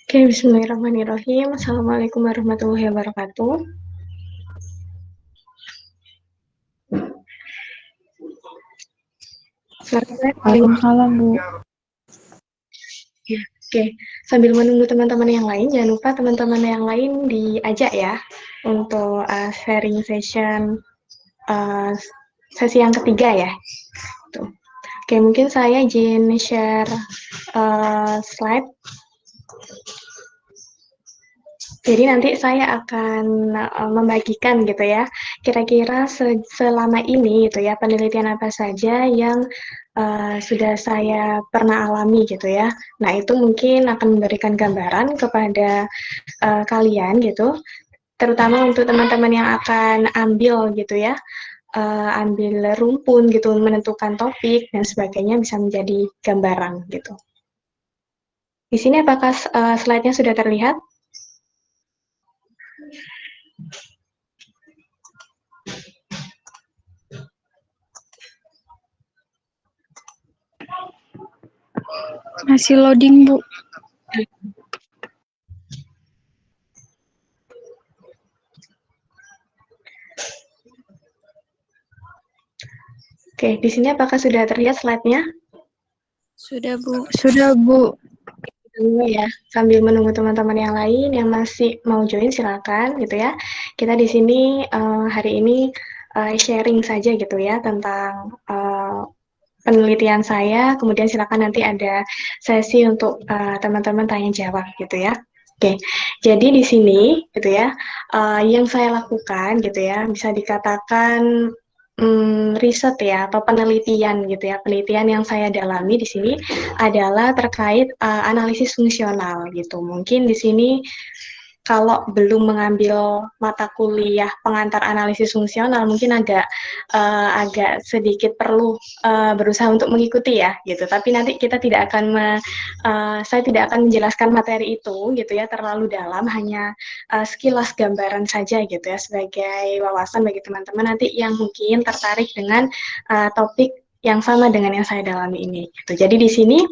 Oke, bismillahirrahmanirrahim. Assalamualaikum warahmatullahi wabarakatuh. Suara saya paling Waalaikumsalam, Bu. ya. Oke, sambil menunggu teman-teman yang lain, jangan lupa teman-teman yang lain diajak ya untuk sharing session uh, sesi yang ketiga ya. Tuh. Oke, mungkin saya izin share slide. Jadi nanti saya akan membagikan gitu ya, kira-kira selama ini gitu ya, penelitian apa saja yang sudah saya pernah alami gitu ya. Nah itu mungkin akan memberikan gambaran kepada kalian gitu, terutama untuk teman-teman yang akan ambil gitu ya, ambil rumpun gitu, menentukan topik dan sebagainya bisa menjadi gambaran gitu. Di sini apakah slide-nya sudah terlihat? Masih loading, Bu. Oke, di sini apakah sudah terlihat slide-nya? Sudah, Bu. Sudah, Bu. Dulu ya, sambil menunggu teman-teman yang lain yang masih mau join silakan gitu ya. Kita di sini hari ini sharing saja gitu ya tentang penelitian saya. Kemudian silakan nanti ada sesi untuk teman-teman tanya jawab gitu ya. Oke, jadi di sini gitu ya, yang saya lakukan gitu ya, bisa dikatakan riset ya atau penelitian gitu ya. Penelitian yang saya dalami di sini adalah terkait analisis fungsional gitu. Mungkin di sini kalau belum mengambil mata kuliah pengantar analisis fungsional mungkin agak sedikit perlu berusaha untuk mengikuti ya gitu. Tapi nanti kita tidak akan saya tidak akan menjelaskan materi itu gitu ya terlalu dalam, hanya sekilas gambaran saja gitu ya sebagai wawasan bagi teman-teman nanti yang mungkin tertarik dengan topik yang sama dengan yang saya dalami ini. Gitu. Jadi di sini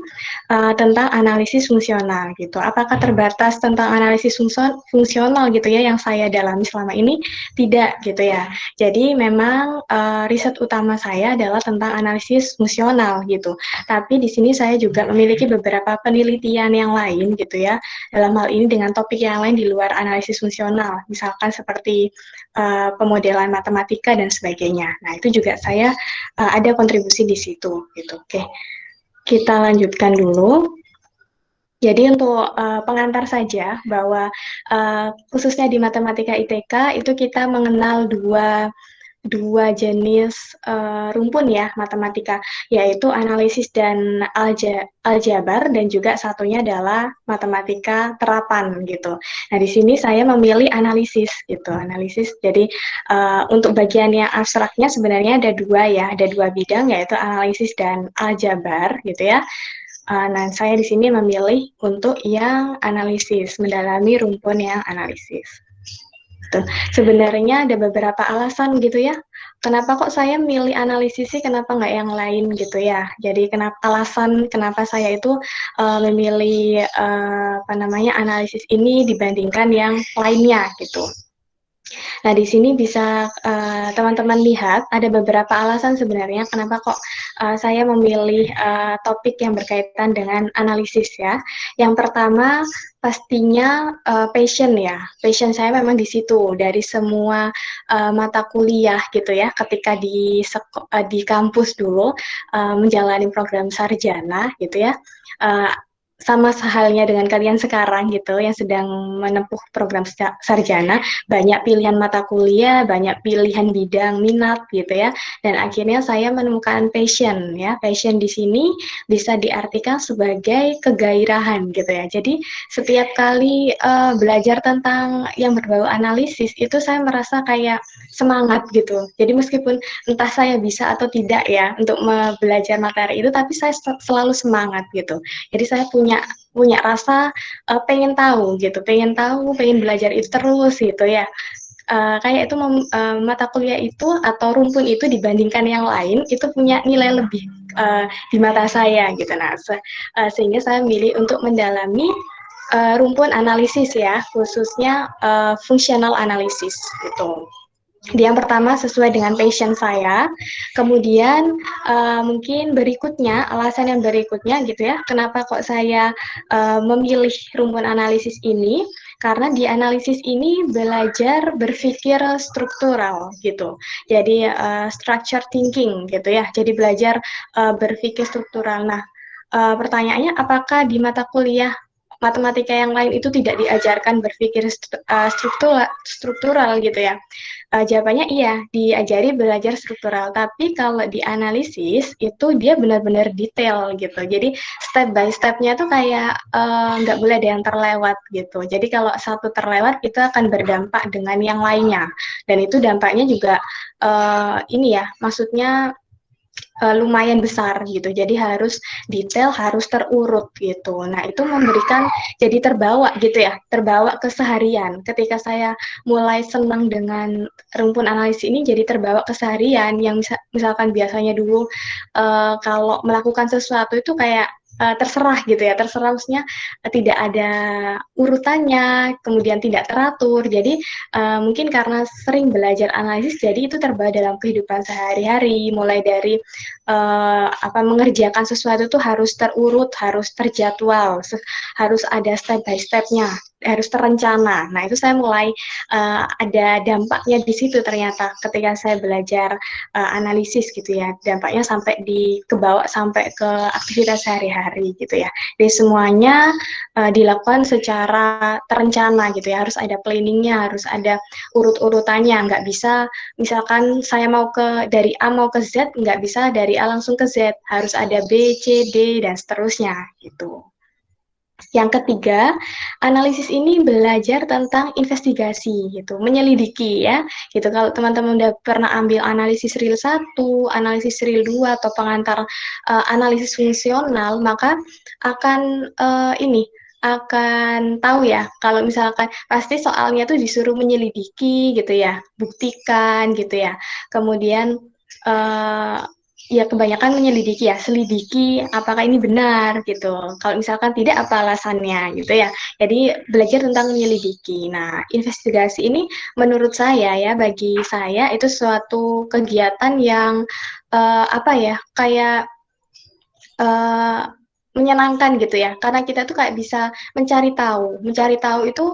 tentang analisis fungsional gitu. Apakah terbatas tentang analisis fungsional gitu ya yang saya dalami selama ini? Tidak gitu ya. Jadi memang riset utama saya adalah tentang analisis fungsional gitu. Tapi di sini saya juga memiliki beberapa penelitian yang lain gitu ya. Dalam hal ini dengan topik yang lain di luar analisis fungsional. Misalkan seperti pemodelan matematika dan sebagainya. Nah, itu juga saya ada kontribusi di situ gitu. Oke. Kita lanjutkan dulu. Jadi untuk pengantar saja bahwa khususnya di matematika ITK itu kita mengenal dua jenis rumpun ya matematika, yaitu analisis dan aljabar dan juga satunya adalah matematika terapan gitu. Nah di sini saya memilih analisis gitu, analisis. Jadi untuk bagian yang abstraknya sebenarnya ada dua ya, ada dua bidang yaitu analisis dan aljabar gitu ya. Nah, saya di sini memilih untuk yang analisis, mendalami rumpun yang analisis. Tuh. Sebenarnya ada beberapa alasan gitu ya. Kenapa kok saya milih analisis sih, kenapa nggak yang lain gitu ya. Jadi alasan kenapa saya itu memilih apa namanya analisis ini dibandingkan yang lainnya gitu. Nah, di sini bisa teman-teman lihat ada beberapa alasan sebenarnya kenapa kok saya memilih topik yang berkaitan dengan analisis ya. Yang pertama pastinya passion ya. Passion saya memang di situ dari semua mata kuliah gitu ya. Ketika di kampus dulu menjalani program sarjana gitu ya. Uh, sama sehalnya dengan kalian sekarang gitu yang sedang menempuh program sarjana, banyak pilihan mata kuliah, banyak pilihan bidang minat gitu ya. Dan akhirnya saya menemukan passion ya. Passion di sini bisa diartikan sebagai kegairahan gitu ya. Jadi setiap kali belajar tentang yang berbau analisis itu saya merasa kayak semangat gitu. Jadi meskipun entah saya bisa atau tidak ya untuk belajar materi itu, tapi saya selalu semangat gitu. Jadi saya punya rasa pengen tahu, pengen belajar itu terus gitu ya. Kayak itu mata kuliah itu atau rumpun itu dibandingkan yang lain itu punya nilai lebih di mata saya gitu. Nah, sehingga saya milih untuk mendalami rumpun analisis ya, khususnya functional analysis gitu. Dia yang pertama sesuai dengan passion saya. Kemudian mungkin berikutnya, alasan yang berikutnya gitu ya, kenapa kok saya memilih rumpun analisis ini? Karena di analisis ini belajar berpikir struktural gitu. Jadi structure thinking gitu ya. Jadi belajar berpikir struktural. Nah, pertanyaannya apakah di mata kuliah matematika yang lain itu tidak diajarkan berpikir struktural gitu ya? Jawabannya iya, diajari belajar struktural. Tapi kalau di analisis itu dia benar-benar detail gitu. Jadi step by stepnya tuh kayak nggak boleh ada yang terlewat gitu. Jadi kalau satu terlewat itu akan berdampak dengan yang lainnya. Dan itu dampaknya juga ini ya, maksudnya lumayan besar gitu. Jadi harus detail, harus terurut gitu. Nah, itu memberikan jadi terbawa gitu ya, terbawa keseharian. Ketika saya mulai senang dengan rumpun analisis ini jadi terbawa keseharian yang misalkan biasanya dulu kalau melakukan sesuatu itu kayak terserah gitu ya, terserah maksudnya tidak ada urutannya, kemudian tidak teratur. Jadi mungkin karena sering belajar analisis, jadi itu terbawa dalam kehidupan sehari-hari, mulai dari mengerjakan sesuatu itu harus terurut, harus terjadwal, harus ada step by stepnya, harus terencana. Nah itu saya mulai ada dampaknya di situ ternyata ketika saya belajar analisis gitu ya, dampaknya sampai kebawa sampai ke aktivitas sehari-hari gitu ya. Jadi semuanya dilakukan secara terencana gitu ya, harus ada planningnya, harus ada urut-urutannya, nggak bisa misalkan saya mau dari A mau ke Z, nggak bisa dari A langsung ke Z, harus ada B, C, D, dan seterusnya gitu. Yang ketiga, analisis ini belajar tentang investigasi gitu, menyelidiki ya. Gitu kalau teman-teman udah pernah ambil analisis real 1, analisis real 2 atau pengantar analisis fungsional, maka akan akan tahu ya kalau misalkan pasti soalnya tuh disuruh menyelidiki gitu ya, buktikan gitu ya. Kemudian ya kebanyakan menyelidiki ya, selidiki apakah ini benar gitu. Kalau misalkan tidak apa alasannya gitu ya. Jadi belajar tentang menyelidiki. Nah, investigasi ini menurut saya ya, bagi saya itu suatu kegiatan yang kayak uh, menyenangkan gitu ya, karena kita tuh kayak bisa mencari tahu itu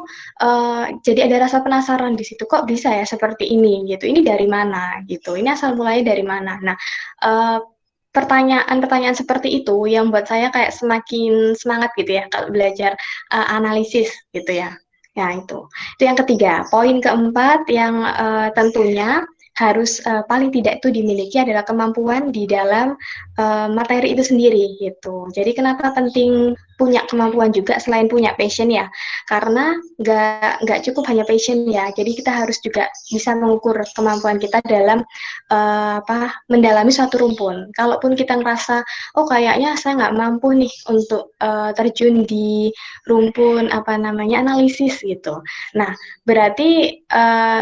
jadi ada rasa penasaran di situ, kok bisa ya seperti ini gitu, ini dari mana gitu, ini asal mulai dari mana. Nah, pertanyaan-pertanyaan seperti itu yang buat saya kayak semakin semangat gitu ya kalau belajar analisis gitu ya. Ya itu yang ketiga. Poin keempat yang tentunya harus paling tidak itu dimiliki adalah kemampuan di dalam materi itu sendiri gitu. Jadi kenapa penting punya kemampuan juga selain punya passion ya? Karena nggak cukup hanya passion ya. Jadi kita harus juga bisa mengukur kemampuan kita dalam mendalami suatu rumpun. Kalaupun kita ngerasa oh kayaknya saya nggak mampu nih untuk terjun di rumpun analisis gitu. Nah berarti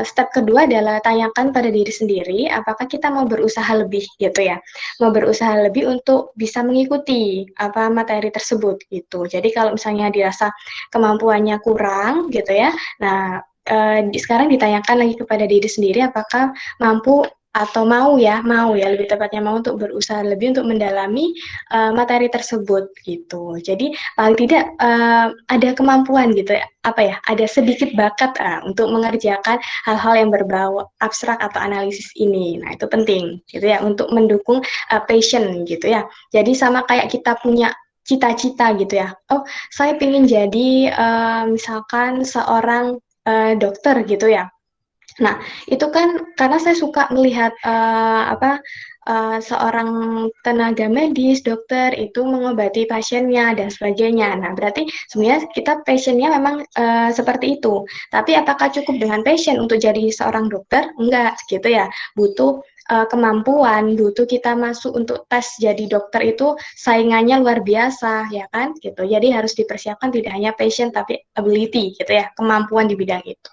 step kedua adalah tanyakan pada diri sendiri apakah kita mau berusaha lebih gitu ya, mau berusaha lebih untuk bisa mengikuti materi tersebut gitu. Jadi kalau misalnya dirasa kemampuannya kurang gitu ya, nah sekarang ditanyakan lagi kepada diri sendiri apakah mampu atau mau ya lebih tepatnya mau untuk berusaha lebih untuk mendalami materi tersebut gitu. Jadi paling tidak ada kemampuan gitu ya, ada sedikit bakat untuk mengerjakan hal-hal yang berbau abstrak atau analisis ini. Nah itu penting gitu ya untuk mendukung passion gitu ya. Jadi sama kayak kita punya cita-cita gitu ya. Oh saya ingin jadi misalkan seorang dokter gitu ya. Nah, itu kan karena saya suka melihat seorang tenaga medis, dokter itu mengobati pasiennya dan sebagainya. Nah, berarti sebenarnya kita passionnya memang seperti itu. Tapi apakah cukup dengan passion untuk jadi seorang dokter? Enggak, gitu ya. Butuh kemampuan, butuh kita masuk untuk tes jadi dokter itu saingannya luar biasa, ya kan? Gitu. Jadi harus dipersiapkan tidak hanya passion tapi ability, gitu ya, kemampuan di bidang itu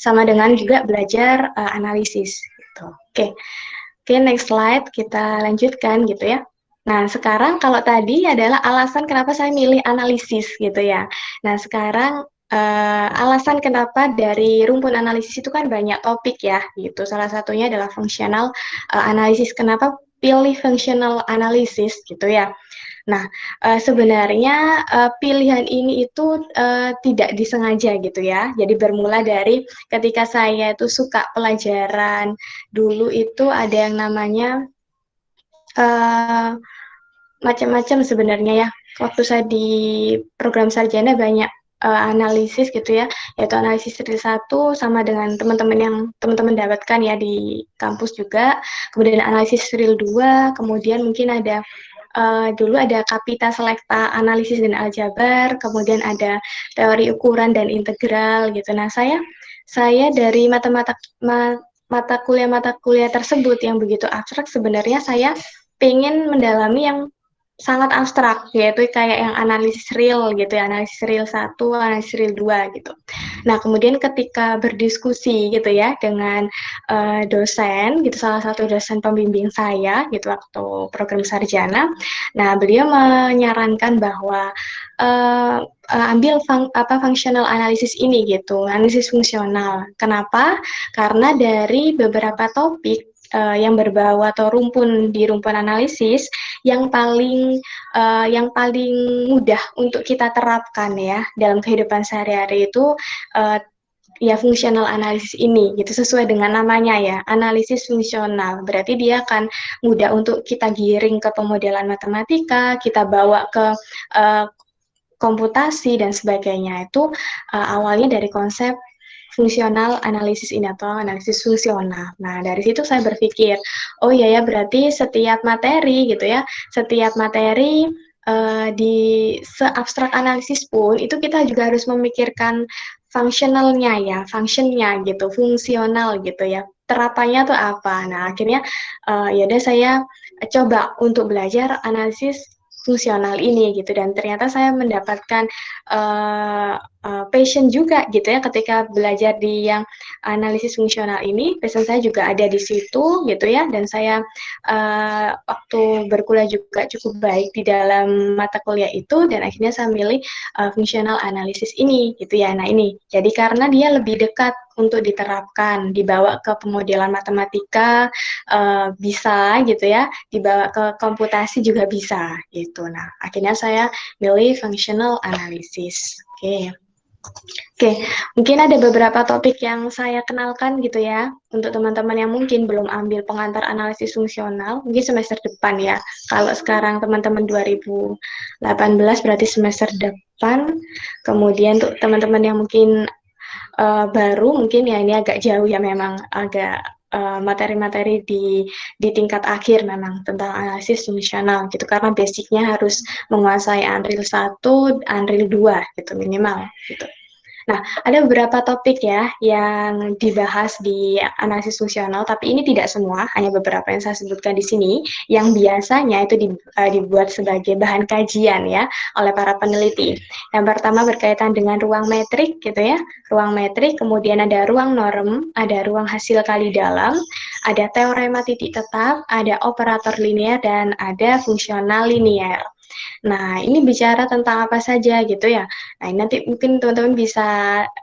sama dengan juga belajar analisis gitu. Oke, next slide kita lanjutkan gitu ya. Nah, sekarang kalau tadi adalah alasan kenapa saya milih analisis gitu ya. Nah, sekarang alasan kenapa dari rumpun analisis itu kan banyak topik ya gitu. Salah satunya adalah fungsional analisis. Kenapa pilih fungsional analisis gitu ya. Nah, sebenarnya pilihan ini itu tidak disengaja gitu ya. Jadi bermula dari ketika saya itu suka pelajaran dulu itu ada yang namanya uh, macam-macam sebenarnya ya. Waktu saya di program sarjana banyak analisis gitu ya, yaitu analisis real satu sama dengan teman-teman yang teman-teman dapatkan ya di kampus juga. Kemudian analisis real 2, kemudian mungkin ada dulu ada kapita selekta analisis dan aljabar, kemudian ada teori ukuran dan integral gitu. Nah, saya dari mata kuliah tersebut yang begitu abstrak sebenarnya saya pengen mendalami yang sangat abstrak, yaitu kayak yang analisis real gitu ya, analisis real satu, analisis real 2 gitu. Nah, kemudian ketika berdiskusi gitu ya dengan dosen gitu, salah satu dosen pembimbing saya gitu waktu program sarjana, nah beliau menyarankan bahwa ambil functional analysis ini gitu, analisis fungsional. Kenapa? Karena dari beberapa topik yang berbau atau rumpun di rumpun analisis yang paling mudah untuk kita terapkan ya dalam kehidupan sehari-hari itu uh, ya fungsional analisis ini gitu sesuai dengan namanya ya analisis fungsional berarti dia akan mudah untuk kita giring ke pemodelan matematika kita bawa ke uh, komputasi dan sebagainya itu awalnya dari konsep fungsional analisis ini atau analisis fungsional. Nah, dari situ saya berpikir, oh iya ya berarti setiap materi gitu ya, setiap materi di seabstrak analisis pun itu kita juga harus memikirkan fungsionalnya ya, fungsinya gitu, fungsional gitu ya. Terapannya tuh apa? Nah, akhirnya ya udah saya coba untuk belajar analisis fungsional ini gitu dan ternyata saya mendapatkan passion juga gitu ya ketika belajar di yang analisis fungsional ini passion saya juga ada di situ gitu ya dan saya waktu berkuliah juga cukup baik di dalam mata kuliah itu dan akhirnya saya milih fungsional analisis ini gitu ya nah ini jadi karena dia lebih dekat untuk diterapkan dibawa ke pemodelan matematika bisa gitu ya dibawa ke komputasi juga bisa gitu. Nah, akhirnya saya milih functional analysis. Oke. Oke, mungkin ada beberapa topik yang saya kenalkan gitu ya untuk teman-teman yang mungkin belum ambil pengantar analisis fungsional, mungkin semester depan ya. Kalau sekarang teman-teman 2018 berarti semester depan. Kemudian untuk teman-teman yang mungkin baru mungkin ya ini agak jauh ya memang agak materi-materi di tingkat akhir memang tentang analisis fungsional gitu karena basicnya harus menguasai Unreal 1, Unreal 2 gitu minimal gitu. Nah, ada beberapa topik ya yang dibahas di analisis fungsional, tapi ini tidak semua, hanya beberapa yang saya sebutkan di sini, yang biasanya itu dibuat sebagai bahan kajian ya oleh para peneliti. Yang pertama berkaitan dengan ruang metrik gitu ya, ruang metrik, kemudian ada ruang norm, ada ruang hasil kali dalam, ada teorema titik tetap, ada operator linear, dan ada fungsional linear. Nah, ini bicara tentang apa saja gitu ya. Nah, ini nanti mungkin teman-teman bisa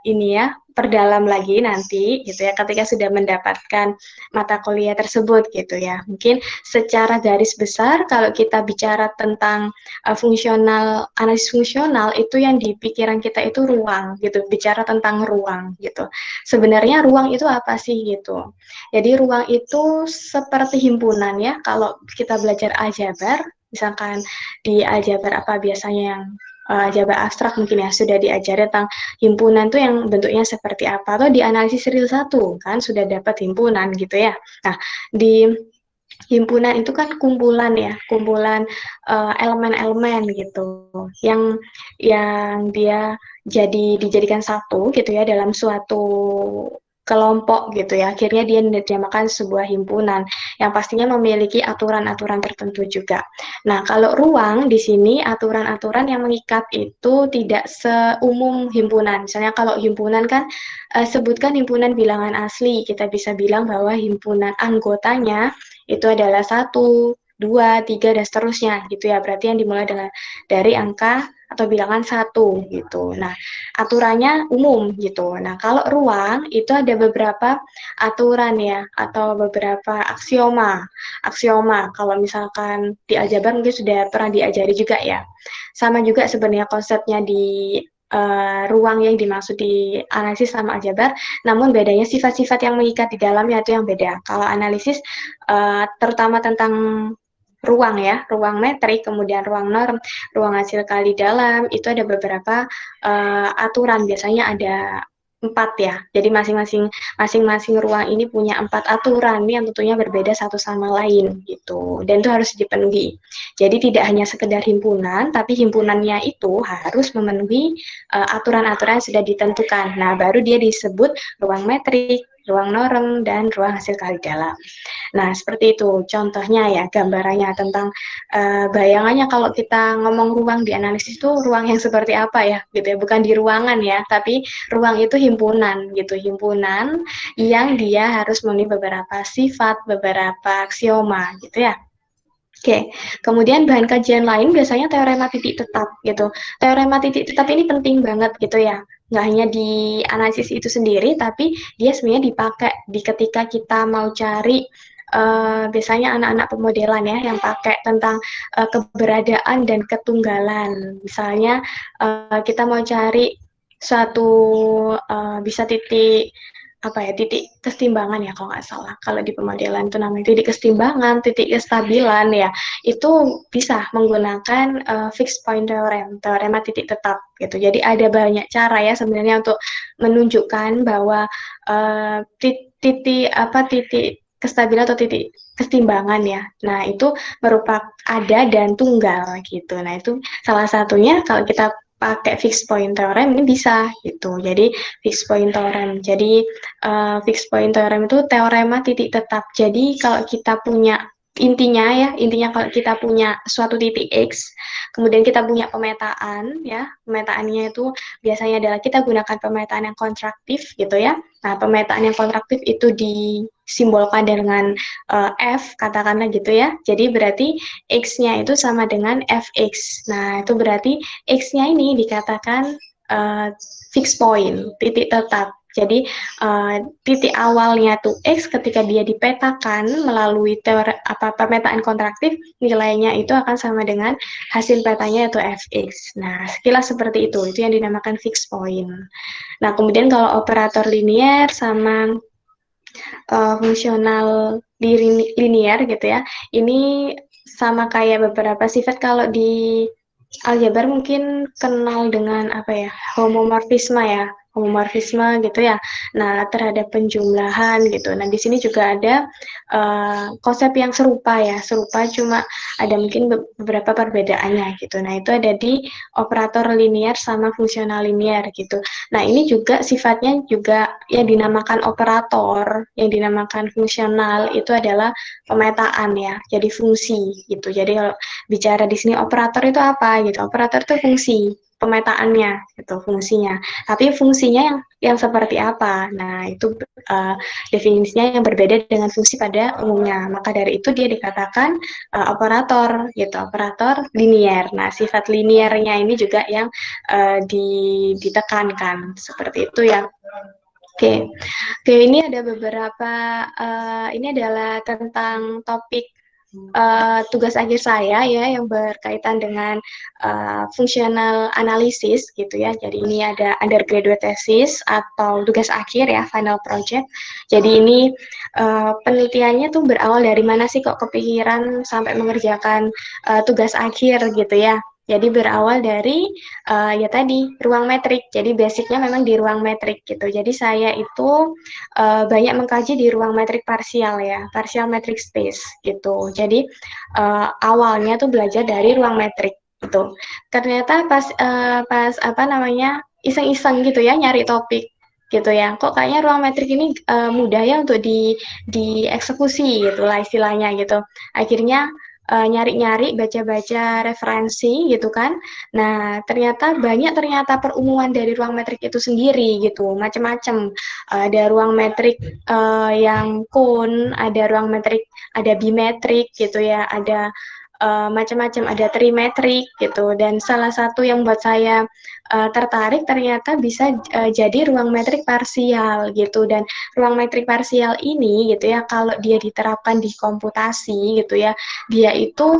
ini ya, perdalam lagi nanti gitu ya ketika sudah mendapatkan mata kuliah tersebut gitu ya. Mungkin secara garis besar kalau kita bicara tentang analisis fungsional itu yang di pikiran kita itu ruang gitu, bicara tentang ruang gitu. Sebenarnya ruang itu apa sih gitu. Jadi ruang itu seperti himpunan ya. Kalau kita belajar aljabar, misalkan di aljabar apa biasanya yang aljabar abstrak mungkin ya sudah diajari tentang himpunan tuh yang bentuknya seperti apa atau di analisis real satu kan sudah dapat himpunan gitu ya. Nah, di himpunan itu kan kumpulan ya, kumpulan elemen-elemen gitu yang dia dijadikan satu gitu ya dalam suatu kelompok gitu ya. Akhirnya dia dinamakan sebuah himpunan yang pastinya memiliki aturan-aturan tertentu juga. Nah, kalau ruang di sini aturan-aturan yang mengikat itu tidak seumum himpunan. Misalnya kalau himpunan kan sebutkan himpunan bilangan asli, kita bisa bilang bahwa himpunan anggotanya itu adalah satu, 2, 3, dan seterusnya gitu ya. Berarti yang dimulai dengan dari angka atau bilangan 1 gitu. Nah, aturannya umum gitu. Nah, kalau ruang itu ada beberapa aturan ya atau beberapa aksioma. Aksioma kalau misalkan di aljabar mungkin sudah pernah diajari juga ya. Sama juga sebenarnya konsepnya di ruang yang dimaksud di analisis sama aljabar, namun bedanya sifat-sifat yang mengikat di dalamnya itu yang beda. Kalau analisis terutama tentang ruang ya, ruang metrik, kemudian ruang norm, ruang hasil kali dalam, itu ada beberapa aturan, biasanya ada 4 ya. Jadi masing-masing ruang ini punya 4 aturan yang tentunya berbeda satu sama lain gitu. Dan itu harus dipenuhi. Jadi tidak hanya sekedar himpunan, tapi himpunannya itu harus memenuhi aturan-aturan yang sudah ditentukan. Nah, baru dia disebut ruang metrik, ruang norm, dan ruang hasil kali dalam. Nah, seperti itu contohnya ya, gambarannya tentang bayangannya kalau kita ngomong ruang di analisis itu ruang yang seperti apa ya, gitu ya, bukan di ruangan ya, tapi ruang itu himpunan gitu, himpunan yang dia harus memenuhi beberapa sifat, beberapa aksioma gitu ya. Oke, kemudian bahan kajian lain biasanya teorema titik tetap gitu. Teorema titik tetap ini penting banget gitu ya. Nggak hanya di analisis itu sendiri, tapi dia sebenarnya dipakai di ketika kita mau cari biasanya anak-anak pemodelan ya yang pakai tentang keberadaan dan ketunggalan. Misalnya kita mau cari suatu bisa titik apa ya, titik kesetimbangan ya kalau nggak salah. Kalau di pemodelan itu namanya titik kesetimbangan, titik kestabilan ya. Itu bisa menggunakan fixed point theorem, teorema titik tetap gitu. Jadi ada banyak cara ya sebenarnya untuk menunjukkan bahwa titik kestabilan atau titik kesetimbangan ya. Nah, itu merupakan ada dan tunggal gitu. Nah, itu salah satunya kalau kita pakai fixed point theorem ini bisa gitu. Jadi fixed point theorem. Jadi fixed point theorem itu teorema titik tetap. Jadi kalau kita punya intinya kalau kita punya suatu titik X, kemudian kita punya pemetaan ya, pemetaannya itu biasanya adalah kita gunakan pemetaan yang kontraktif gitu ya. Nah, pemetaan yang kontraktif itu disimbolkan dengan F, katakanlah gitu ya. Jadi berarti X-nya itu sama dengan Fx. Nah, itu berarti X-nya ini dikatakan fixed point, titik tetap. Jadi titik awalnya tuh X ketika dia dipetakan melalui teori pemetaan kontraktif, nilainya itu akan sama dengan hasil petanya yaitu Fx. Nah, sekilas seperti itu yang dinamakan fixed point. Nah, kemudian kalau operator linier sama fungsional di linier gitu ya, ini sama kayak beberapa sifat kalau di aljabar mungkin kenal dengan apa ya, homomorfisme ya, homomorfisme gitu ya. Nah, terhadap penjumlahan gitu. Nah, di sini juga ada konsep yang serupa ya, serupa cuma ada mungkin beberapa perbedaannya gitu. Nah, itu ada di operator linier sama fungsional linier gitu. Nah, ini juga sifatnya juga yang dinamakan operator, yang dinamakan fungsional itu adalah pemetaan ya, jadi fungsi gitu. Jadi kalau bicara di sini operator itu apa gitu? Operator itu fungsi, pemetaannya gitu, fungsinya. Tapi fungsinya yang seperti apa? Nah, itu definisinya yang berbeda dengan fungsi pada umumnya. Maka dari itu dia dikatakan operator gitu, operator linier. Nah, sifat liniernya ini juga yang ditekankan seperti itu ya. Oke, oke, ini ada beberapa. Ini adalah tentang topik tugas akhir saya ya yang berkaitan dengan fungsional analisis gitu ya. Jadi ini ada undergraduate thesis atau tugas akhir ya, final project. Jadi ini penelitiannya tuh berawal dari mana sih kok kepikiran sampai mengerjakan tugas akhir gitu ya. Jadi berawal dari ya tadi ruang metrik. Jadi basicnya memang di ruang metrik gitu. Jadi saya itu banyak mengkaji di ruang metrik parsial ya, parsial metric space gitu. Jadi awalnya tuh belajar dari ruang metrik gitu. Ternyata pas apa namanya iseng-iseng gitu ya nyari topik gitu ya. Kok kayaknya ruang metrik ini mudah ya untuk dieksekusi gitu lah istilahnya gitu. Akhirnya nyari-nyari, baca-baca referensi gitu kan. Nah, ternyata perumuman dari ruang metrik itu sendiri gitu, macam-macam. Ada ruang metrik yang kun, ada ruang metrik, ada bimetrik gitu ya, ada macam-macam, ada trimetrik gitu. Dan salah satu yang buat saya tertarik ternyata bisa jadi ruang metrik parsial gitu. Dan ruang metrik parsial ini gitu ya, kalau dia diterapkan di komputasi gitu ya, dia itu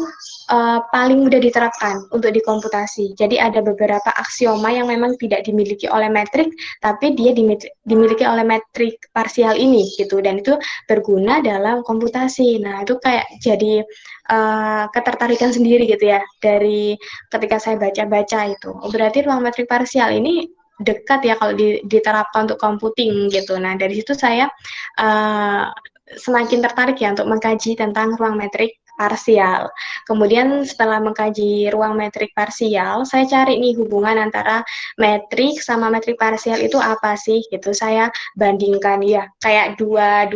paling mudah diterapkan untuk di komputasi. Jadi ada beberapa aksioma yang memang tidak dimiliki oleh metrik, tapi dia dimiliki oleh metrik parsial ini gitu, dan itu berguna dalam komputasi. Nah itu kayak jadi ketertarikan sendiri gitu ya dari ketika saya baca-baca itu. Oh, berarti ruang metrik parsial ini dekat ya kalau diterapkan untuk computing gitu. Nah dari situ saya uh, semakin tertarik ya untuk mengkaji tentang ruang metrik parsial. Kemudian setelah mengkaji ruang metrik parsial, saya cari nih hubungan antara metrik sama metrik parsial itu apa sih gitu. Saya bandingkan ya, kayak dua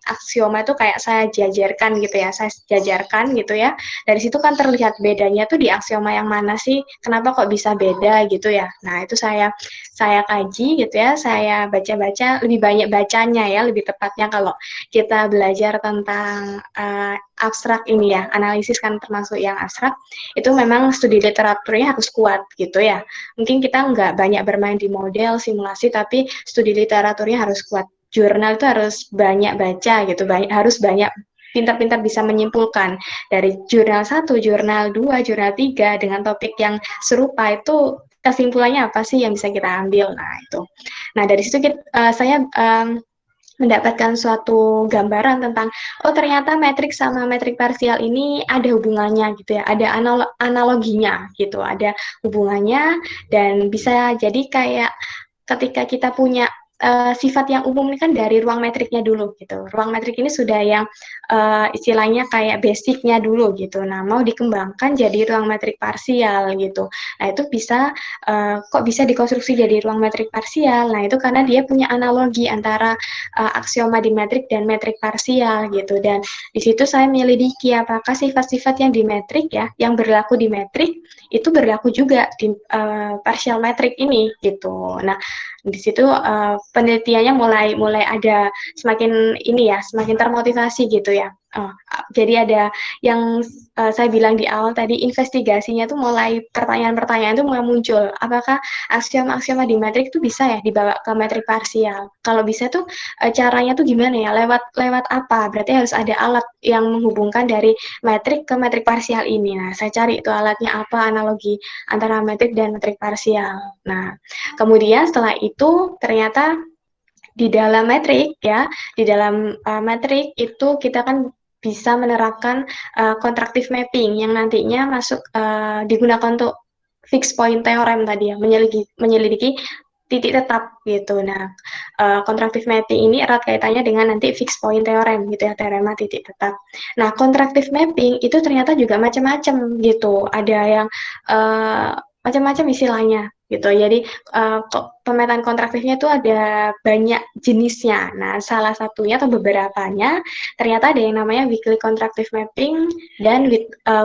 aksioma itu kayak saya jajarkan gitu ya, saya jajarkan gitu ya. Dari situ kan terlihat bedanya tuh di aksioma yang mana sih, kenapa kok bisa beda gitu ya. Nah itu saya kaji gitu ya, saya baca-baca, lebih banyak bacanya ya, lebih tepatnya kalau kita belajar tentang abstrak ini ya, analisis kan termasuk yang abstrak, itu memang studi literaturnya harus kuat gitu ya. Mungkin kita nggak banyak bermain di model, simulasi, tapi studi literaturnya harus kuat. Jurnal itu harus banyak baca gitu, harus banyak pintar-pintar bisa menyimpulkan dari jurnal 1, jurnal 2, jurnal 3 dengan topik yang serupa itu kesimpulannya apa sih yang bisa kita ambil. Nah, itu. Nah, dari situ saya mendapatkan suatu gambaran tentang oh ternyata metrik sama metrik parsial ini ada hubungannya gitu ya, ada analoginya gitu, ada hubungannya dan bisa jadi kayak ketika kita punya sifat yang umum ini kan dari ruang metriknya dulu gitu. Ruang metrik ini sudah yang istilahnya kayak basicnya dulu gitu. Nah, mau dikembangkan jadi ruang metrik parsial gitu. Nah, itu bisa kok bisa dikonstruksi jadi ruang metrik parsial. Nah, itu karena dia punya analogi antara aksioma di metrik dan metrik parsial gitu. Dan di situ saya menyelidiki apakah sifat-sifat yang di metrik ya, yang berlaku di metrik itu berlaku juga di partial metrik ini gitu. Nah, di situ penelitiannya mulai ada semakin ini ya, semakin termotivasi gitu ya. Jadi ada yang saya bilang di awal tadi, investigasinya tuh mulai pertanyaan-pertanyaan itu mulai muncul. Apakah aksioma-aksioma di metrik itu bisa ya dibawa ke metrik parsial? Kalau bisa tuh caranya tuh gimana ya? Lewat apa? Berarti harus ada alat yang menghubungkan dari metrik ke metrik parsial ini. Nah, saya cari itu alatnya apa, analogi antara metrik dan metrik parsial. Nah, kemudian setelah itu ternyata di dalam metrik ya, di dalam metrik itu kita kan bisa menerapkan kontraktif mapping yang nantinya masuk digunakan untuk fixed point theorem tadi ya, menyelidiki titik tetap gitu. Nah, kontraktif mapping ini erat kaitannya dengan nanti fixed point theorem gitu ya, teorema titik tetap. Nah, kontraktif mapping itu ternyata juga macam-macam gitu. Ada yang macam-macam istilahnya gitu. Jadi pemetaan kontraktifnya itu ada banyak jenisnya. Nah, salah satunya atau beberapanya ternyata ada yang namanya weekly contractive mapping dan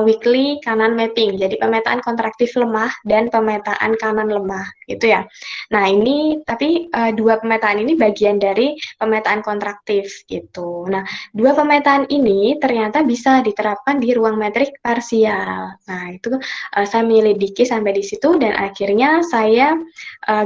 weekly kanan mapping. Jadi pemetaan kontraktif lemah dan pemetaan kanan lemah gitu ya. Nah, ini tapi dua pemetaan ini bagian dari pemetaan kontraktif gitu. Nah, dua pemetaan ini ternyata bisa diterapkan di ruang metrik parsial. Nah, itu saya menyelidiki sampai di situ dan akhirnya saya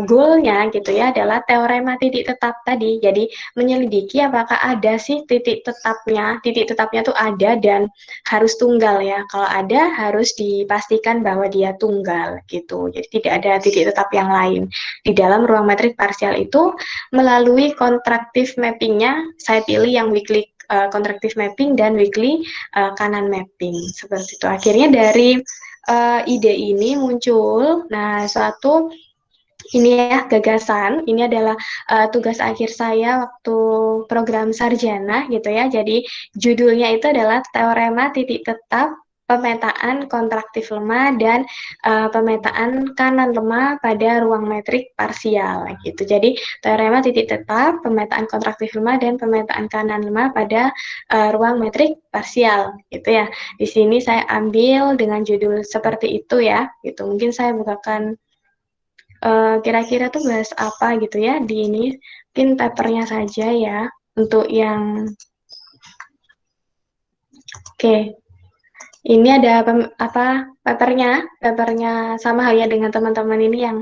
goalnya gitu ya adalah teorema titik tetap tadi. Jadi menyelidiki apakah ada sih titik tetapnya. Titik tetapnya tuh ada dan harus tunggal ya. Kalau ada harus dipastikan bahwa dia tunggal gitu. Jadi tidak ada titik tetap yang lain. Di dalam ruang metrik parsial itu melalui kontraktif mappingnya saya pilih yang weekly kontraktif mapping dan weekly kanan mapping seperti itu. Akhirnya dari ide ini muncul, nah suatu ini ya gagasan, ini adalah tugas akhir saya waktu program sarjana gitu ya. Jadi judulnya itu adalah teorema titik tetap pemetaan kontraktif lemah dan pemetaan kanan lemah pada ruang metrik parsial gitu. Jadi teorema titik tetap, pemetaan kontraktif lemah dan pemetaan kanan lemah pada ruang metrik parsial gitu ya. Di sini saya ambil dengan judul seperti itu ya, gitu. Mungkin saya bukakan kira-kira tuh bahas apa gitu ya di ini. Mungkin papernya saja ya untuk yang oke. Ini ada papernya sama halnya dengan teman-teman ini yang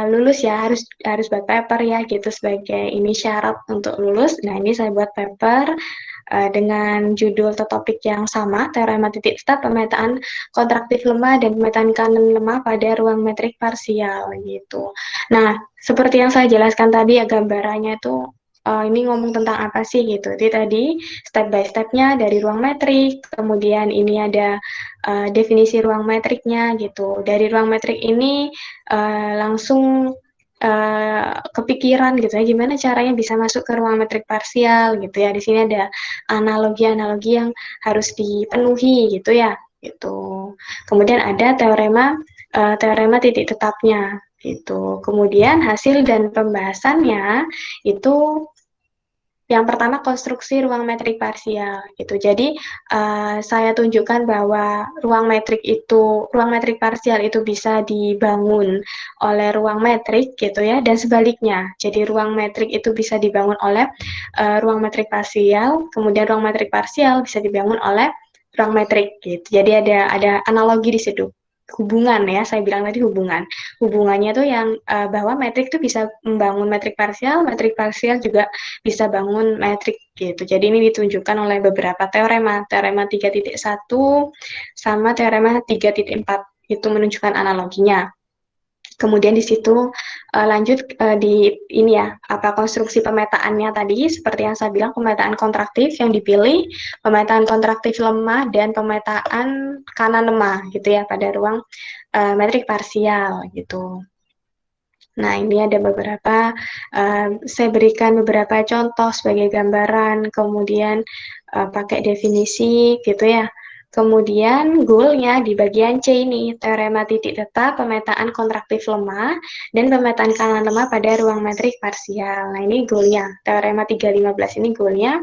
lulus ya, harus buat paper ya gitu sebagai ini syarat untuk lulus. Nah, ini saya buat paper dengan judul atau topik yang sama, teorema titik tetap, pemetaan kontraktif lemah dan pemetaan kanan lemah pada ruang metrik parsial gitu. Nah, seperti yang saya jelaskan tadi ya gambarannya itu ini ngomong tentang apa sih gitu. Jadi tadi step by stepnya dari ruang metrik, kemudian ini ada definisi ruang metriknya gitu. Dari ruang metrik ini langsung kepikiran gitu ya gimana caranya bisa masuk ke ruang metrik parsial gitu ya. Di sini ada analogi-analogi yang harus dipenuhi gitu ya gitu. Kemudian ada teorema titik tetapnya gitu. Kemudian hasil dan pembahasannya itu yang pertama konstruksi ruang metrik parsial gitu. Jadi saya tunjukkan bahwa ruang metrik parsial itu bisa dibangun oleh ruang metrik gitu ya dan sebaliknya. Jadi ruang metrik itu bisa dibangun oleh ruang metrik parsial, kemudian ruang metrik parsial bisa dibangun oleh ruang metrik gitu. Jadi ada analogi di situ. Hubungan ya, saya bilang tadi hubungannya tuh yang bahwa metrik tuh bisa membangun metrik parsial juga bisa bangun metrik gitu. Jadi ini ditunjukkan oleh beberapa teorema 3.1 sama teorema 3.4 itu menunjukkan analoginya. Kemudian di situ lanjut di ini ya, apa konstruksi pemetaannya tadi seperti yang saya bilang pemetaan kontraktif yang dipilih, pemetaan kontraktif lemah dan pemetaan kanan lemah gitu ya pada ruang metrik parsial gitu. Nah, ini ada saya berikan beberapa contoh sebagai gambaran, kemudian pakai definisi gitu ya. Kemudian goalnya di bagian C ini, teorema titik tetap, pemetaan kontraktif lemah, dan pemetaan kanan lemah pada ruang metrik parsial. Nah, ini goalnya, teorema 315 ini goalnya.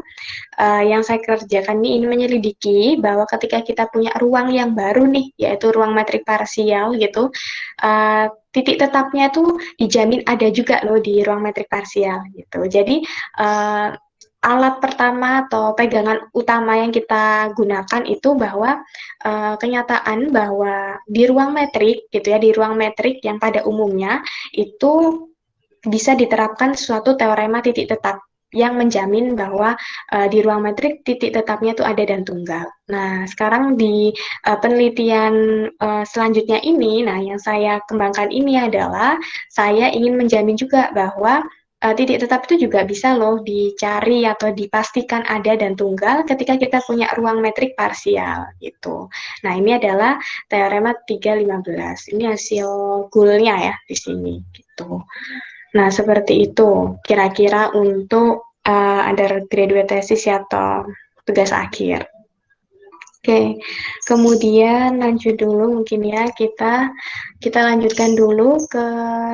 Yang saya kerjakan ini menyelidiki bahwa ketika kita punya ruang yang baru nih, yaitu ruang metrik parsial gitu, titik tetapnya tuh dijamin ada juga loh di ruang metrik parsial gitu. Jadi alat pertama atau pegangan utama yang kita gunakan itu bahwa kenyataan bahwa di ruang metrik gitu ya, di ruang metrik yang pada umumnya itu bisa diterapkan suatu teorema titik tetap yang menjamin bahwa di ruang metrik titik tetapnya itu ada dan tunggal. Nah, sekarang di penelitian selanjutnya ini, nah yang saya kembangkan ini adalah saya ingin menjamin juga bahwa titik tetap itu juga bisa loh dicari atau dipastikan ada dan tunggal ketika kita punya ruang metrik parsial gitu. Nah, ini adalah teorema 315. Ini hasil goalnya ya di sini gitu. Nah, seperti itu kira-kira untuk undergraduate thesis atau tugas akhir. Oke, kemudian lanjut dulu mungkin ya kita lanjutkan dulu ke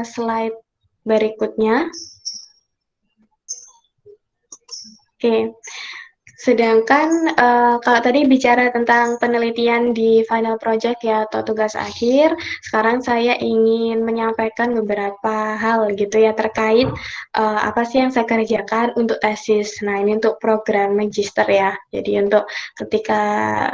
slide berikutnya. Oke, sedangkan kalau tadi bicara tentang penelitian di final project ya atau tugas akhir, sekarang saya ingin menyampaikan beberapa hal gitu ya terkait apa sih yang saya kerjakan untuk tesis. Nah, ini untuk program magister ya. Jadi untuk ketika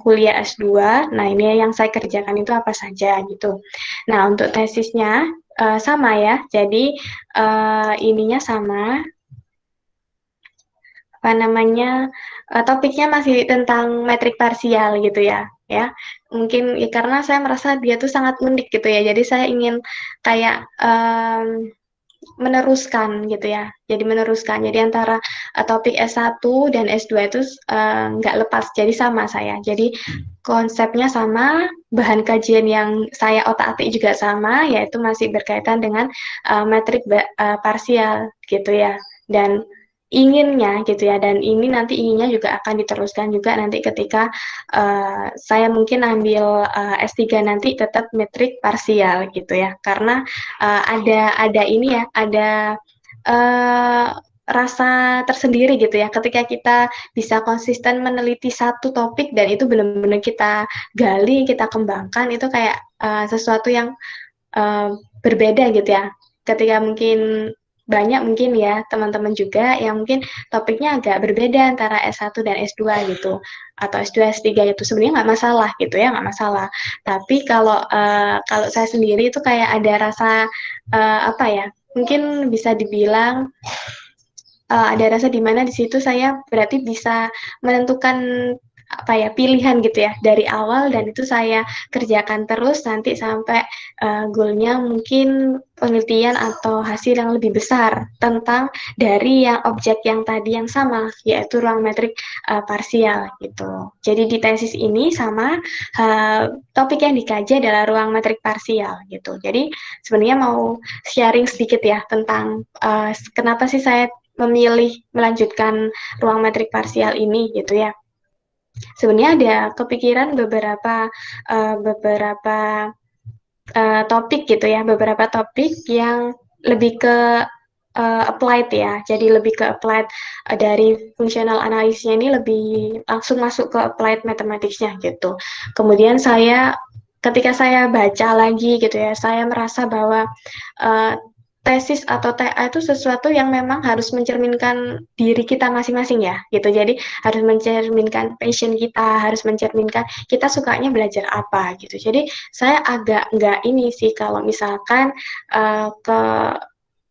kuliah S2, nah ini yang saya kerjakan itu apa saja gitu. Nah, untuk tesisnya sama ya. Jadi ininya sama topiknya masih tentang metrik parsial gitu ya mungkin ya, karena saya merasa dia tuh sangat unik gitu ya jadi saya ingin kayak meneruskan gitu ya jadi antara topik S1 dan S2 itu nggak lepas jadi sama saya jadi konsepnya sama bahan kajian yang saya otak-atik juga sama yaitu masih berkaitan dengan metrik parsial gitu ya dan inginnya gitu ya, dan ini nanti inginnya juga akan diteruskan juga nanti ketika saya mungkin ambil S3 nanti tetap metrik parsial gitu ya, karena ada ini ya, ada uh, rasa tersendiri gitu ya ketika kita bisa konsisten meneliti satu topik dan itu benar-benar kita gali, kita kembangkan, itu kayak sesuatu yang uh, berbeda gitu ya. Ketika mungkin banyak mungkin ya teman-teman juga yang mungkin topiknya agak berbeda antara S1 dan S2 gitu, atau S2 S3 itu sebenarnya nggak masalah gitu ya, nggak masalah. Tapi kalau saya sendiri itu kayak ada rasa apa ya, mungkin bisa dibilang ada rasa di mana di situ saya berarti bisa menentukan apa ya, pilihan gitu ya dari awal, dan itu saya kerjakan terus nanti sampai goalnya mungkin penelitian atau hasil yang lebih besar tentang dari yang objek yang tadi yang sama, yaitu ruang metrik parsial gitu. Jadi di tesis ini sama, topik yang dikaji adalah ruang metrik parsial gitu. Jadi sebenarnya mau sharing sedikit ya tentang kenapa sih saya memilih melanjutkan ruang metrik parsial ini gitu ya. Sebenarnya ada kepikiran topik gitu ya, beberapa topik yang lebih ke applied ya. Jadi lebih ke applied, dari fungsional analisisnya ini lebih langsung masuk ke applied mathematics-nya gitu. Kemudian ketika saya baca lagi gitu ya, saya merasa bahwa uh, tesis atau TA itu sesuatu yang memang harus mencerminkan diri kita masing-masing ya gitu. Jadi harus mencerminkan passion kita, harus mencerminkan kita sukanya belajar apa gitu. Jadi saya agak nggak ini sih kalau misalkan ke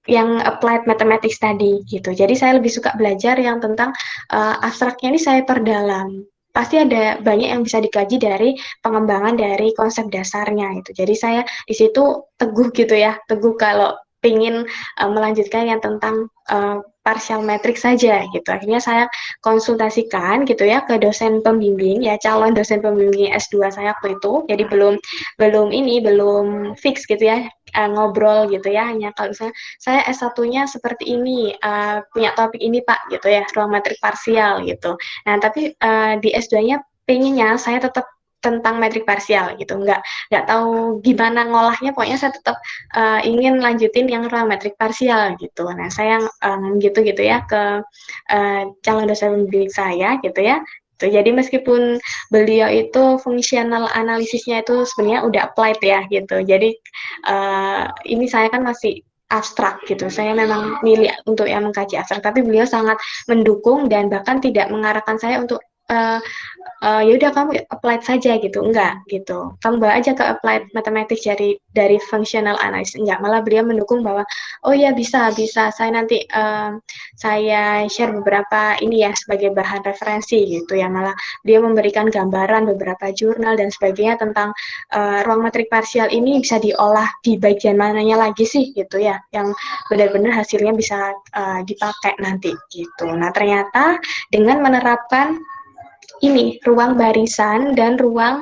yang applied mathematics tadi gitu. Jadi saya lebih suka belajar yang tentang abstraknya ini saya perdalam. Pasti ada banyak yang bisa dikaji dari pengembangan dari konsep dasarnya itu. Jadi saya di situ teguh gitu ya, teguh kalau ingin melanjutkan yang tentang partial metric saja gitu. Akhirnya saya konsultasikan gitu ya ke dosen pembimbing ya, calon dosen pembimbing S2 saya waktu itu. Jadi belum belum fix gitu ya, ngobrol gitu ya, hanya kalau misalnya saya S1-nya seperti ini, punya topik ini Pak gitu ya, ruang metrik parsial gitu. Nah, tapi di S2-nya pengennya saya tetap tentang metrik parsial gitu, nggak tahu gimana ngolahnya, pokoknya saya tetap ingin lanjutin yang ruang metrik parsial gitu. Nah, saya gitu gitu ya ke calon dosen pembimbing saya gitu ya. Tuh, jadi meskipun beliau itu fungsional analisisnya itu sebenarnya udah applied ya gitu. Jadi ini saya kan masih abstrak gitu. Saya memang milih untuk yang mengkaji abstrak, tapi beliau sangat mendukung dan bahkan tidak mengarahkan saya untuk ya udah kamu applied saja gitu, enggak gitu, kamu bawa aja ke applied mathematics dari functional analysis, enggak, malah beliau mendukung bahwa oh ya bisa bisa, saya nanti saya share beberapa ini ya sebagai bahan referensi gitu ya, malah dia memberikan gambaran beberapa jurnal dan sebagainya tentang ruang metrik parsial ini bisa diolah di bagian mananya lagi sih gitu ya, yang benar-benar hasilnya bisa dipakai nanti gitu. Nah ternyata dengan menerapkan ini ruang barisan dan ruang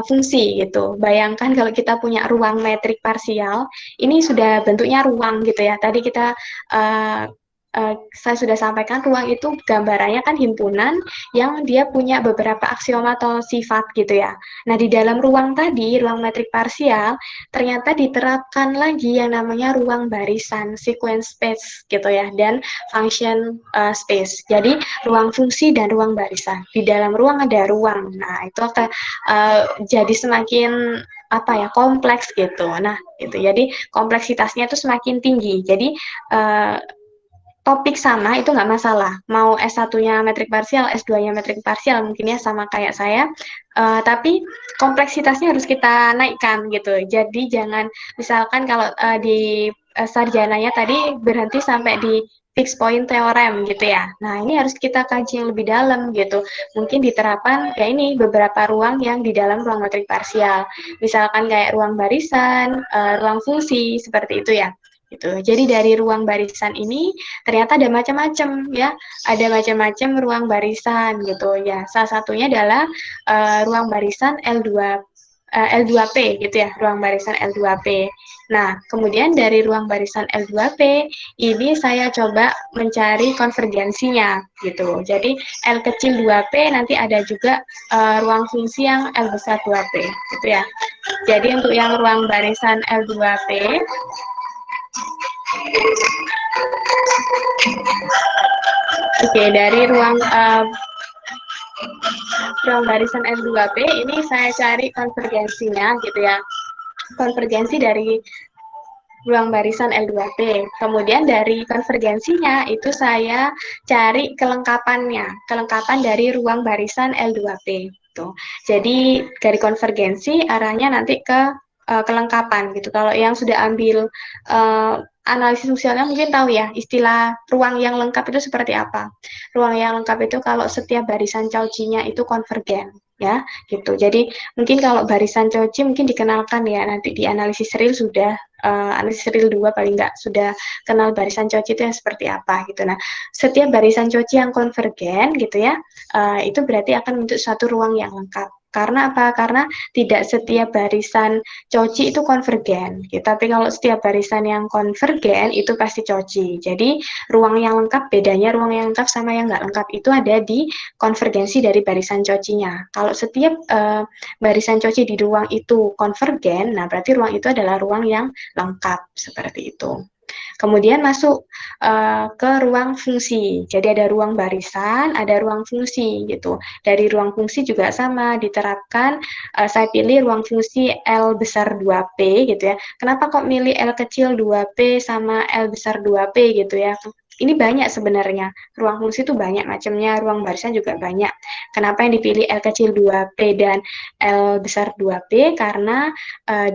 fungsi gitu. Bayangkan kalau kita punya ruang metrik parsial, ini sudah bentuknya ruang gitu ya. Tadi saya sudah sampaikan ruang itu gambarannya kan himpunan yang dia punya beberapa aksioma atau sifat gitu ya. Nah di dalam ruang tadi, ruang metrik parsial, ternyata diterapkan lagi yang namanya ruang barisan, sequence space gitu ya, dan function space. Jadi ruang fungsi dan ruang barisan. Di dalam ruang ada ruang. Nah, itu akan jadi semakin apa ya, kompleks gitu. Nah, itu. Jadi kompleksitasnya itu semakin tinggi. Jadi uh, topik sama itu nggak masalah. Mau S1-nya metrik parsial, S2-nya metrik parsial, mungkin ya sama kayak saya. Tapi kompleksitasnya harus kita naikkan gitu. Jadi jangan misalkan kalau di sarjananya tadi berhenti sampai di fixed point theorem gitu ya. Nah, ini harus kita kaji yang lebih dalam gitu. Mungkin diterapkan ya ini beberapa ruang yang di dalam ruang metrik parsial. Misalkan kayak ruang barisan, ruang fungsi, seperti itu ya. Gitu. Jadi dari ruang barisan ini ternyata ada macam-macam ya, ada macam-macam ruang barisan gitu ya. Salah satunya adalah ruang barisan L2 L2P gitu ya, ruang barisan L2P. Nah, kemudian dari ruang barisan L2P ini saya coba mencari konvergensinya gitu. Jadi L kecil 2P nanti ada juga ruang fungsi yang L besar 2P gitu ya. Jadi untuk yang ruang barisan L2P, oke, dari ruang barisan L2P ini saya cari konvergensinya gitu ya. Konvergensi dari ruang barisan L2P. Kemudian dari konvergensinya itu saya cari kelengkapan dari ruang barisan L2P. Tuh. Jadi dari konvergensi arahnya nanti ke kelengkapan gitu. Kalau yang sudah ambil analisis fungsional mungkin tahu ya istilah ruang yang lengkap itu seperti apa. Ruang yang lengkap itu kalau setiap barisan Cauchy-nya itu konvergen ya gitu. Jadi mungkin kalau barisan Cauchy mungkin dikenalkan ya nanti di analisis real sudah analisis real 2 paling nggak sudah kenal barisan Cauchy itu yang seperti apa gitu. Nah, setiap barisan Cauchy yang konvergen gitu ya, itu berarti akan membentuk suatu ruang yang lengkap. Karena apa? Karena tidak setiap barisan Cauchy itu konvergen. Gitu. Tapi kalau setiap barisan yang konvergen itu pasti Cauchy. Jadi ruang yang lengkap bedanya ruang yang lengkap sama yang nggak lengkap itu ada di konvergensi dari barisan Cauchy-nya. Kalau setiap barisan Cauchy di ruang itu konvergen, nah berarti ruang itu adalah ruang yang lengkap seperti itu. Kemudian masuk ke ruang fungsi. Jadi ada ruang barisan, ada ruang fungsi gitu. Dari ruang fungsi juga sama diterapkan. Saya pilih ruang fungsi L besar 2P gitu ya. Kenapa kok milih L kecil 2P sama L besar 2P gitu ya? Ini banyak sebenarnya. Ruang fungsi itu banyak macamnya, ruang barisan juga banyak. Kenapa yang dipilih L kecil 2P dan L besar 2P? Karena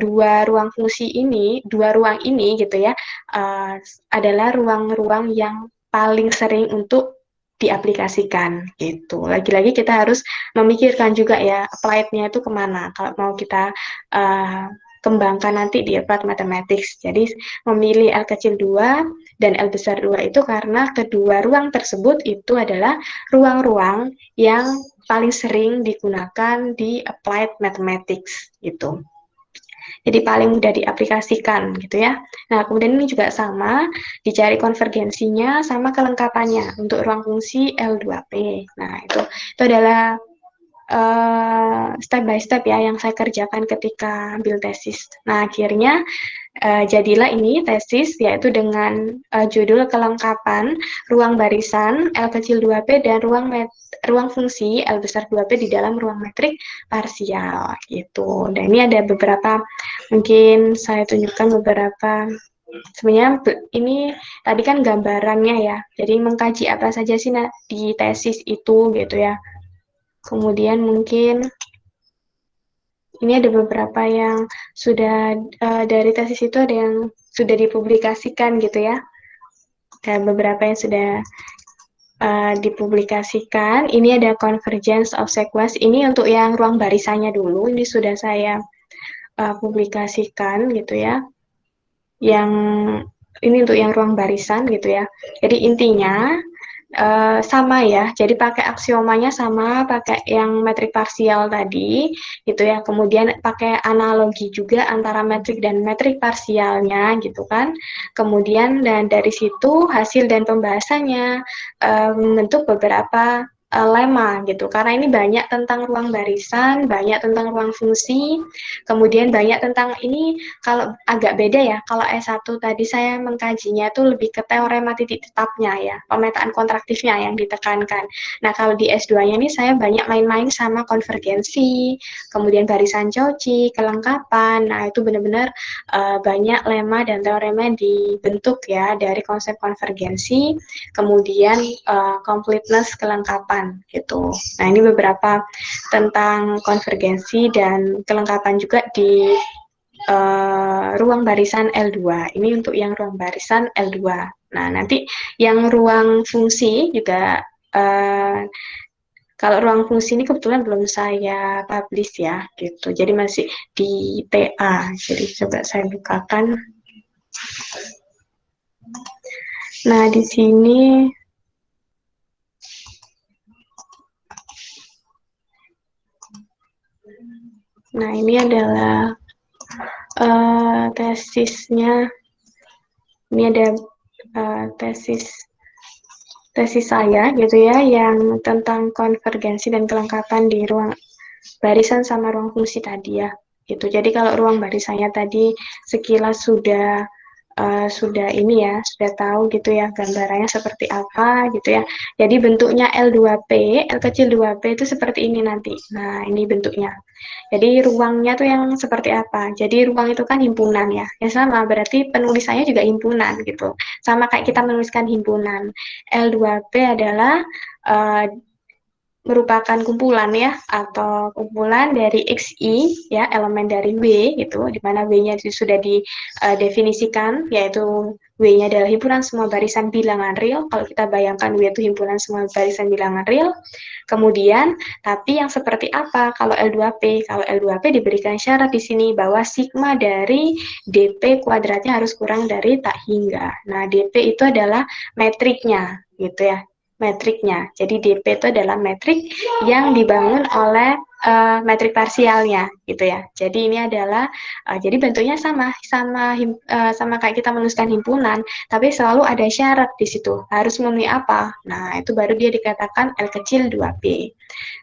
dua ruang ini gitu ya, uh, adalah ruang-ruang yang paling sering untuk diaplikasikan gitu. Lagi-lagi kita harus memikirkan juga ya applied-nya itu kemana kalau mau kita uh, kembangkan nanti di applied mathematics. Jadi memilih L kecil 2 dan L besar 2 itu karena kedua ruang tersebut itu adalah ruang-ruang yang paling sering digunakan di applied mathematics gitu. Jadi paling mudah diaplikasikan gitu ya. Nah, kemudian ini juga sama, dicari konvergensinya sama kelengkapannya untuk ruang fungsi L2P. Nah, itu adalah step by step ya yang saya kerjakan ketika ambil tesis. Nah, akhirnya jadilah ini tesis yaitu dengan judul kelengkapan ruang barisan L kecil 2P dan ruang fungsi L besar 2P di dalam ruang metrik parsial gitu. Dan ini ada beberapa, mungkin saya tunjukkan beberapa. Sebenarnya ini tadi kan gambarannya ya. Jadi mengkaji apa saja sih di tesis itu gitu ya. Kemudian mungkin ini ada beberapa yang sudah dari tesis itu ada yang sudah dipublikasikan gitu ya. Dan beberapa yang sudah dipublikasikan. Ini ada convergence of sequence. Ini untuk yang ruang barisannya dulu. Ini sudah saya publikasikan gitu ya. Yang ini untuk yang ruang barisan gitu ya. Jadi intinya sama ya, jadi pakai aksiomanya sama, pakai yang metrik parsial tadi, gitu ya. Kemudian pakai analogi juga antara metrik dan metrik parsialnya, gitu kan. Kemudian dan dari situ hasil dan pembahasannya membentuk beberapa lema gitu. Karena ini banyak tentang ruang barisan, banyak tentang ruang fungsi, kemudian banyak tentang ini kalau agak beda ya. Kalau S1 tadi saya mengkajinya itu lebih ke teorema titik tetapnya ya, pemetaan kontraktifnya yang ditekankan. Nah, kalau di S2-nya ini saya banyak main-main sama konvergensi, kemudian barisan Cauchy, kelengkapan. Nah, itu benar-benar banyak lema dan teorema yang dibentuk ya dari konsep konvergensi, kemudian completeness kelengkapan gitu. Nah, ini beberapa tentang konvergensi dan kelengkapan juga di ruang barisan L2. Ini untuk yang ruang barisan L2. Nah, nanti yang ruang fungsi juga kalau ruang fungsi ini kebetulan belum saya publish ya, gitu. Jadi masih di TA. Jadi coba saya bukakan. Nah, di sini Nah, ini adalah tesisnya. Ini ada tesis saya gitu ya, yang tentang konvergensi dan kelengkapan di ruang barisan sama ruang fungsi tadi ya. Gitu. Jadi kalau ruang barisannya tadi sekilas sudah ini ya, sudah tahu gitu ya gambarannya seperti apa gitu ya. Jadi bentuknya L2P, L kecil 2P itu seperti ini nanti. Nah, ini bentuknya. Jadi ruangnya tuh yang seperti apa? Jadi ruang itu kan himpunan ya. Ya sama, berarti penulisannya juga himpunan gitu. Sama kayak kita menuliskan himpunan. L2P adalah uh, merupakan kumpulan ya, atau kumpulan dari XI ya, elemen dari W gitu, di mana W-nya itu sudah didefinisikan, yaitu W-nya adalah himpunan semua barisan bilangan real. Kalau kita bayangkan W itu himpunan semua barisan bilangan real. Kemudian, tapi yang seperti apa kalau L2P? Kalau L2P diberikan syarat di sini bahwa sigma dari DP kuadratnya harus kurang dari tak hingga. Nah, DP itu adalah metriknya gitu ya, metriknya. Jadi DP itu adalah metrik yang dibangun oleh metrik parsialnya gitu ya. Jadi ini adalah jadi bentuknya sama kayak kita menuliskan himpunan, tapi selalu ada syarat di situ. Harus memenuhi apa? Nah, itu baru dia dikatakan L kecil 2P.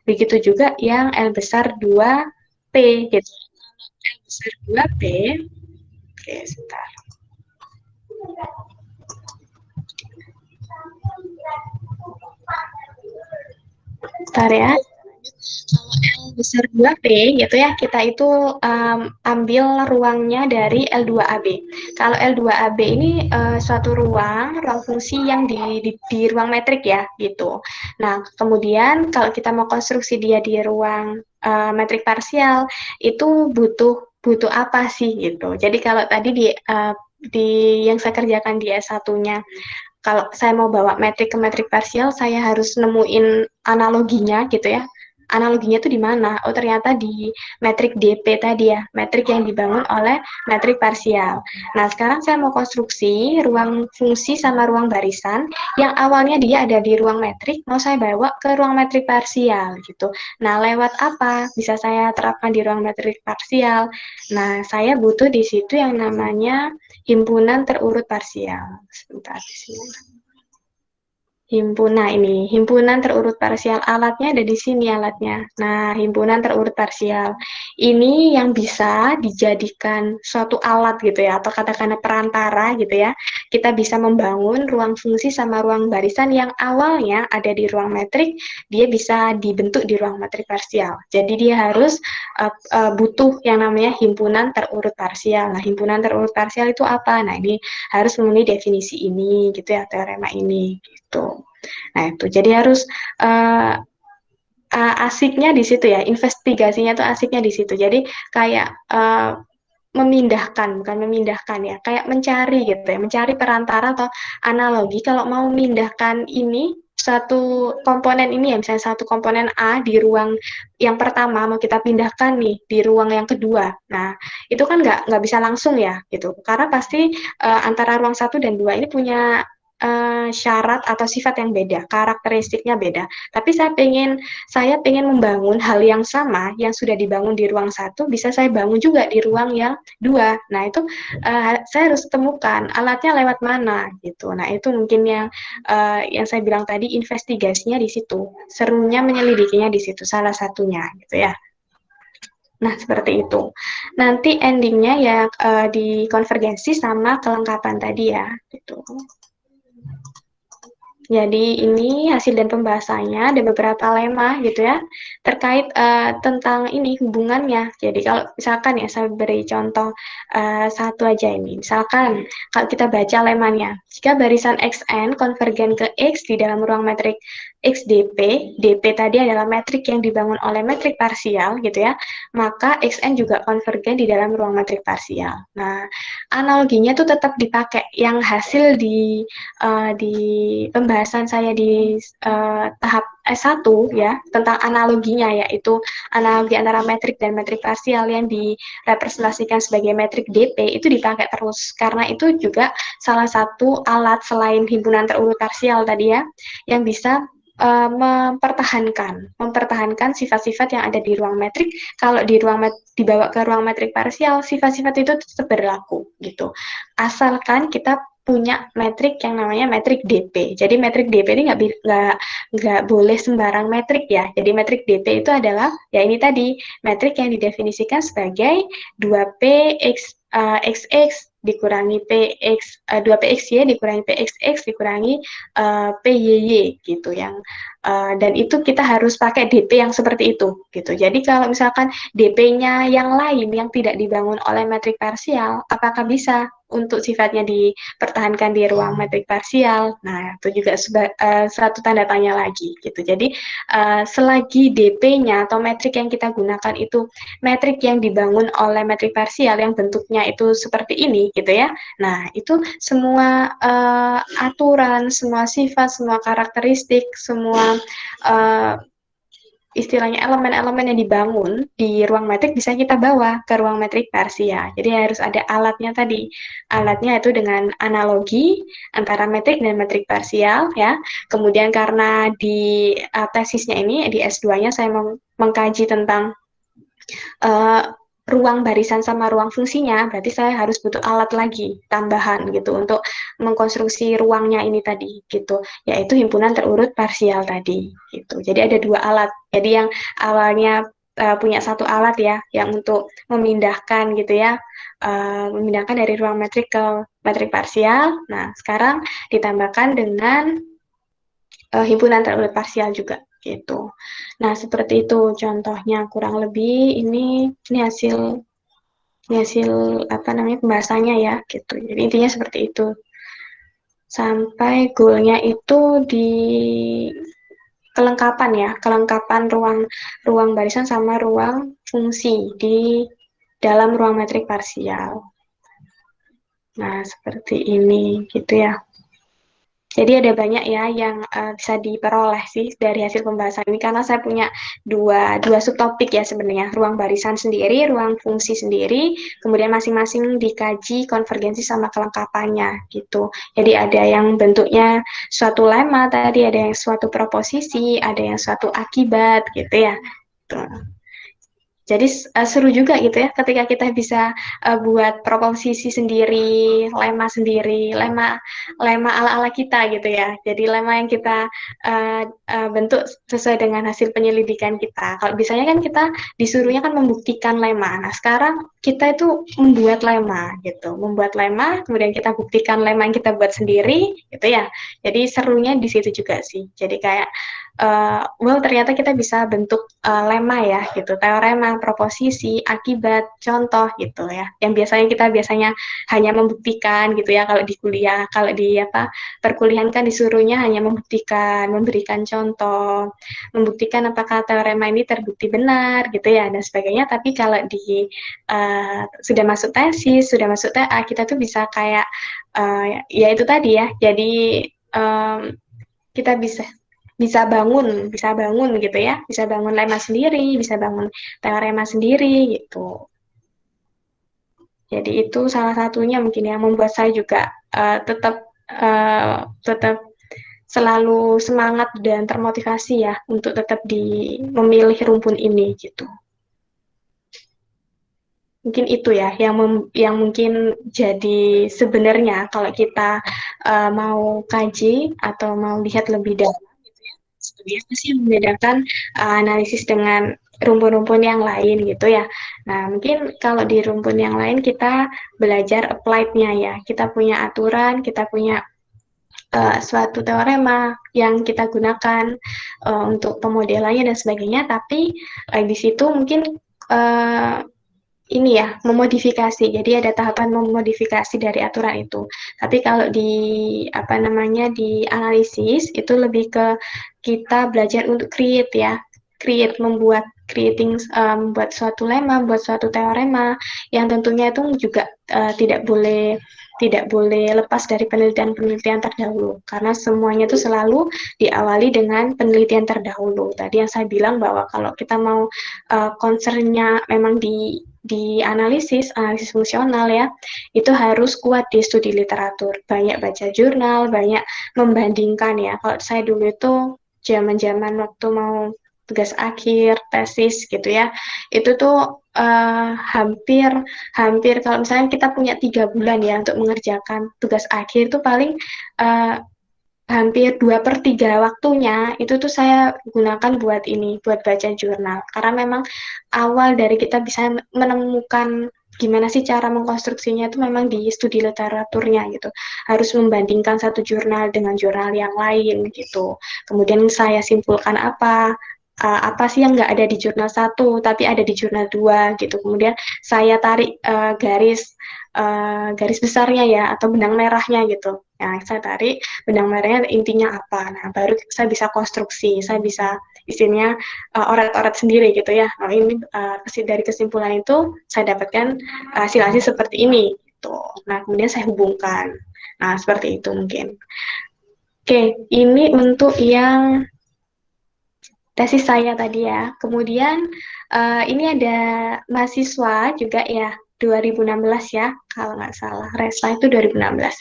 Begitu juga yang L besar 2P gitu. L besar 2P. Oke, sebentar. Bentar ya. Kalau L besar 2P gitu ya, kita itu ambil ruangnya dari L2AB. Kalau L2AB ini suatu ruang fungsi yang di ruang metrik ya, gitu. Nah, kemudian kalau kita mau konstruksi dia di ruang metrik parsial, itu butuh apa sih gitu. Jadi kalau tadi di yang saya kerjakan di S1-nya, kalau saya mau bawa metrik ke metrik parsial, saya harus nemuin analoginya gitu ya. Analoginya itu di mana? Oh, ternyata di metrik DP tadi ya, metrik yang dibangun oleh metrik parsial. Nah, sekarang saya mau konstruksi ruang fungsi sama ruang barisan yang awalnya dia ada di ruang metrik, mau saya bawa ke ruang metrik parsial gitu. Nah, lewat apa bisa saya terapkan di ruang metrik parsial? Nah, saya butuh di situ yang namanya himpunan terurut parsial. Sebentar di sini. Himpunan terurut parsial, alatnya ada di sini alatnya. Nah, himpunan terurut parsial. Ini yang bisa dijadikan suatu alat gitu ya, atau katakanlah perantara gitu ya. Kita bisa membangun ruang fungsi sama ruang barisan yang awalnya ada di ruang metrik, dia bisa dibentuk di ruang metrik parsial. Jadi dia harus butuh yang namanya himpunan terurut parsial. Nah, himpunan terurut parsial itu apa? Nah, ini harus memenuhi definisi ini gitu ya, teorema ini gitu. Nah, itu jadi harus uh, asiknya di situ ya, investigasinya tuh asiknya di situ. Jadi kayak memindahkan, bukan memindahkan ya, kayak mencari gitu ya, mencari perantara atau analogi kalau mau memindahkan ini satu komponen ini ya, misalnya satu komponen A di ruang yang pertama mau kita pindahkan nih di ruang yang kedua. Nah, itu kan nggak bisa langsung ya gitu, karena pasti antara ruang satu dan dua ini punya syarat atau sifat yang beda, karakteristiknya beda. Tapi saya pengen membangun hal yang sama yang sudah dibangun di ruang satu, bisa saya bangun juga di ruang yang dua. Nah, itu saya harus temukan alatnya lewat mana gitu. Nah, itu mungkin yang saya bilang tadi, investigasinya di situ. Serunya menyelidikinya di situ, salah satunya gitu ya. Nah, seperti itu. Nanti endingnya ya di konvergensi sama kelengkapan tadi ya gitu. Jadi ini hasil dan pembahasannya, ada beberapa lema gitu ya, terkait tentang ini hubungannya. Jadi kalau misalkan ya, saya beri contoh satu aja ini. Misalkan kalau kita baca lemanya, jika barisan XN konvergen ke X di dalam ruang metrik XDP, DP tadi adalah metrik yang dibangun oleh metrik parsial gitu ya, maka XN juga konvergen di dalam ruang metrik parsial. Nah, analoginya tuh tetap dipakai yang hasil di pembahasan saya di tahap S1 ya, tentang analoginya, yaitu analogi antara metrik dan metrik parsial yang direpresentasikan sebagai metrik DP itu dipakai terus, karena itu juga salah satu alat selain himpunan terurut parsial tadi ya, yang bisa mempertahankan sifat-sifat yang ada di ruang metrik. Kalau dibawa ke ruang metrik parsial, sifat-sifat itu tetap berlaku gitu. Asalkan kita punya metrik yang namanya metrik DP. Jadi metrik DP ini nggak boleh sembarang metrik ya. Jadi metrik DP itu adalah ya ini tadi metrik yang didefinisikan sebagai 2P XX dikurangi PX 2PXY dikurangi PXX dikurangi PYY gitu yang dan itu kita harus pakai DP yang seperti itu gitu. Jadi kalau misalkan DP-nya yang lain yang tidak dibangun oleh metrik parsial, apakah bisa untuk sifatnya dipertahankan di ruang metrik parsial? Nah, itu juga satu tanda tanya lagi gitu. Jadi selagi DP-nya atau metrik yang kita gunakan itu metrik yang dibangun oleh metrik parsial yang bentuknya itu seperti ini gitu ya. Nah, itu semua aturan, semua sifat, semua karakteristik, semua istilahnya elemen-elemen yang dibangun di ruang metrik bisa kita bawa ke ruang metrik parsial. Jadi harus ada alatnya tadi. Alatnya itu dengan analogi antara metrik dan metrik parsial ya. Kemudian karena di tesisnya ini di S2-nya saya mengkaji tentang ruang barisan sama ruang fungsinya, berarti saya harus butuh alat lagi tambahan gitu untuk mengkonstruksi ruangnya ini tadi gitu, yaitu himpunan terurut parsial tadi gitu. Jadi ada dua alat. Jadi yang awalnya punya satu alat ya, yang untuk memindahkan gitu ya, memindahkan dari ruang metrik ke metrik parsial. Nah sekarang ditambahkan dengan himpunan terurut parsial juga gitu. Nah, seperti itu contohnya kurang lebih ini hasil apa namanya pembahasannya ya gitu. Jadi intinya seperti itu. Sampai goalnya itu di kelengkapan ya, kelengkapan ruang barisan sama ruang fungsi di dalam ruang metrik parsial. Nah, seperti ini gitu ya. Jadi ada banyak ya yang bisa diperoleh sih dari hasil pembahasan ini karena saya punya dua subtopik ya sebenarnya, ruang barisan sendiri, ruang fungsi sendiri, kemudian masing-masing dikaji konvergensi sama kelengkapannya gitu. Jadi ada yang bentuknya suatu lemma tadi, ada yang suatu proposisi, ada yang suatu akibat gitu ya. Tuh. Jadi seru juga gitu ya ketika kita bisa buat proposisi sendiri, lemma ala-ala kita gitu ya. Jadi lemma yang kita bentuk sesuai dengan hasil penyelidikan kita. Kalau biasanya kan kita disuruhnya kan membuktikan lemma. Nah, sekarang kita itu membuat lemma gitu. Membuat lemma, kemudian kita buktikan lemma yang kita buat sendiri gitu ya. Jadi serunya di situ juga sih. Jadi kayak well ternyata kita bisa bentuk lemma ya gitu, teorema, proposisi, akibat, contoh gitu ya. Yang biasanya hanya membuktikan gitu ya kalau di kuliah, kalau di apa perkuliahan kan disuruhnya hanya membuktikan, memberikan contoh, membuktikan apakah teorema ini terbukti benar gitu ya dan sebagainya. Tapi kalau di sudah masuk tesis, sudah masuk TA kita tuh bisa kayak ya itu tadi ya. Jadi kita bisa bangun gitu ya, bisa bangun lemma sendiri, bisa bangun teorema sendiri gitu. Jadi itu salah satunya mungkin yang membuat saya juga tetap selalu semangat dan termotivasi ya untuk tetap memilih rumpun ini gitu. Mungkin itu ya yang mungkin jadi sebenarnya kalau kita mau kaji atau mau lihat lebih dalam sebenarnya apa sih yang membedakan analisis dengan rumpun-rumpun yang lain gitu ya. Nah, mungkin kalau di rumpun yang lain kita belajar applied-nya ya. Kita punya aturan, kita punya suatu teorema yang kita gunakan untuk pemodelannya dan sebagainya, tapi di situ mungkin ini ya, memodifikasi. Jadi ada tahapan memodifikasi dari aturan itu. Tapi kalau di apa namanya di analisis itu lebih ke kita belajar untuk create ya, membuat suatu lemma, membuat suatu teorema yang tentunya itu juga tidak boleh lepas dari penelitian-penelitian terdahulu karena semuanya itu selalu diawali dengan penelitian terdahulu. Tadi yang saya bilang bahwa kalau kita mau concernnya memang di analisis fungsional ya, itu harus kuat di studi literatur, banyak baca jurnal, banyak membandingkan ya. Kalau saya dulu itu zaman-zaman waktu mau tugas akhir, tesis gitu ya, itu tuh hampir hampir kalau misalnya kita punya 3 bulan ya untuk mengerjakan tugas akhir itu paling uh, hampir 2/3 waktunya itu tuh saya gunakan buat ini, buat baca jurnal. Karena memang awal dari kita bisa menemukan gimana sih cara mengkonstruksinya itu memang di studi literaturnya gitu. Harus membandingkan satu jurnal dengan jurnal yang lain gitu. Kemudian saya simpulkan apa sih yang nggak ada di jurnal satu tapi ada di jurnal dua gitu. Kemudian saya tarik garis besarnya ya atau benang merahnya gitu. Nah, saya tarik benang merahnya intinya apa. Nah, baru saya bisa konstruksi, saya bisa isinya orat-orat sendiri gitu ya. Nah, ini dari kesimpulan itu saya dapatkan hasil-hasil seperti ini gitu. Nah, kemudian saya hubungkan. Nah, seperti itu mungkin. Oke, ini untuk yang tesis saya tadi ya. Kemudian ini ada mahasiswa juga ya, 2016 ya, kalau nggak salah. Resla itu 2016.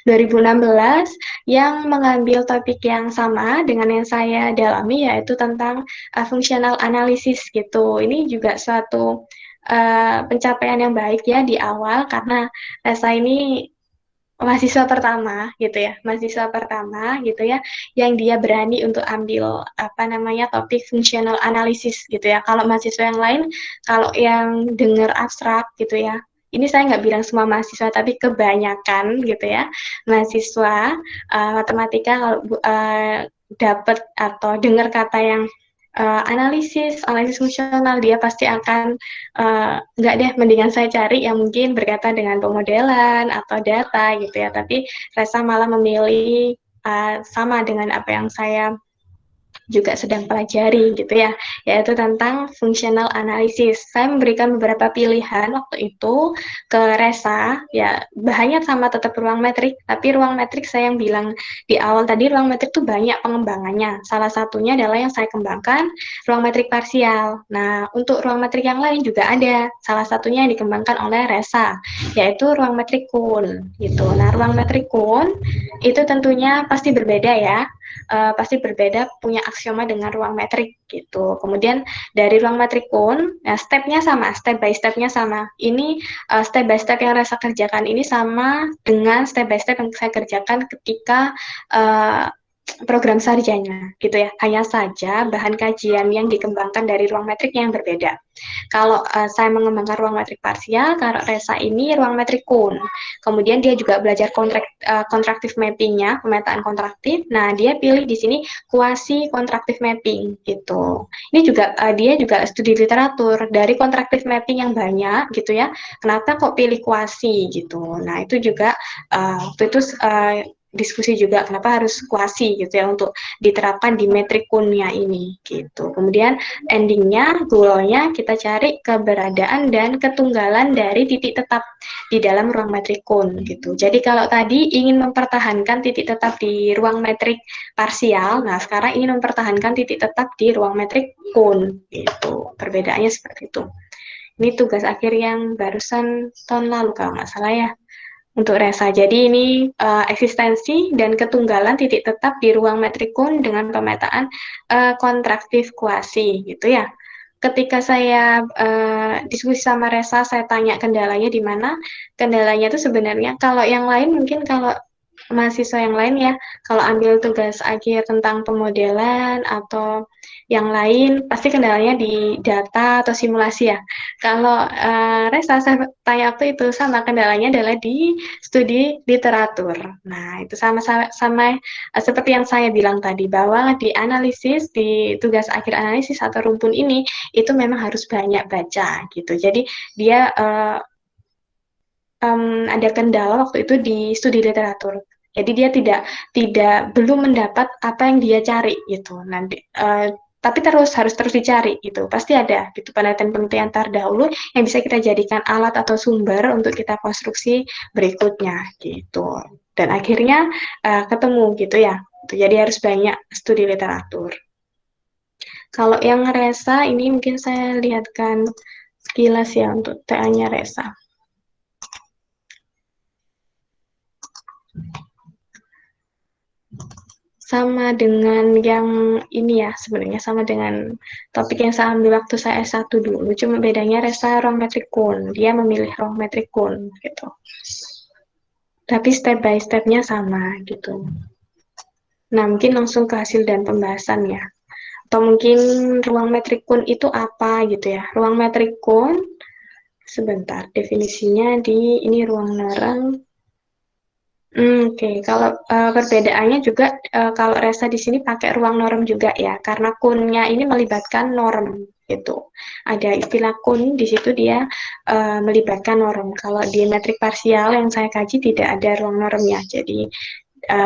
2016 yang mengambil topik yang sama dengan yang saya dalami yaitu tentang fungsional analisis gitu. Ini juga suatu pencapaian yang baik ya di awal karena Resla ini mahasiswa pertama gitu ya, mahasiswa pertama gitu ya, yang dia berani untuk ambil apa namanya topik fungsional analisis gitu ya. Kalau mahasiswa yang lain, kalau yang dengar abstrak gitu ya, ini saya nggak bilang semua mahasiswa, tapi kebanyakan gitu ya, mahasiswa matematika kalau dapat atau dengar kata yang analisis fungsional, dia pasti akan nggak deh, mendingan saya cari yang mungkin berkaitan dengan pemodelan atau data gitu ya. Tapi Resa malah memilih sama dengan apa yang saya juga sedang pelajari gitu ya, yaitu tentang functional analysis. Saya memberikan beberapa pilihan waktu itu ke Resa, ya bahannya sama tetap ruang metrik, tapi ruang metrik saya yang bilang di awal tadi, ruang metrik itu banyak pengembangannya. Salah satunya adalah yang saya kembangkan, ruang metrik parsial. Nah, untuk ruang metrik yang lain juga ada, salah satunya yang dikembangkan oleh Resa, yaitu ruang metrik Kuhn gitu. Nah, ruang metrik Kuhn itu tentunya pasti berbeda ya, pasti berbeda, punya aksioma dengan ruang metrik gitu. Kemudian dari ruang metrik pun, nah stepnya sama, step by stepnya sama. Ini step by step yang saya kerjakan ini sama dengan step by step yang saya kerjakan ketika program sarjana gitu ya. Hanya saja bahan kajian yang dikembangkan dari ruang metrik yang berbeda. Kalau saya mengembangkan ruang metrik parsial, kalau Resa ini ruang metrik Kuhn. Kemudian dia juga belajar kontraktif mappingnya, pemetaan kontraktif. Nah, dia pilih di sini kuasi kontraktif mapping gitu. Ini juga dia juga studi literatur dari kontraktif mapping yang banyak gitu ya. Kenapa kok pilih kuasi gitu? Nah, itu juga waktu itu diskusi juga kenapa harus kuasi gitu ya untuk diterapkan di metrik Kuhn-nya ini gitu. Kemudian endingnya, goalnya kita cari keberadaan dan ketunggalan dari titik tetap di dalam ruang metrik Kuhn gitu. Jadi kalau tadi ingin mempertahankan titik tetap di ruang metrik parsial, nah sekarang ingin mempertahankan titik tetap di ruang metrik Kuhn gitu. Perbedaannya seperti itu. Ini tugas akhir yang barusan tahun lalu kalau nggak salah ya, untuk Resa. Jadi ini eksistensi dan ketunggalan titik tetap di ruang metrik Kuhn dengan pemetaan kontraktif kuasi gitu ya. Ketika saya diskusi sama Resa, saya tanya kendalanya di mana. Kendalanya itu sebenarnya kalau yang lain mungkin, kalau mahasiswa yang lain ya, kalau ambil tugas akhir tentang pemodelan atau yang lain, pasti kendalanya di data atau simulasi ya. Kalau Resa, saya tanya waktu itu, sama kendalanya adalah di studi literatur. Nah, itu sama seperti yang saya bilang tadi, bahwa di analisis, di tugas akhir analisis atau rumpun ini, itu memang harus banyak baca gitu. Jadi dia ada kendala waktu itu di studi literatur. Jadi dia tidak belum mendapat apa yang dia cari gitu. Nanti tapi harus terus dicari gitu. Pasti ada gitu penelitian-penelitian terdahulu yang bisa kita jadikan alat atau sumber untuk kita konstruksi berikutnya gitu. Dan akhirnya ketemu gitu ya. Jadi harus banyak studi literatur. Kalau yang Resa ini mungkin saya lihatkan sekilas ya untuk TA-nya Resa. sama dengan yang ini ya, sebenarnya sama dengan topik yang saya ambil waktu saya S1 dulu. Cuma bedanya Resa ruang metrikun. Dia memilih ruang metrikun gitu. Tapi step by step-nya sama gitu. Nah, mungkin langsung ke hasil dan pembahasan ya. Atau mungkin ruang metrikun itu apa gitu ya. Ruang metrikun, sebentar, definisinya di ini ruang nerang. Oke. Kalau perbedaannya juga kalau Resa di sini pakai ruang norm juga ya, karena kunnya ini melibatkan norm gitu. Ada istilah kun di situ dia melibatkan norm. Kalau di metrik parsial yang saya kaji tidak ada ruang normnya, jadi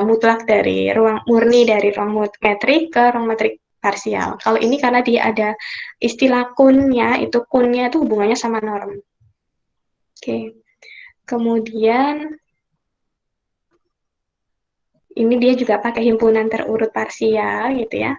mutlak dari ruang murni dari ruang metrik ke ruang metrik parsial. Kalau ini karena dia ada istilah kunnya itu hubungannya sama norm. Oke. Kemudian ini dia juga pakai himpunan terurut parsial gitu ya.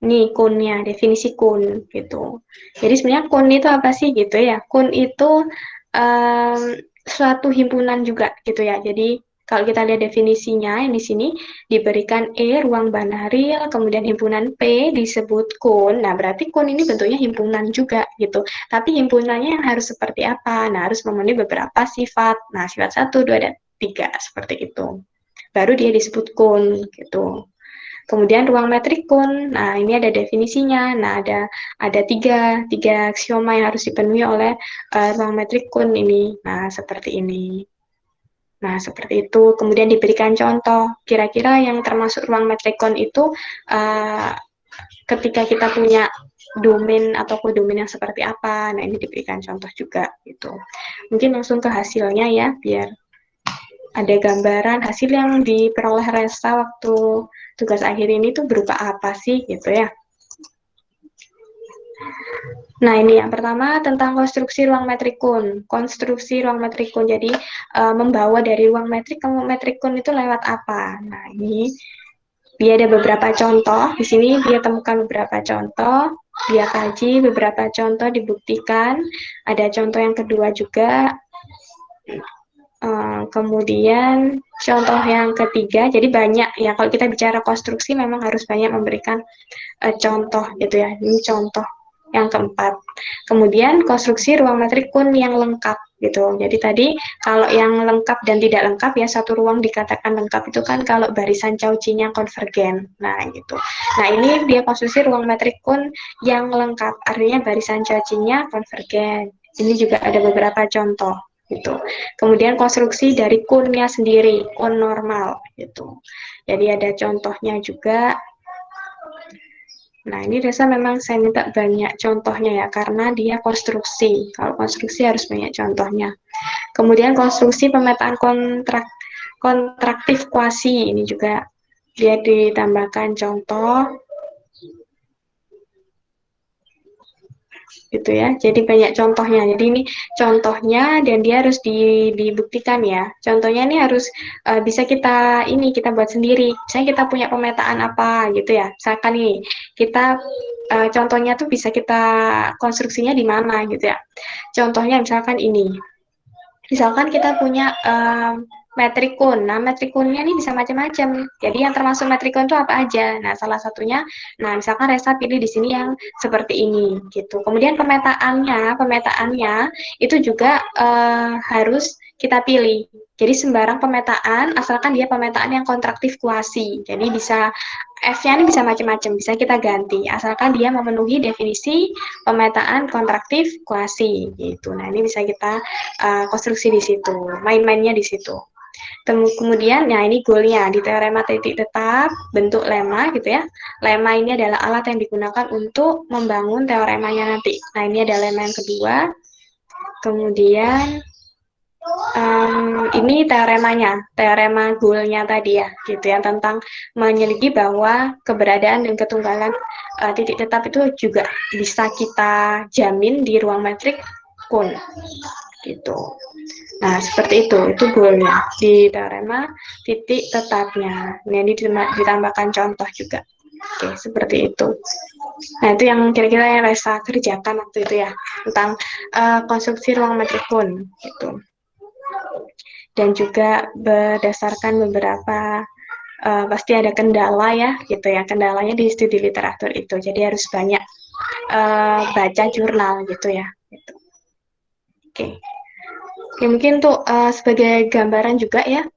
Nih kunnya, definisi kun gitu. Jadi sebenarnya kun itu apa sih gitu ya? Kun itu um, suatu himpunan juga gitu ya. Jadi kalau kita lihat definisinya yang di sini diberikan E ruang banaril, kemudian himpunan P disebut kun. Nah, berarti kun ini bentuknya himpunan juga gitu. Tapi himpunannya yang harus seperti apa? Nah, harus memenuhi beberapa sifat. Nah, sifat 1, 2, dan 3 seperti itu. Baru dia disebut kun gitu. Kemudian ruang metrikun, nah ini ada definisinya. Nah ada tiga aksioma yang harus dipenuhi oleh ruang metrikun ini. Nah seperti ini. Nah seperti itu. Kemudian diberikan contoh. Kira-kira yang termasuk ruang metrikun itu uh, ketika kita punya domain atau kodomain yang seperti apa. Nah ini diberikan contoh juga gitu. Mungkin langsung ke hasilnya ya, biar ada gambaran hasil yang diperoleh Resa waktu tugas akhir ini tuh berupa apa sih gitu ya. Nah ini yang pertama tentang konstruksi ruang metrikun. Konstruksi ruang metrikun, jadi membawa dari ruang metrik ke metrikun itu lewat apa. Nah ini dia ada beberapa contoh. Di sini dia temukan beberapa contoh. Dia kaji beberapa contoh, dibuktikan. Ada contoh yang kedua juga. Kemudian contoh yang ketiga, jadi banyak ya kalau kita bicara konstruksi memang harus banyak memberikan contoh gitu ya. Ini contoh yang keempat. Kemudian konstruksi ruang metrikun yang lengkap gitu. Jadi tadi kalau yang lengkap dan tidak lengkap ya satu ruang dikatakan lengkap itu kan kalau barisan Cauchy-nya konvergen. Nah gitu. Nah ini dia konstruksi ruang metrikun yang lengkap. Artinya barisan Cauchy-nya konvergen. Ini juga ada beberapa contoh gitu. Kemudian konstruksi dari kunnya sendiri, kun normal gitu. Jadi ada contohnya juga. Nah, ini Resa memang saya minta banyak contohnya ya, karena dia konstruksi. Kalau konstruksi harus banyak contohnya. Kemudian konstruksi pemetaan kontraktif kuasi, ini juga dia ditambahkan contoh gitu ya. Jadi banyak contohnya. Jadi ini contohnya dan dia harus dibuktikan ya. Contohnya ini harus bisa kita buat sendiri. Misalnya kita punya pemetaan apa gitu ya. Misalkan nih kita contohnya tuh bisa kita konstruksinya di mana gitu ya. Contohnya misalkan ini. Misalkan kita punya metrikun. Nah, metrikunnya ini bisa macam-macam. Jadi yang termasuk metrikun itu apa aja? Nah, salah satunya, nah misalkan Resa pilih di sini yang seperti ini, gitu. Kemudian pemetaannya itu juga harus kita pilih. Jadi sembarang pemetaan, asalkan dia pemetaan yang kontraktif kuasi. Jadi bisa F-nya ini bisa macam-macam, bisa kita ganti, asalkan dia memenuhi definisi pemetaan kontraktif kuasi gitu. Nah ini bisa kita konstruksi di situ, main-mainnya di situ. Kemudian, nah ini goalnya di teorema titik tetap bentuk lemma gitu ya. Lemma ini adalah alat yang digunakan untuk membangun teoremanya nanti. Nah ini ada lemma yang kedua. Kemudian ini teoremanya, teorema goalnya tadi ya, gitu ya, tentang menyelidiki bahwa keberadaan dan ketunggalan titik tetap itu juga bisa kita jamin di ruang metrik kun, gitu. Nah, seperti itu goalnya di teorema titik tetapnya. Nah, ini ditambahkan contoh juga. Oke, seperti itu. Nah, itu yang kira-kira yang Resa kerjakan waktu itu ya, tentang konstruksi ruang metrik kun, gitu. Dan juga berdasarkan beberapa pasti ada kendala ya gitu ya, kendalanya di studi literatur itu, jadi harus banyak baca jurnal gitu ya gitu. Oke. Oke, mungkin tuh sebagai gambaran juga ya,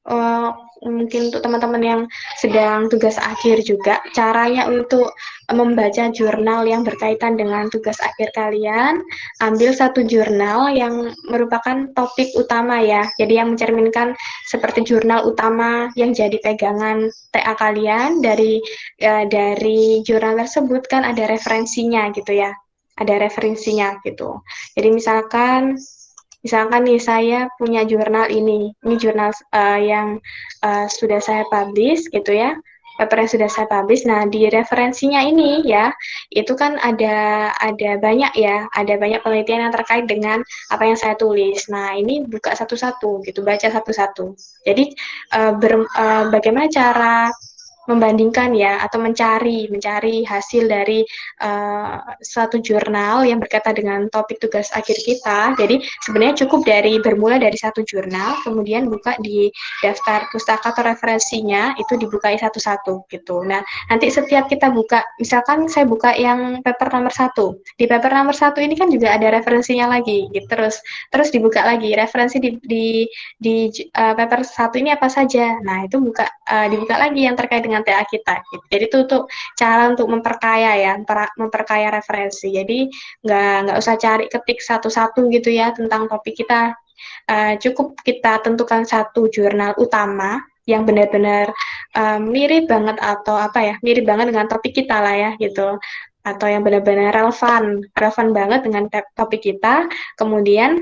uh, mungkin untuk teman-teman yang sedang tugas akhir juga, caranya untuk membaca jurnal yang berkaitan dengan tugas akhir kalian, ambil satu jurnal yang merupakan topik utama ya, jadi yang mencerminkan seperti jurnal utama yang jadi pegangan TA kalian. Dari jurnal tersebut kan ada referensinya gitu ya, ada referensinya gitu. Jadi misalkan nih saya punya jurnal ini jurnal yang sudah saya publish gitu ya, paper yang sudah saya publish. Nah, di referensinya ini ya, itu kan ada banyak ya, ada banyak penelitian yang terkait dengan apa yang saya tulis. Nah, ini buka satu-satu gitu, baca satu-satu. Jadi bagaimana cara membandingkan ya atau mencari hasil dari suatu jurnal yang berkaitan dengan topik tugas akhir kita. Jadi sebenarnya cukup bermula dari satu jurnal, kemudian buka di daftar pustaka atau referensinya, itu dibukai satu-satu gitu. Nah, nanti setiap kita buka, misalkan saya buka yang paper nomor satu, di paper nomor satu ini kan juga ada referensinya lagi, gitu. Terus dibuka lagi referensi di paper satu ini apa saja. Nah, itu dibuka lagi yang terkait dengan TA kita. Gitu. Jadi itu tuh cara untuk memperkaya ya, memperkaya referensi. Jadi nggak usah cari ketik satu-satu gitu ya tentang topik kita. Cukup kita tentukan satu jurnal utama yang benar-benar mirip banget atau apa ya, mirip banget dengan topik kita lah ya gitu, atau yang benar-benar relevan banget dengan topik kita. Kemudian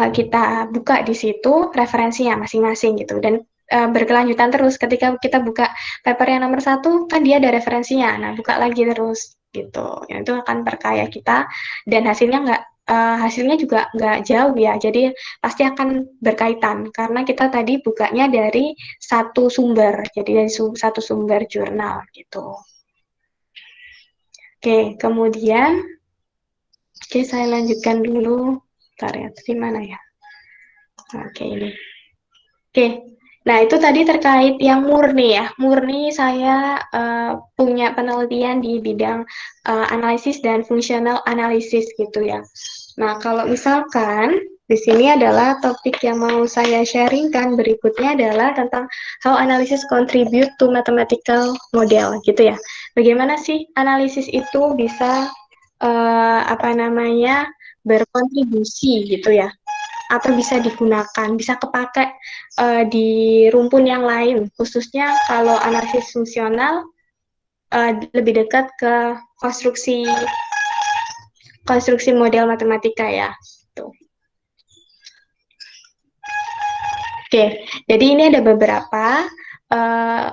kita buka di situ referensinya masing-masing gitu, dan berkelanjutan terus. Ketika kita buka paper yang nomor satu kan dia ada referensinya, nah buka lagi terus gitu, yang itu akan perkaya kita, dan hasilnya juga nggak jauh ya, jadi pasti akan berkaitan karena kita tadi bukanya dari satu sumber, jadi dari satu sumber jurnal gitu. Oke, kemudian saya lanjutkan dulu. Bentar ya, di mana ya? Oke, ini. Oke, nah itu tadi terkait yang murni ya. Murni saya punya penelitian di bidang analisis dan fungsional analisis gitu ya. Nah, kalau misalkan di sini adalah topik yang mau saya sharingkan berikutnya adalah tentang how analysis contribute to mathematical model gitu ya. Bagaimana sih analisis itu bisa berkontribusi gitu ya, atau bisa digunakan, bisa kepakai di rumpun yang lain, khususnya kalau analisis fungsional lebih dekat ke konstruksi konstruksi model matematika ya. Tuh. Oke, jadi ini ada beberapa uh,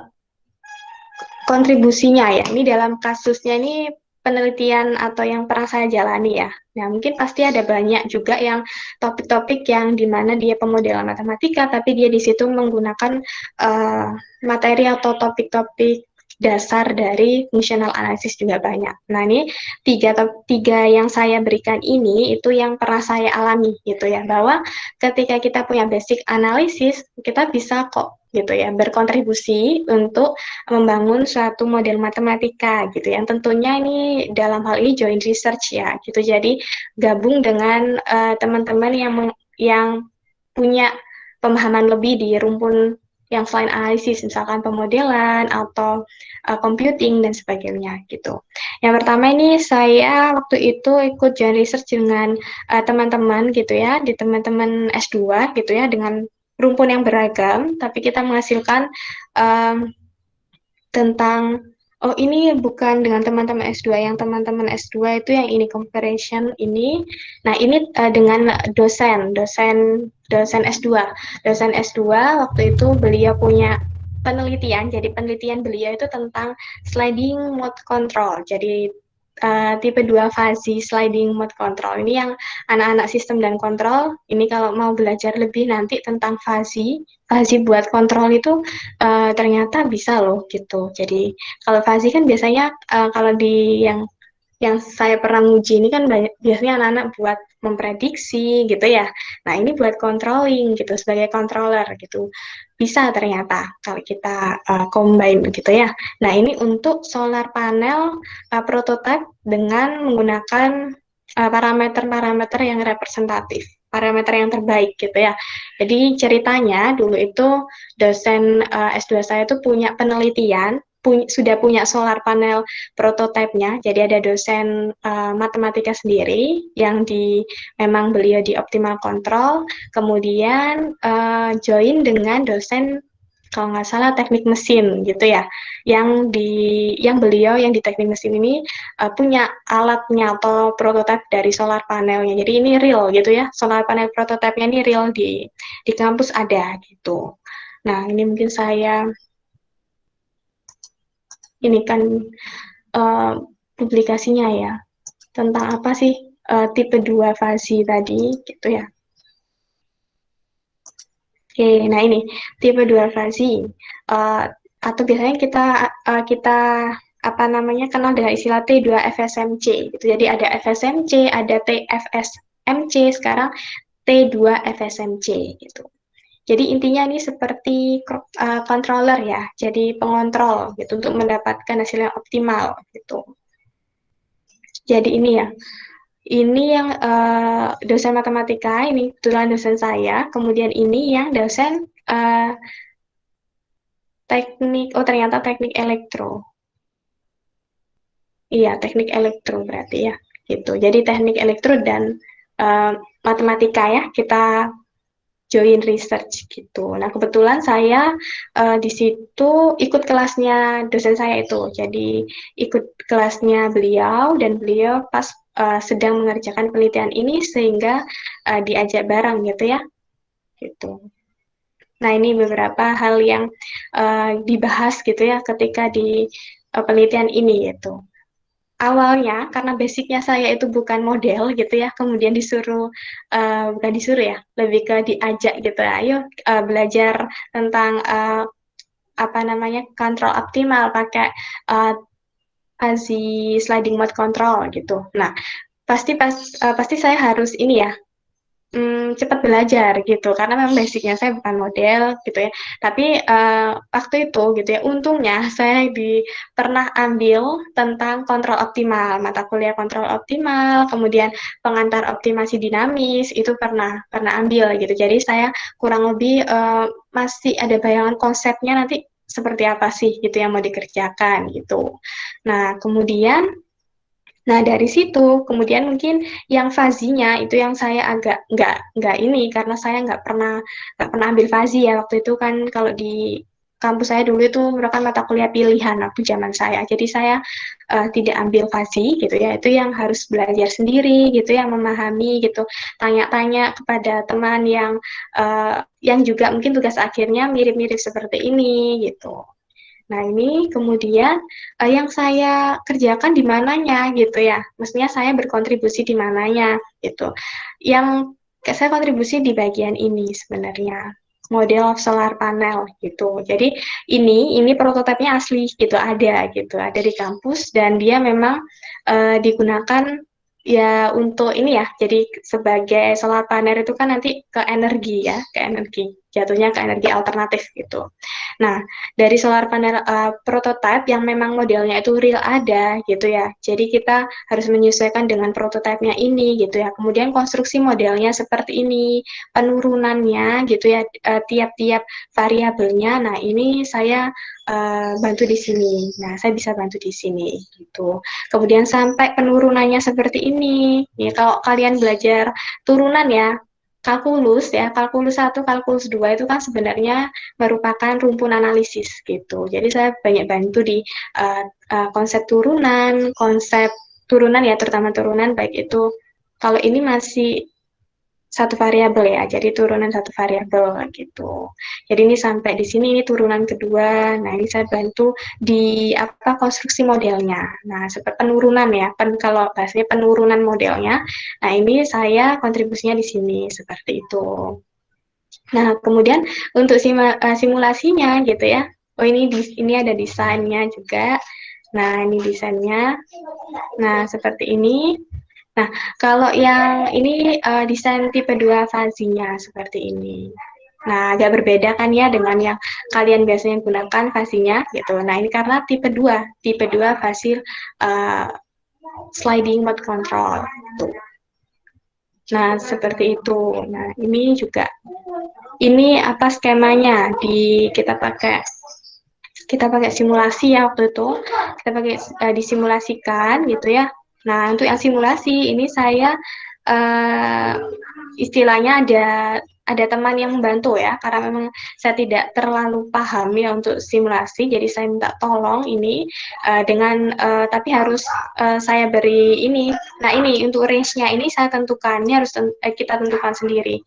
kontribusinya ya. Ini dalam kasusnya ini penelitian atau yang pernah saya jalani ya. Nah, mungkin pasti ada banyak juga yang topik-topik yang di mana dia pemodelan matematika, tapi dia di situ menggunakan uh, materi atau topik-topik dasar dari fungsional analisis juga banyak. Nah, ini tiga yang saya berikan ini itu yang pernah saya alami gitu ya, bahwa ketika kita punya basic analisis, kita bisa kok gitu ya berkontribusi untuk membangun suatu model matematika gitu, yang tentunya ini dalam hal ini joint research ya gitu. Jadi gabung dengan teman-teman yang punya pemahaman lebih di rumpun yang selain analisis, misalkan pemodelan atau computing dan sebagainya gitu. Yang pertama ini saya waktu itu ikut joint research dengan teman-teman gitu ya, di teman-teman S2 gitu ya, dengan rumpun yang beragam, tapi kita menghasilkan um, tentang ini bukan dengan teman-teman S2, yang teman-teman S2 itu yang ini comparison ini. Nah, ini dengan dosen S2. Dosen S2 waktu itu beliau punya penelitian. Jadi penelitian beliau itu tentang sliding mode control. Jadi tipe 2 fuzzy sliding mode control. Ini yang anak-anak sistem dan kontrol, ini kalau mau belajar lebih nanti tentang fuzzy buat kontrol itu ternyata bisa loh gitu. Jadi kalau fuzzy kan biasanya kalau di yang yang saya pernah nguji ini kan biasanya anak-anak buat memprediksi gitu ya. Nah, ini buat controlling gitu sebagai controller gitu. Bisa ternyata kalau kita combine gitu ya. Nah, ini untuk solar panel prototype dengan menggunakan parameter-parameter yang representatif, parameter yang terbaik gitu ya. Jadi ceritanya dulu itu dosen S2 saya itu punya penelitian, sudah punya solar panel prototipenya. Jadi ada dosen matematika sendiri yang memang beliau di optimal control, kemudian join dengan dosen kalau nggak salah teknik mesin gitu ya, yang beliau yang di teknik mesin ini punya alatnya atau prototipe dari solar panelnya. Jadi ini real gitu ya, solar panel prototipenya ini real di kampus ada gitu. Nah ini mungkin saya ini kan uh, publikasinya ya tentang apa sih tipe 2 fasi tadi gitu ya. Oke, nah ini tipe 2 fasi uh, atau biasanya kita apa namanya kenal dengan istilah T2 FSMC gitu. Jadi ada FSMC, ada TFSMC, sekarang T2 FSMC gitu. Jadi intinya ini seperti controller ya, jadi pengontrol gitu untuk mendapatkan hasil yang optimal gitu. Jadi ini ya, ini yang dosen matematika, ini kebetulan dosen saya, kemudian ini yang dosen teknik, oh ternyata teknik elektro. Iya, teknik elektro berarti ya, gitu. Jadi teknik elektro dan uh, matematika ya, kita join research gitu. Nah, kebetulan saya di situ ikut kelasnya dosen saya itu. Jadi ikut kelasnya beliau dan beliau pas sedang mengerjakan penelitian ini sehingga diajak bareng gitu ya. Gitu. Nah, ini beberapa hal yang dibahas gitu ya ketika di penelitian ini gitu. Awalnya karena basicnya saya itu bukan model gitu ya, kemudian disuruh bukan disuruh ya, lebih ke diajak gitu, ayo belajar tentang apa namanya control optimal pakai uh, fuzzy sliding mode control gitu. Nah, pasti saya harus ini ya cepat belajar gitu karena memang basicnya saya bukan model gitu ya, tapi waktu itu gitu ya untungnya saya pernah ambil tentang kontrol optimal, mata kuliah kontrol optimal, kemudian pengantar optimasi dinamis itu pernah ambil gitu, jadi saya kurang lebih masih ada bayangan konsepnya nanti seperti apa sih gitu yang mau dikerjakan gitu. Nah kemudian Nah, dari situ, kemudian mungkin yang fazinya itu yang saya agak nggak ini, karena saya nggak pernah ambil fazi ya, waktu itu kan kalau di kampus saya dulu itu merupakan mata kuliah pilihan waktu zaman saya, jadi saya tidak ambil fazi gitu ya, itu yang harus belajar sendiri gitu, yang memahami gitu, tanya-tanya kepada teman yang juga mungkin tugas akhirnya mirip-mirip seperti ini gitu. Nah, ini kemudian yang saya kerjakan di mananya gitu ya. Maksudnya saya berkontribusi di mananya gitu. Yang saya kontribusi di bagian ini sebenarnya. Model solar panel gitu. Jadi ini prototipenya asli gitu, ada di kampus dan dia memang digunakan ya untuk ini ya. Jadi sebagai solar panel itu kan nanti ke energi ya, ke energi. Jatuhnya ke energi alternatif gitu. Nah, dari solar panel prototype yang memang modelnya itu real ada gitu ya. Jadi kita harus menyesuaikan dengan prototipenya ini gitu ya. Kemudian konstruksi modelnya seperti ini, penurunannya gitu ya, tiap-tiap variabelnya. Nah, ini saya bantu di sini. Nah, saya bisa bantu di sini gitu. Kemudian sampai penurunannya seperti ini. Ya, kalau kalian belajar turunan ya, kalkulus 1, kalkulus 2 itu kan sebenarnya merupakan rumpun analisis gitu. Jadi saya banyak bantu di konsep turunan ya, terutama turunan baik itu kalau ini masih satu variabel ya, jadi turunan satu variabel gitu. Jadi ini sampai di sini ini turunan kedua. Nah ini saya bantu di apa konstruksi modelnya. Nah seperti penurunan ya, kalau bahasanya penurunan modelnya. Nah ini saya kontribusinya di sini seperti itu. Nah, kemudian untuk simulasinya gitu ya. Oh, ini ada desainnya juga. Nah, ini desainnya. Nah, seperti ini. Nah, kalau yang ini desain tipe 2 fazinya seperti ini. Nah, agak berbeda kan ya dengan yang kalian biasanya gunakan fazinya gitu. Nah, ini karena tipe 2 fasil sliding mode control. Tuh. Nah, seperti itu. Nah, ini juga ini apa skemanya kita pakai simulasi ya waktu itu. Kita pakai disimulasikan gitu ya. Nah, untuk yang simulasi ini saya uh, istilahnya ada teman yang membantu ya, karena memang saya tidak terlalu paham ya untuk simulasi, jadi saya minta tolong ini tapi harus saya beri ini. Nah, ini untuk range-nya ini saya tentukan, ini harus kita tentukan sendiri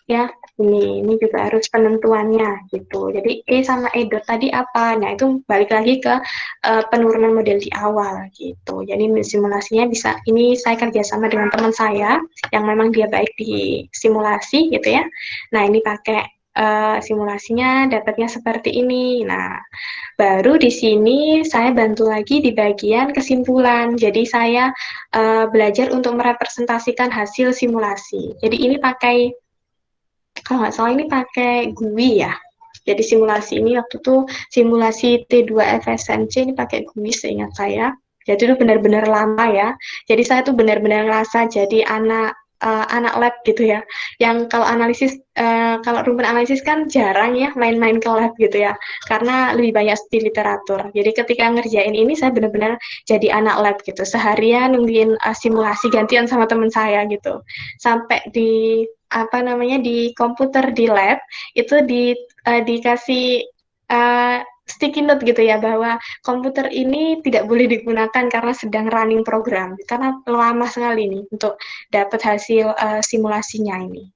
ya. Ini juga harus penentuannya gitu. Jadi E sama E dot tadi apa? Nah, itu balik lagi ke penurunan model di awal gitu. Jadi simulasinya bisa ini saya kerjasama dengan teman saya yang memang dia baik di simulasi gitu ya. Nah, ini pakai simulasinya dapatnya seperti ini. Nah, baru di sini saya bantu lagi di bagian kesimpulan. Jadi saya belajar untuk merepresentasikan hasil simulasi. Jadi ini pakai kalau nggak salah ini pakai GUI ya. Jadi simulasi ini waktu itu simulasi T2 FSMC ini pakai GUI seingat saya. Jadi itu benar-benar lama ya. Jadi saya tuh benar-benar ngerasa jadi anak lab gitu ya. Yang kalau rumpun analisis kan jarang ya main-main ke lab gitu ya. Karena lebih banyak di literatur. Jadi ketika ngerjain ini saya benar-benar jadi anak lab gitu. Seharian nungguin simulasi gantian sama teman saya gitu. Sampai di komputer di lab itu dikasih sticky note gitu ya, bahwa komputer ini tidak boleh digunakan karena sedang running program, karena lama sekali nih untuk dapat hasil simulasinya ini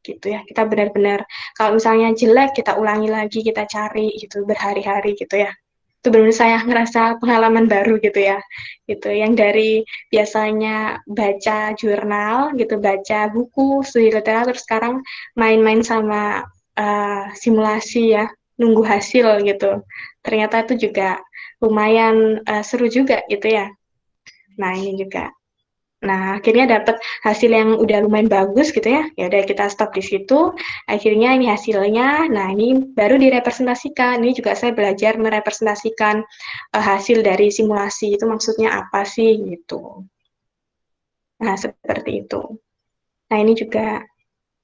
gitu ya. Kita benar-benar kalau misalnya jelek kita ulangi lagi, kita cari gitu berhari-hari gitu ya. Itu benar-benar saya ngerasa pengalaman baru gitu ya, gitu yang dari biasanya baca jurnal gitu, baca buku studi literatur, sekarang main-main sama simulasi ya, nunggu hasil gitu. Ternyata itu juga lumayan seru juga gitu ya. Nah, ini juga. Nah, akhirnya dapat hasil yang udah lumayan bagus gitu ya. Ya udah kita stop di situ. Akhirnya ini hasilnya. Nah, ini baru direpresentasikan. Ini juga saya belajar merepresentasikan hasil dari simulasi itu maksudnya apa sih gitu. Nah, seperti itu. Nah, ini juga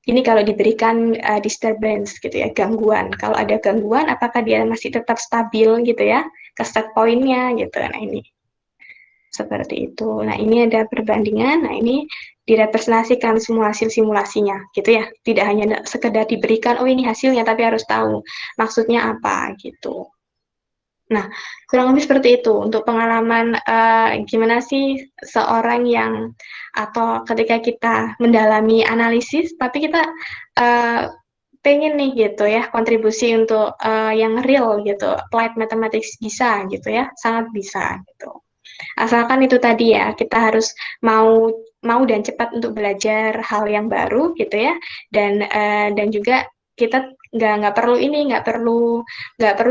ini kalau diberikan disturbance gitu ya, gangguan. Kalau ada gangguan, apakah dia masih tetap stabil gitu ya, ke set point-nya gitu. Nah, ini seperti itu. Nah, ini ada perbandingan. Nah, ini direpresentasikan semua hasil simulasinya, gitu ya. Tidak hanya sekedar diberikan, oh ini hasilnya, tapi harus tahu maksudnya apa, gitu. Nah, kurang lebih seperti itu untuk pengalaman gimana sih seorang yang atau ketika kita mendalami analisis, tapi kita uh, pengen nih gitu ya kontribusi untuk yang real gitu, applied mathematics bisa gitu ya, sangat bisa gitu. Asalkan itu tadi ya, kita harus mau mau dan cepat untuk belajar hal yang baru gitu ya, dan juga kita nggak perlu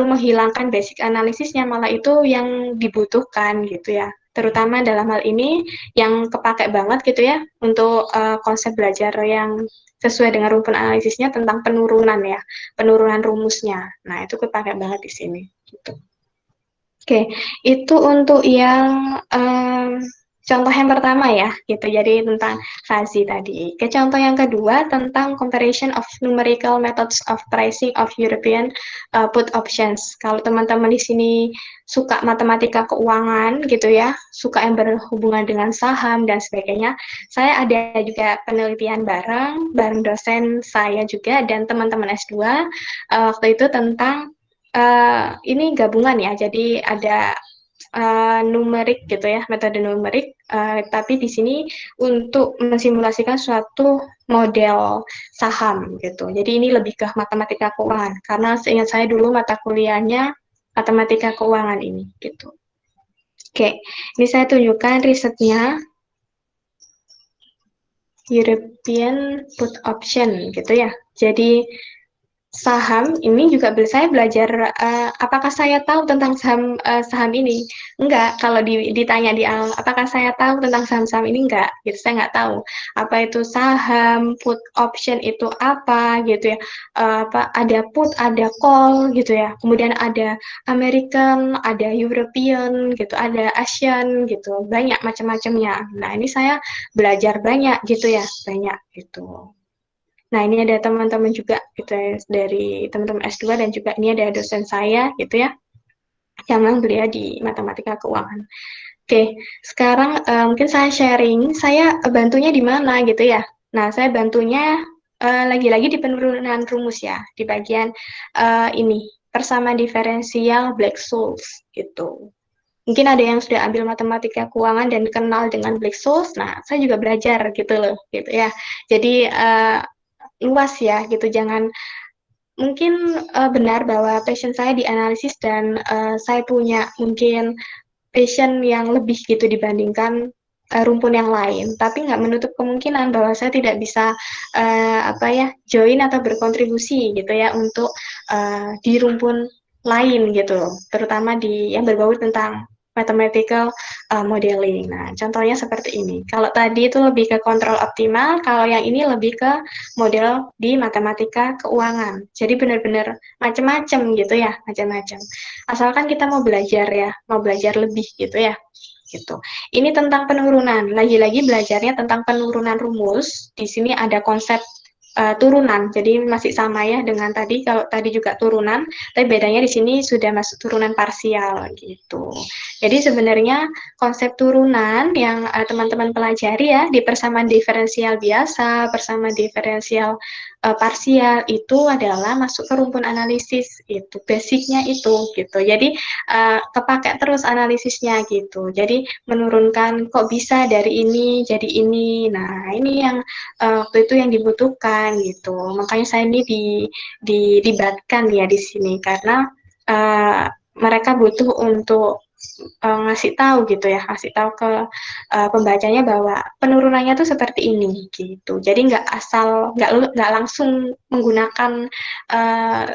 menghilangkan basic analisisnya, malah itu yang dibutuhkan gitu ya. Terutama dalam hal ini yang kepake banget gitu ya untuk konsep belajar yang sesuai dengan rumpun analisisnya tentang penurunan rumusnya. Nah, itu kepake banget di sini gitu. Oke, itu untuk yang contoh yang pertama ya, gitu. Jadi tentang fuzzy tadi. Ke contoh yang kedua tentang comparison of numerical methods of pricing of European put options. Kalau teman-teman di sini suka matematika keuangan gitu ya, suka yang berhubungan dengan saham dan sebagainya, saya ada juga penelitian bareng dosen saya juga dan teman-teman S2 waktu itu tentang ini gabungan ya, jadi ada numerik gitu ya, metode numerik, tapi di sini untuk mensimulasikan suatu model saham gitu. Jadi ini lebih ke matematika keuangan, karena seingat saya dulu mata kuliahnya matematika keuangan ini gitu. Oke, ini saya tunjukkan risetnya European Put Option gitu ya. Jadi saham ini juga saya belajar apakah saya tahu tentang saham ini? Enggak. Kalau ditanya di awal, apakah saya tahu tentang saham-saham ini? Enggak. Gitu, saya nggak tahu. Apa itu saham, put option itu apa gitu ya? Apa ada put, ada call gitu ya. Kemudian ada American, ada European gitu, ada Asian gitu. Banyak macam-macamnya. Nah, ini saya belajar banyak gitu ya, banyak gitu. Nah, ini ada teman-teman juga gitu ya, dari teman-teman S2 dan juga ini ada dosen saya gitu ya, yang memang beliau di matematika keuangan. Oke, sekarang mungkin saya sharing, saya bantunya di mana gitu ya. Nah, saya bantunya lagi-lagi di penurunan rumus ya, di bagian ini, persamaan diferensial Black-Scholes gitu. Mungkin ada yang sudah ambil matematika keuangan dan kenal dengan Black-Scholes, nah saya juga belajar gitu loh, gitu ya. Jadi luas ya gitu, jangan mungkin benar bahwa passion saya di analisis dan saya punya mungkin passion yang lebih gitu dibandingkan rumpun yang lain, tapi nggak menutup kemungkinan bahwa saya tidak bisa apa ya join atau berkontribusi gitu ya untuk di rumpun lain gitu, terutama di yang berbau tentang mathematical modeling. Nah, contohnya seperti ini. Kalau tadi itu lebih ke kontrol optimal, kalau yang ini lebih ke model di matematika keuangan. Jadi benar-benar macam-macam gitu ya, macam-macam. Asalkan kita mau belajar ya, mau belajar lebih gitu ya. Gitu. Ini tentang penurunan. Lagi-lagi belajarnya tentang penurunan rumus. Di sini ada konsep turunan. Jadi masih sama ya dengan tadi. Kalau tadi juga turunan, tapi bedanya di sini sudah masuk turunan parsial gitu. Jadi sebenarnya konsep turunan yang teman-teman pelajari ya di persamaan diferensial biasa, persamaan diferensial parsial itu adalah masuk ke rumpun analisis itu basicnya itu gitu. Jadi kepake terus analisisnya gitu. Jadi menurunkan kok bisa dari ini jadi ini. Nah, ini yang waktu itu yang dibutuhkan gitu. Makanya saya ini dilibatkan ya di sini karena mereka butuh untuk ngasih tahu gitu ya, ngasih tahu ke pembacanya bahwa penurunannya tuh seperti ini gitu. Jadi nggak asal nggak langsung menggunakan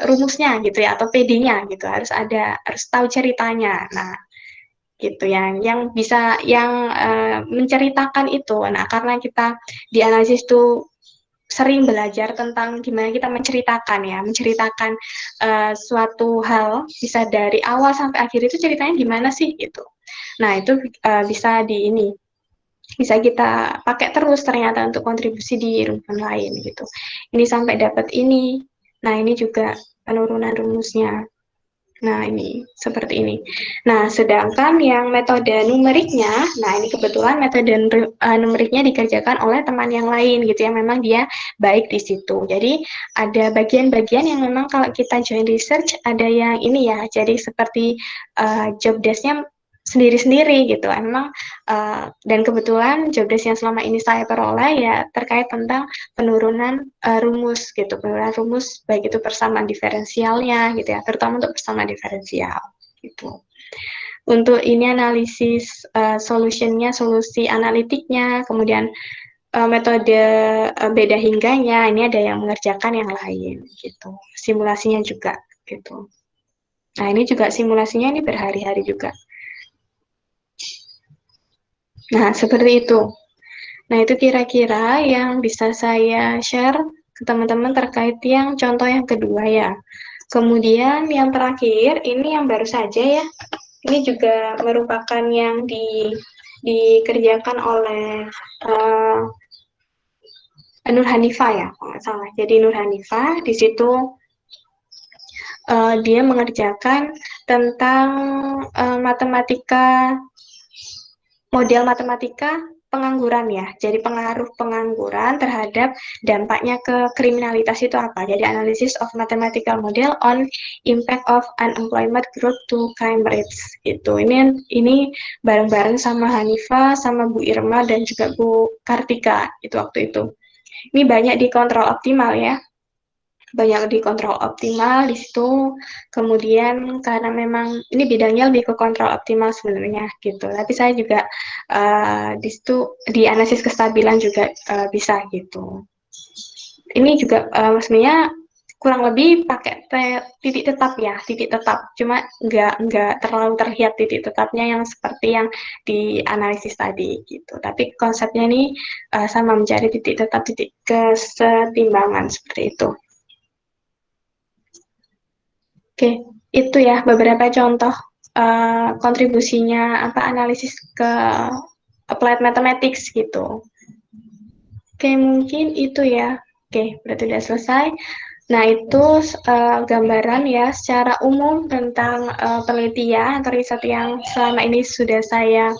rumusnya gitu ya atau PD-nya gitu. Harus tahu ceritanya. Nah, gitu yang bisa yang menceritakan itu. Nah, karena kita di analisis tuh sering belajar tentang gimana kita menceritakan suatu hal bisa dari awal sampai akhir itu ceritanya gimana sih gitu. Nah, itu bisa di ini bisa kita pakai terus ternyata untuk kontribusi di rumpun lain gitu. Ini sampai dapat ini. Nah, ini juga penurunan rumusnya. Nah, ini seperti ini. Nah, sedangkan yang metode numeriknya, nah ini kebetulan metode numeriknya dikerjakan oleh teman yang lain gitu ya. Memang dia baik di situ. Jadi ada bagian-bagian yang memang kalau kita join research ada yang ini ya. Jadi seperti job desk-nya sendiri-sendiri gitu. Memang dan kebetulan job desk yang selama ini saya peroleh ya terkait tentang penurunan rumus gitu, penurunan rumus baik itu persamaan diferensialnya gitu ya, terutama untuk persamaan diferensial gitu. Untuk ini analisis solutionnya, solusi analitiknya, kemudian metode beda hingganya, ini ada yang mengerjakan yang lain gitu. Simulasinya juga gitu. Nah, ini juga simulasinya ini berhari-hari juga. Nah, seperti itu. Nah, itu kira-kira yang bisa saya share ke teman-teman terkait yang contoh yang kedua ya. Kemudian yang terakhir, ini yang baru saja ya. Ini juga merupakan yang dikerjakan oleh Nur Hanifah ya, kalau nggak salah. Jadi Nur Hanifah di situ dia mengerjakan tentang model matematika pengangguran ya. Jadi pengaruh pengangguran terhadap dampaknya ke kriminalitas itu apa. Jadi analysis of mathematical model on impact of unemployment growth to crime rates gitu. Ini bareng-bareng sama Hanifah, sama Bu Irma dan juga Bu Kartika itu waktu itu. Ini banyak dikontrol optimal ya, banyak dikontrol optimal di situ. Kemudian karena memang ini bidangnya lebih ke kontrol optimal sebenarnya gitu. Tapi saya juga di situ di analisis kestabilan juga bisa gitu. Ini juga sebenarnya kurang lebih pakai titik tetap ya, titik tetap. Cuma nggak terlalu terlihat titik tetapnya yang seperti yang di analisis tadi gitu. Tapi konsepnya ini sama mencari titik tetap, titik kesetimbangan seperti itu. Oke, itu ya beberapa contoh kontribusinya apa analisis ke applied mathematics gitu. Oke, mungkin itu ya. Oke, berarti udah selesai. Nah, itu gambaran ya secara umum tentang penelitian atau riset yang selama ini sudah saya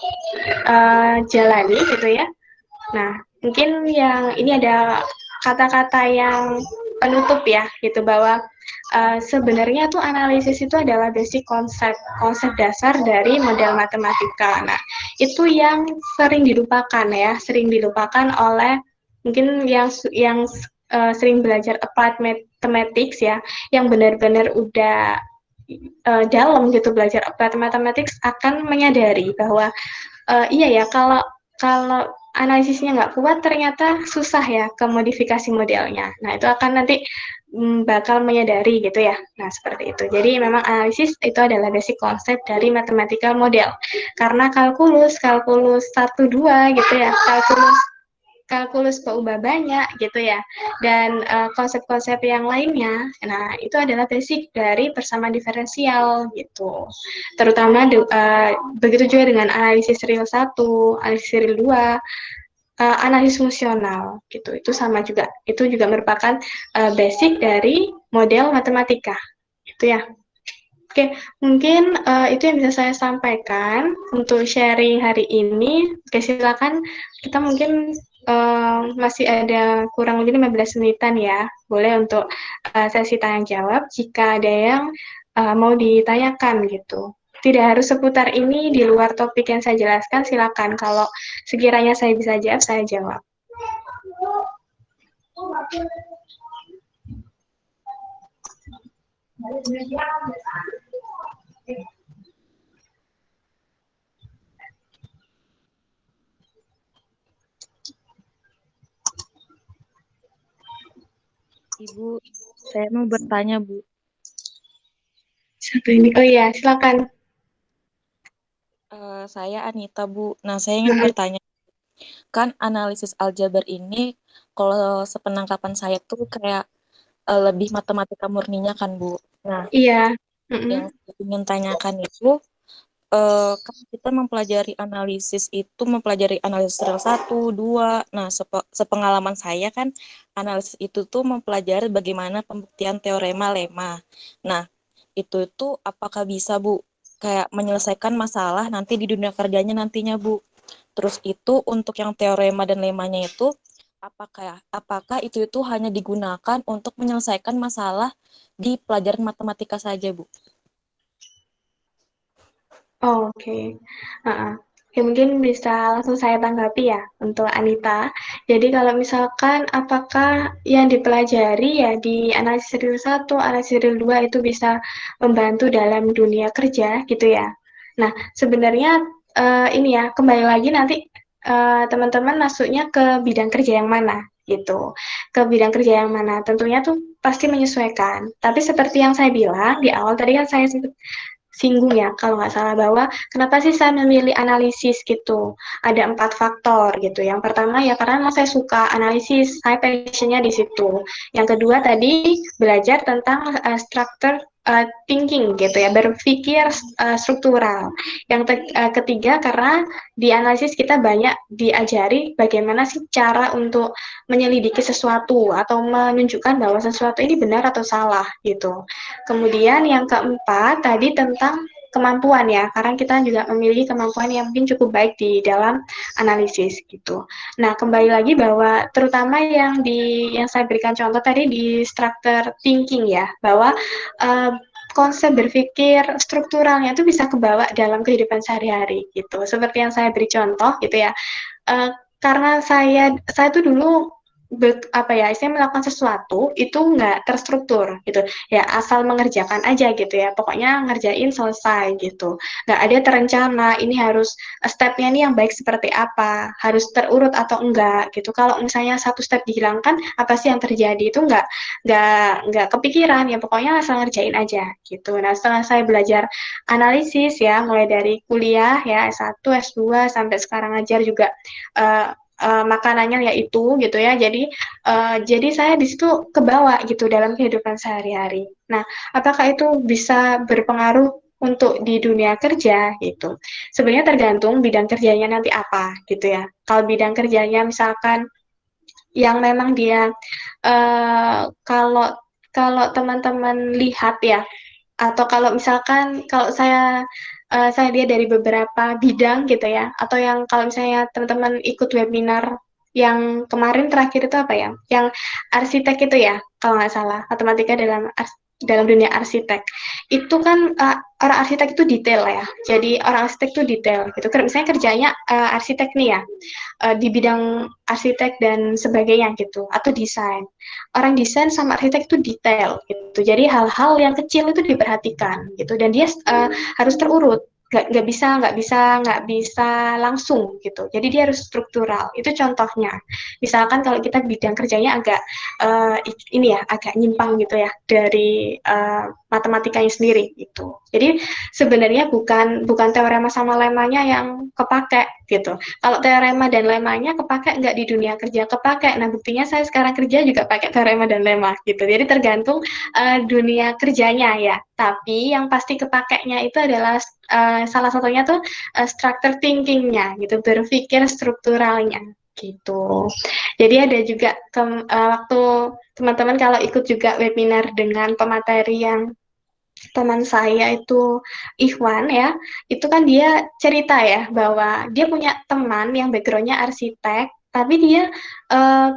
jalani gitu ya. Nah, mungkin yang ini ada kata-kata yang penutup ya, gitu bahwa sebenarnya tuh analisis itu adalah basic konsep dasar dari model matematika. Nah, itu yang sering dilupakan ya, sering dilupakan oleh mungkin yang sering belajar applied mathematics ya, yang benar-benar udah dalam gitu belajar applied mathematics akan menyadari bahwa iya ya, kalau kalau analisisnya nggak kuat ternyata susah ya ke modifikasi modelnya. Nah, itu akan nanti bakal menyadari gitu ya. Nah, seperti itu. Jadi memang analisis itu adalah basic konsep dari mathematical model. Karena kalkulus 1 2 gitu ya, kalkulus peubah banyak gitu ya, dan konsep-konsep yang lainnya. Nah, itu adalah basic dari persamaan diferensial gitu. Terutama begitu juga dengan analisis real 1, analisis real 2, analisis fungsional gitu. Itu sama juga. Itu juga merupakan basic dari model matematika. Gitu ya. Oke, mungkin itu yang bisa saya sampaikan untuk sharing hari ini. Oke, silakan kita mungkin masih ada kurang lebih 15 menitan ya. Boleh untuk sesi tanya jawab jika ada yang mau ditanyakan gitu. Tidak harus seputar ini di luar topik yang saya jelaskan, silakan. Kalau sekiranya saya bisa jawab, saya jawab. Ibu, saya mau bertanya, Bu. Satu ini. Oh iya, silakan. Saya Anita, Bu. Nah, saya ingin bertanya, kan analisis aljabar ini, kalau sepenangkapan saya tuh kayak lebih matematika murninya kan, Bu. Nah, Iya. yang saya ingin tanyakan itu, kan kita mempelajari analisis itu, mempelajari analisis real 1, 2. Nah, sepengalaman saya kan, analisis itu tuh mempelajari bagaimana pembuktian teorema lemma. Nah, itu tuh apakah bisa, Bu, kayak menyelesaikan masalah nanti di dunia kerjanya nantinya, Bu. Terus itu untuk yang teorema dan lemanya itu apakah itu hanya digunakan untuk menyelesaikan masalah di pelajaran matematika saja, Bu? Oh, oke. Heeh. Ya, mungkin bisa langsung saya tanggapi ya untuk Anita. Jadi kalau misalkan apakah yang dipelajari ya di analisis real 1, analisis real 2 itu bisa membantu dalam dunia kerja gitu ya. Nah, sebenarnya ini ya, kembali lagi nanti teman-teman masuknya ke bidang kerja yang mana gitu. Ke bidang kerja yang mana tentunya tuh pasti menyesuaikan. Tapi seperti yang saya bilang di awal tadi kan saya singgung ya kalau nggak salah bahwa kenapa sih saya memilih analisis gitu. Ada 4 faktor gitu. Yang pertama ya karena memang saya suka analisis, saya passionnya di situ. Yang kedua tadi belajar tentang structure thinking gitu ya, berpikir struktural. Yang ketiga karena di analisis kita banyak diajari bagaimana sih cara untuk menyelidiki sesuatu atau menunjukkan bahwa sesuatu ini benar atau salah gitu. Kemudian yang keempat tadi tentang kemampuan ya, karena kita juga memiliki kemampuan yang mungkin cukup baik di dalam analisis gitu. Nah, kembali lagi bahwa terutama yang saya berikan contoh tadi di structure thinking ya, bahwa konsep berpikir strukturalnya itu bisa kebawa dalam kehidupan sehari-hari gitu. Seperti yang saya beri contoh gitu ya. Karena saya tuh dulu apa ya, saya melakukan sesuatu itu nggak terstruktur gitu ya, asal mengerjakan aja gitu ya, pokoknya ngerjain selesai gitu, nggak ada terencana ini harus stepnya nih yang baik seperti apa, harus terurut atau enggak gitu. Kalau misalnya satu step dihilangkan, apa sih yang terjadi, itu nggak kepikiran ya, pokoknya asal ngerjain aja gitu. Nah, setelah saya belajar analisis ya, mulai dari kuliah ya, S1 S2 sampai sekarang ngajar juga, uh, makanannya yaitu gitu ya. Jadi saya di situ kebawa gitu dalam kehidupan sehari-hari. Nah, apakah itu bisa berpengaruh untuk di dunia kerja gitu? Sebenarnya tergantung bidang kerjanya nanti apa gitu ya. Kalau bidang kerjanya misalkan yang memang dia, kalau kalau teman-teman lihat ya, atau kalau misalkan kalau saya lihat dari beberapa bidang gitu ya, atau yang kalau misalnya teman-teman ikut webinar yang kemarin terakhir itu apa ya, yang arsitek itu ya, kalau nggak salah, matematika dalam dunia arsitek. Itu kan orang arsitek itu detail ya. Jadi orang arsitek itu detail gitu. Misalnya kerjanya arsitek nih ya, di bidang arsitek dan sebagainya gitu, atau desain. Orang desain sama arsitek itu detail gitu. Jadi hal-hal yang kecil itu diperhatikan gitu, dan dia harus terurut. Nggak bisa langsung gitu. Jadi dia harus struktural. Itu contohnya. Misalkan kalau kita bidang kerjanya agak ini ya, agak nyimpang gitu ya dari matematikanya sendiri gitu. Jadi sebenarnya bukan bukan teorema sama lemanya yang kepake gitu. Kalau teorema dan lemanya kepake nggak di dunia kerja, kepake. Nah, buktinya saya sekarang kerja juga pakai teorema dan lemma gitu. Jadi tergantung dunia kerjanya ya. Tapi yang pasti kepakainya itu adalah salah satunya tuh structure thinking-nya gitu, berpikir strukturalnya gitu. Jadi ada juga waktu teman-teman kalau ikut juga webinar dengan pemateri yang teman saya itu Ikhwan ya, itu kan dia cerita ya bahwa dia punya teman yang backgroundnya arsitek, tapi dia uh,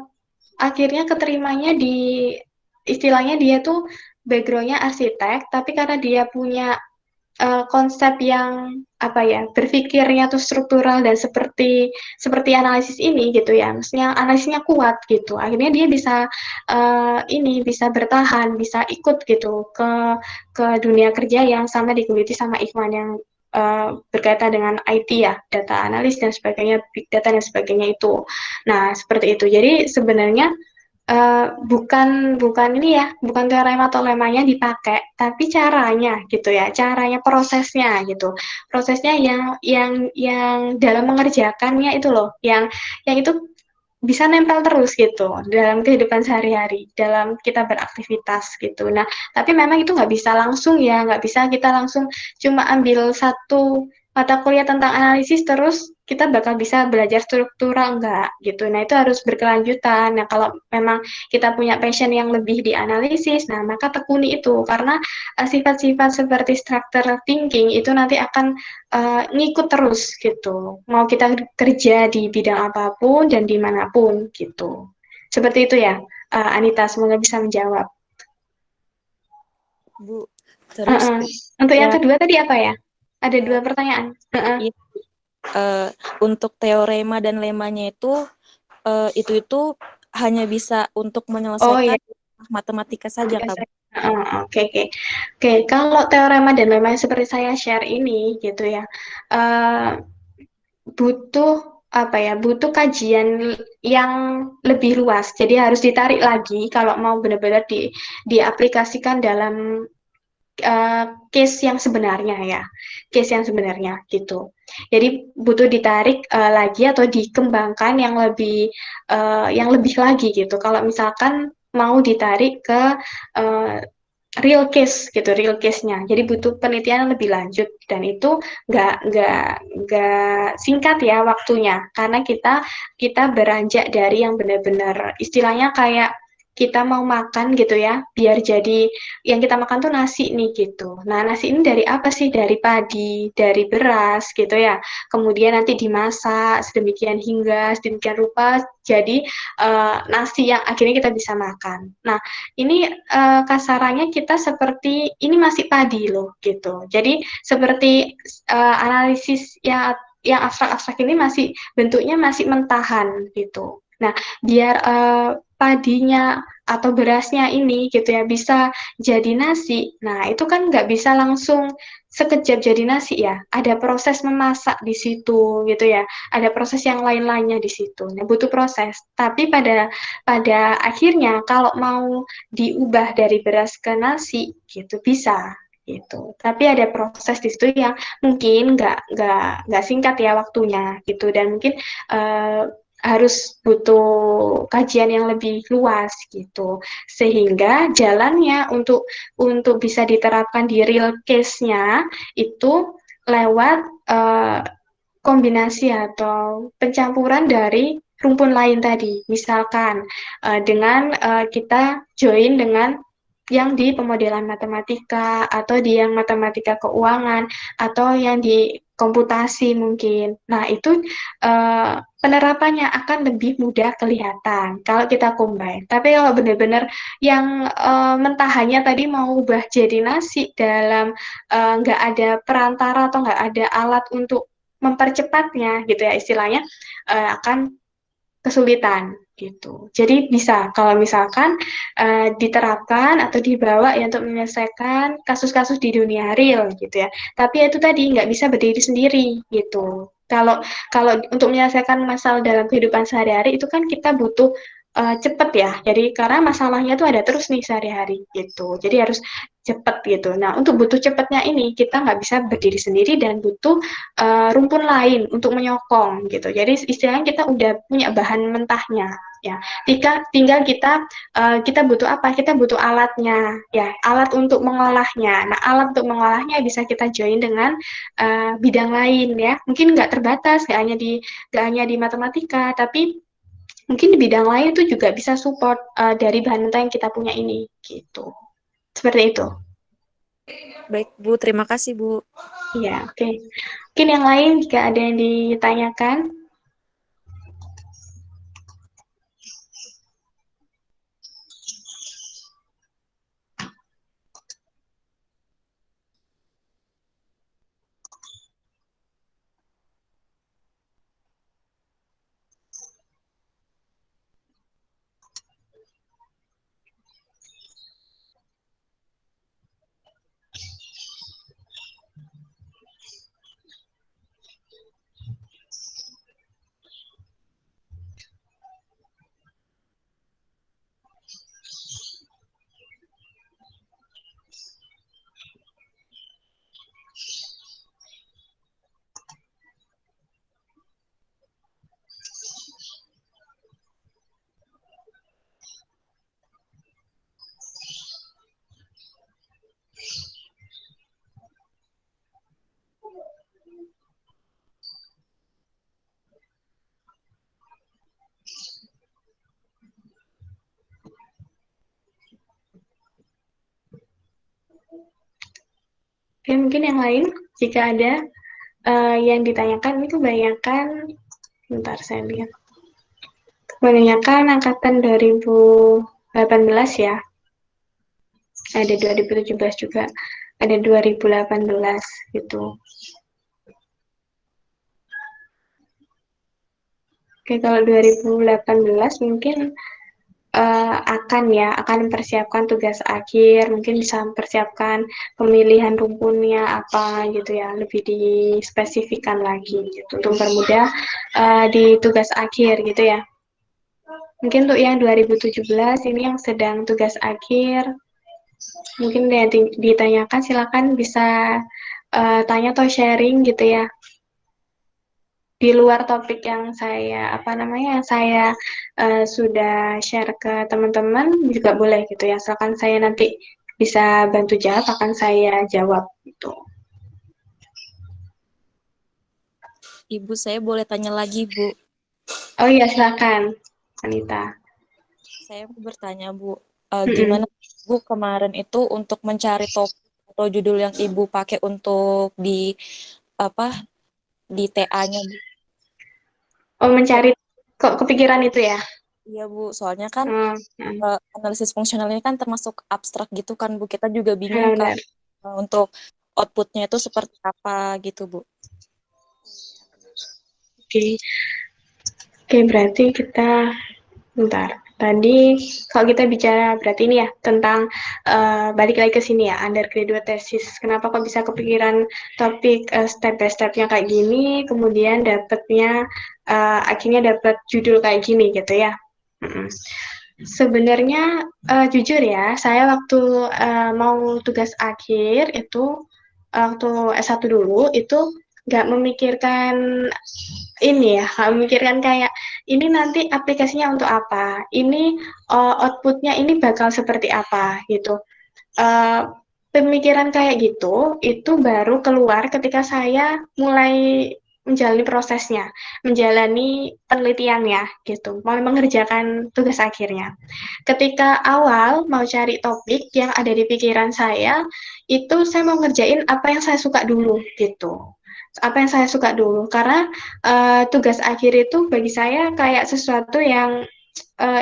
akhirnya keterimanya di, istilahnya dia tuh backgroundnya arsitek, tapi karena dia punya konsep yang apa ya, berpikirnya tuh struktural dan seperti seperti analisis ini gitu ya, maksudnya analisisnya kuat gitu, akhirnya dia bisa ini bisa bertahan, bisa ikut gitu ke dunia kerja yang sama digeluti sama Ikhwan yang berkaitan dengan IT ya, data analis dan sebagainya, big data dan sebagainya itu. Nah, seperti itu. Jadi sebenarnya bukan bukan ini ya, bukan teorema atau lemanya dipakai, tapi caranya gitu ya, caranya, prosesnya gitu, prosesnya yang dalam mengerjakannya itu loh, yang itu bisa nempel terus gitu dalam kehidupan sehari-hari, dalam kita beraktivitas gitu. Nah, tapi memang itu nggak bisa langsung ya, nggak bisa kita langsung cuma ambil satu mata kuliah tentang analisis terus kita bakal bisa belajar struktural, enggak gitu. Nah, itu harus berkelanjutan. Nah, kalau memang kita punya passion yang lebih di analisis, nah maka tekuni itu, karena sifat-sifat seperti structure thinking itu nanti akan ngikut terus gitu. Mau kita kerja di bidang apapun dan dimanapun gitu. Seperti itu ya, Anita. Semoga bisa menjawab. Bu. Terus Untuk yang ya, kedua tadi apa ya? Ada uh, dua pertanyaan. ya, untuk teorema dan lemanya itu hanya bisa untuk Oh menyelesaikan iya, matematika saja, Kak. Oke, oke. Oke, kalau teorema dan lain-lain seperti saya share ini gitu ya, eh, butuh apa ya, butuh kajian yang lebih luas. Jadi harus ditarik lagi kalau mau benar-benar diaplikasikan dalam case yang sebenarnya ya, case yang sebenarnya gitu. Jadi butuh ditarik lagi atau dikembangkan yang lebih lagi gitu. Kalau misalkan mau ditarik ke uh, real case gitu, real case-nya. Jadi butuh penelitian yang lebih lanjut, dan itu nggak singkat ya waktunya, karena kita beranjak dari yang benar-benar istilahnya kayak kita mau makan gitu ya, biar jadi yang kita makan tuh nasi nih gitu. Nah, nasi ini dari apa sih? Dari padi, dari beras gitu ya. Kemudian nanti dimasak sedemikian hingga sedemikian rupa jadi nasi yang akhirnya kita bisa makan. Nah, ini kasarannya kita seperti ini masih padi loh gitu. Jadi seperti analisis yang abstrak-abstrak ini masih bentuknya masih mentahan gitu. Nah, biar padinya atau berasnya ini gitu ya bisa jadi nasi. Nah, itu kan nggak bisa langsung sekejap jadi nasi ya. Ada proses memasak di situ gitu ya. Ada proses yang lain-lainnya di situ. Nah, butuh proses. Tapi pada akhirnya kalau mau diubah dari beras ke nasi gitu bisa gitu. Tapi ada proses di situ yang mungkin nggak singkat ya waktunya gitu dan mungkin uh, harus butuh kajian yang lebih luas gitu sehingga jalannya untuk bisa diterapkan di real case-nya itu lewat kombinasi atau pencampuran dari rumpun lain tadi. Misalkan dengan kita join dengan yang di pemodelan matematika atau di yang matematika keuangan atau yang di komputasi mungkin. Nah, itu penerapannya akan lebih mudah kelihatan kalau kita combine. Tapi kalau benar-benar yang mentahannya tadi mau ubah jadi nasi dalam nggak ada perantara atau nggak ada alat untuk mempercepatnya gitu ya istilahnya akan kesulitan gitu. Jadi bisa kalau misalkan diterapkan atau dibawa ya untuk menyelesaikan kasus-kasus di dunia real gitu ya. Tapi itu tadi nggak bisa berdiri sendiri gitu. Kalau kalau untuk menyelesaikan masalah dalam kehidupan sehari-hari itu kan kita butuh cepet ya. Jadi karena masalahnya tuh ada terus nih sehari-hari gitu. Jadi harus cepet gitu. Nah untuk butuh cepetnya ini kita nggak bisa berdiri sendiri dan butuh rumpun lain untuk menyokong gitu. Jadi istilahnya kita udah punya bahan mentahnya ya. Tinggal kita butuh apa? Kita butuh alatnya ya, alat untuk mengolahnya. Nah, alat untuk mengolahnya bisa kita join dengan bidang lain ya. Mungkin nggak terbatas, nggak hanya di matematika, tapi mungkin di bidang lain itu juga bisa support dari bahan mentah yang kita punya ini gitu. Seperti itu. Baik, Bu. Terima kasih, Bu. Iya, oke. Okay. Mungkin yang lain jika ada yang ditanyakan. Oke, mungkin yang lain jika ada yang ditanyakan itu kebanyakan, bentar saya lihat, kebanyakan angkatan 2018 ya, ada 2017 juga, ada 2018 gitu. Oke, kalau 2018 mungkin akan mempersiapkan tugas akhir, mungkin bisa mempersiapkan pemilihan rumpunnya apa gitu ya, lebih dispesifikkan lagi gitu untuk mempermudah di tugas akhir gitu ya. Mungkin untuk yang 2017 ini yang sedang tugas akhir, mungkin yang ditanyakan silakan bisa tanya atau sharing gitu ya. Di luar topik yang saya sudah share ke teman-teman juga boleh gitu ya. Asalkan saya nanti bisa bantu jawab, akan saya jawab gitu. Ibu, saya boleh tanya lagi, Bu. Oh iya, silakan, Anita. Saya mau bertanya, Bu, Mm-mm. gimana Bu kemarin itu untuk mencari topik atau judul yang Ibu pakai untuk di apa di TA-nya, Bu? Oh, So, mencari kok kepikiran itu ya? iya, Bu. Soalnya kan Hmm, hmm. analisis fungsional ini kan termasuk abstrak gitu kan, Bu. Kita juga bingung Kak Benar-benar. untuk outputnya itu seperti apa gitu, Bu. Oke, oke berarti kita Bentar. Tadi kalau kita bicara berarti ini ya tentang balik lagi ke sini ya undergraduate thesis. Kenapa kok bisa kepikiran topik step by stepnya kayak gini, kemudian dapetnya akhirnya dapat judul kayak gini gitu ya. Mm-mm. Sebenarnya jujur ya, saya waktu mau tugas akhir itu waktu S1 dulu itu nggak memikirkan ini ya, nggak memikirkan kayak ini nanti aplikasinya untuk apa, ini outputnya ini bakal seperti apa gitu. Uh, Pemikiran kayak gitu itu baru keluar ketika saya mulai menjalani prosesnya, menjalani penelitiannya gitu, mulai mengerjakan tugas akhirnya. Ketika awal mau cari topik yang ada di pikiran saya, itu saya mau ngerjain apa yang saya suka dulu gitu. Apa yang saya suka dulu, karena tugas akhir itu bagi saya kayak sesuatu yang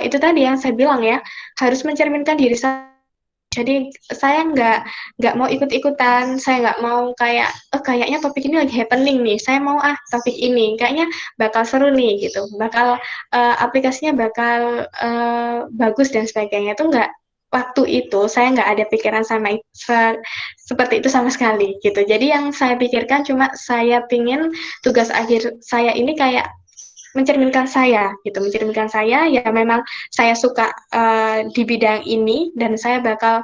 itu tadi yang saya bilang ya, harus mencerminkan diri saya. Jadi saya nggak mau ikut-ikutan, saya nggak mau kayak, oh kayaknya topik ini lagi happening nih, saya mau topik ini, kayaknya bakal seru nih gitu, bakal aplikasinya bakal bagus dan sebagainya. Itu nggak, waktu itu saya nggak ada pikiran seperti itu sama sekali gitu. Jadi yang saya pikirkan cuma saya pingin tugas akhir saya ini kayak mencerminkan saya gitu, mencerminkan saya ya memang saya suka di bidang ini dan saya bakal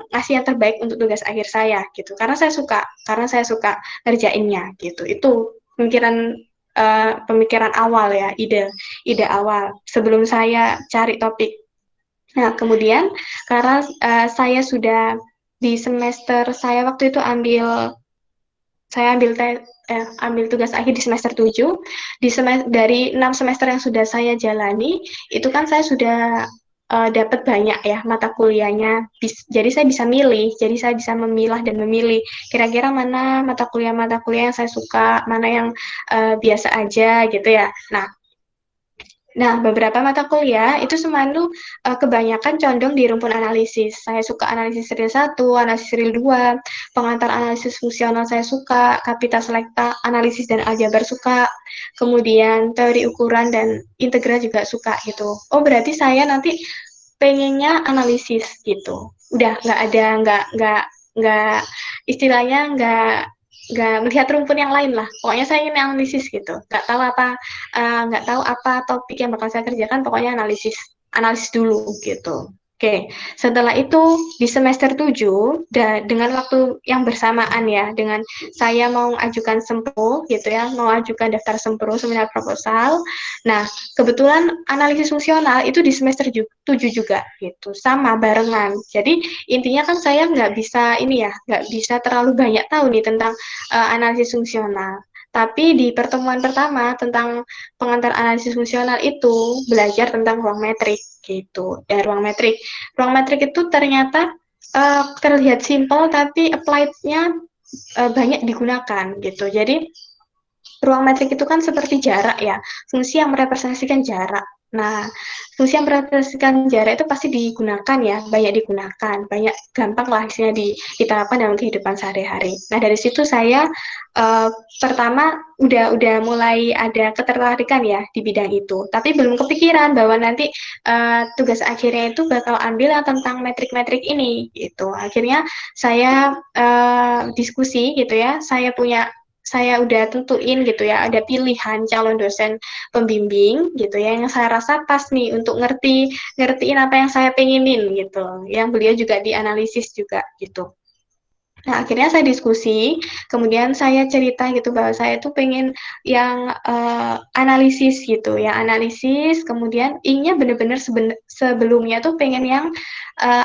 ngasih yang terbaik untuk tugas akhir saya gitu, karena saya suka ngerjainnya gitu. Itu pemikiran awal ya, ide awal sebelum saya cari topik. Nah kemudian karena saya sudah di semester, saya waktu itu ambil tugas akhir di semester 7. Dari 6 semester yang sudah saya jalani, itu kan saya sudah dapat banyak ya mata kuliahnya. Jadi saya bisa milih, jadi saya bisa memilah dan memilih kira-kira mana mata kuliah yang saya suka, mana yang biasa aja gitu ya. Nah, beberapa mata kuliah itu semua itu kebanyakan condong di rumpun analisis. Saya suka analisis real 1, analisis real 2, pengantar analisis fungsional saya suka, kapital selekta, analisis dan aljabar suka, kemudian teori ukuran dan integral juga suka gitu. Oh, berarti saya nanti pengennya analisis gitu. Udah nggak istilahnya nggak melihat rumpun yang lain lah. Pokoknya saya ingin analisis gitu. Nggak tahu apa topik yang bakal saya kerjakan, pokoknya analisis dulu gitu. Oke, setelah itu di semester 7 dengan waktu yang bersamaan ya, dengan saya mau ajukan sempro gitu ya, mau ajukan daftar sempro seminar proposal. Nah, kebetulan analisis fungsional itu di semester 7 juga gitu, sama barengan. Jadi intinya kan saya nggak bisa terlalu banyak tahu nih tentang analisis fungsional. Tapi di pertemuan pertama tentang pengantar analisis fungsional itu belajar tentang ruang metrik gitu. Dan ruang metrik itu ternyata terlihat simpel tapi applied-nya banyak digunakan gitu. Jadi ruang metrik itu kan seperti jarak ya, fungsi yang merepresentasikan jarak. Nah, fungsi yang merepresentasikan jarak itu pasti digunakan ya, banyak digunakan, banyak gampang lah hasilnya diterapkan dalam kehidupan sehari-hari. Nah, dari situ saya pertama udah mulai ada ketertarikan ya di bidang itu, tapi belum kepikiran bahwa nanti tugas akhirnya itu bakal ambil yang tentang metrik-metrik ini gitu. Akhirnya saya diskusi gitu ya, saya udah tentuin gitu ya, ada pilihan calon dosen pembimbing gitu ya, yang saya rasa pas nih untuk ngertiin apa yang saya pengenin gitu, yang beliau juga dianalisis juga gitu. Nah, akhirnya saya diskusi, kemudian saya cerita gitu bahwa saya tuh pengen yang analisis gitu, ya analisis, kemudian inginnya bener-bener sebelumnya tuh pengen yang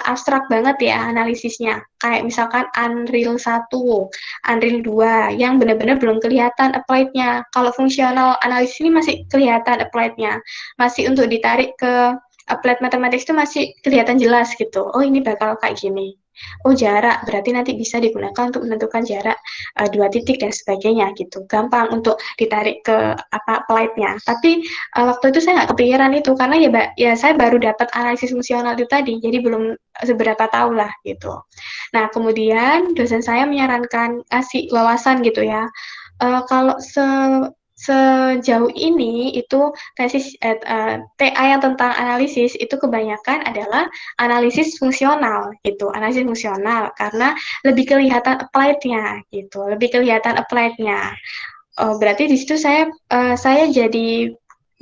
abstrak banget ya analisisnya, kayak misalkan Unreal 1, Unreal 2, yang bener-bener belum kelihatan applied-nya. Kalau fungsional analisis ini masih kelihatan applied-nya, masih untuk ditarik ke applied mathematics itu masih kelihatan jelas gitu, oh ini bakal kayak gini. Oh jarak, berarti nanti bisa digunakan untuk menentukan jarak 2 titik dan sebagainya gitu. Gampang untuk ditarik ke apa applied-nya. Tapi waktu itu saya nggak kepikiran itu karena ya saya baru dapat analisis fungsional itu tadi, jadi belum seberapa tahu lah gitu. Nah kemudian dosen saya menyarankan kasih wawasan gitu ya. Kalau sejauh ini itu TA yang tentang analisis itu kebanyakan adalah analisis fungsional gitu, analisis fungsional karena lebih kelihatan applied-nya gitu, lebih kelihatan applied-nya. Oh, berarti di situ saya jadi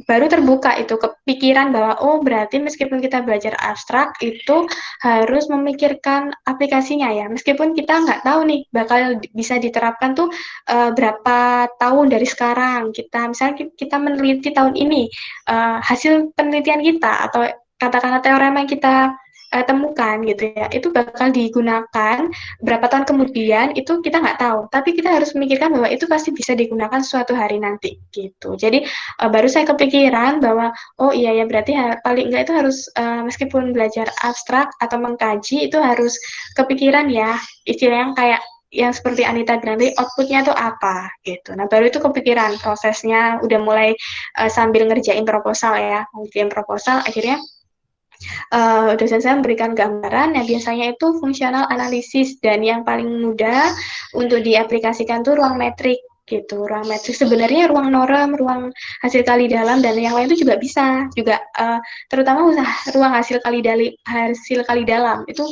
baru terbuka itu kepikiran bahwa oh berarti meskipun kita belajar abstrak itu harus memikirkan aplikasinya ya meskipun kita nggak tahu nih bakal bisa diterapkan tuh berapa tahun dari sekarang kita misalnya kita meneliti tahun ini hasil penelitian kita atau katakanlah teorema yang kita temukan gitu ya itu bakal digunakan berapa tahun kemudian itu kita nggak tahu tapi kita harus memikirkan bahwa itu pasti bisa digunakan suatu hari nanti gitu jadi baru saya kepikiran bahwa oh iya ya berarti paling enggak itu harus meskipun belajar abstrak atau mengkaji itu harus kepikiran ya istilah yang kayak yang seperti Anita bilang tadi outputnya itu apa gitu. Nah baru itu kepikiran prosesnya udah mulai sambil ngerjain proposal ya, ngerjain proposal akhirnya dosen saya memberikan gambaran yang biasanya itu fungsional analisis dan yang paling mudah untuk diaplikasikan tuh ruang metrik gitu ruang metrik sebenarnya ruang norem ruang hasil kali dalam dan yang lain itu juga bisa juga terutama ruang hasil kali dalam itu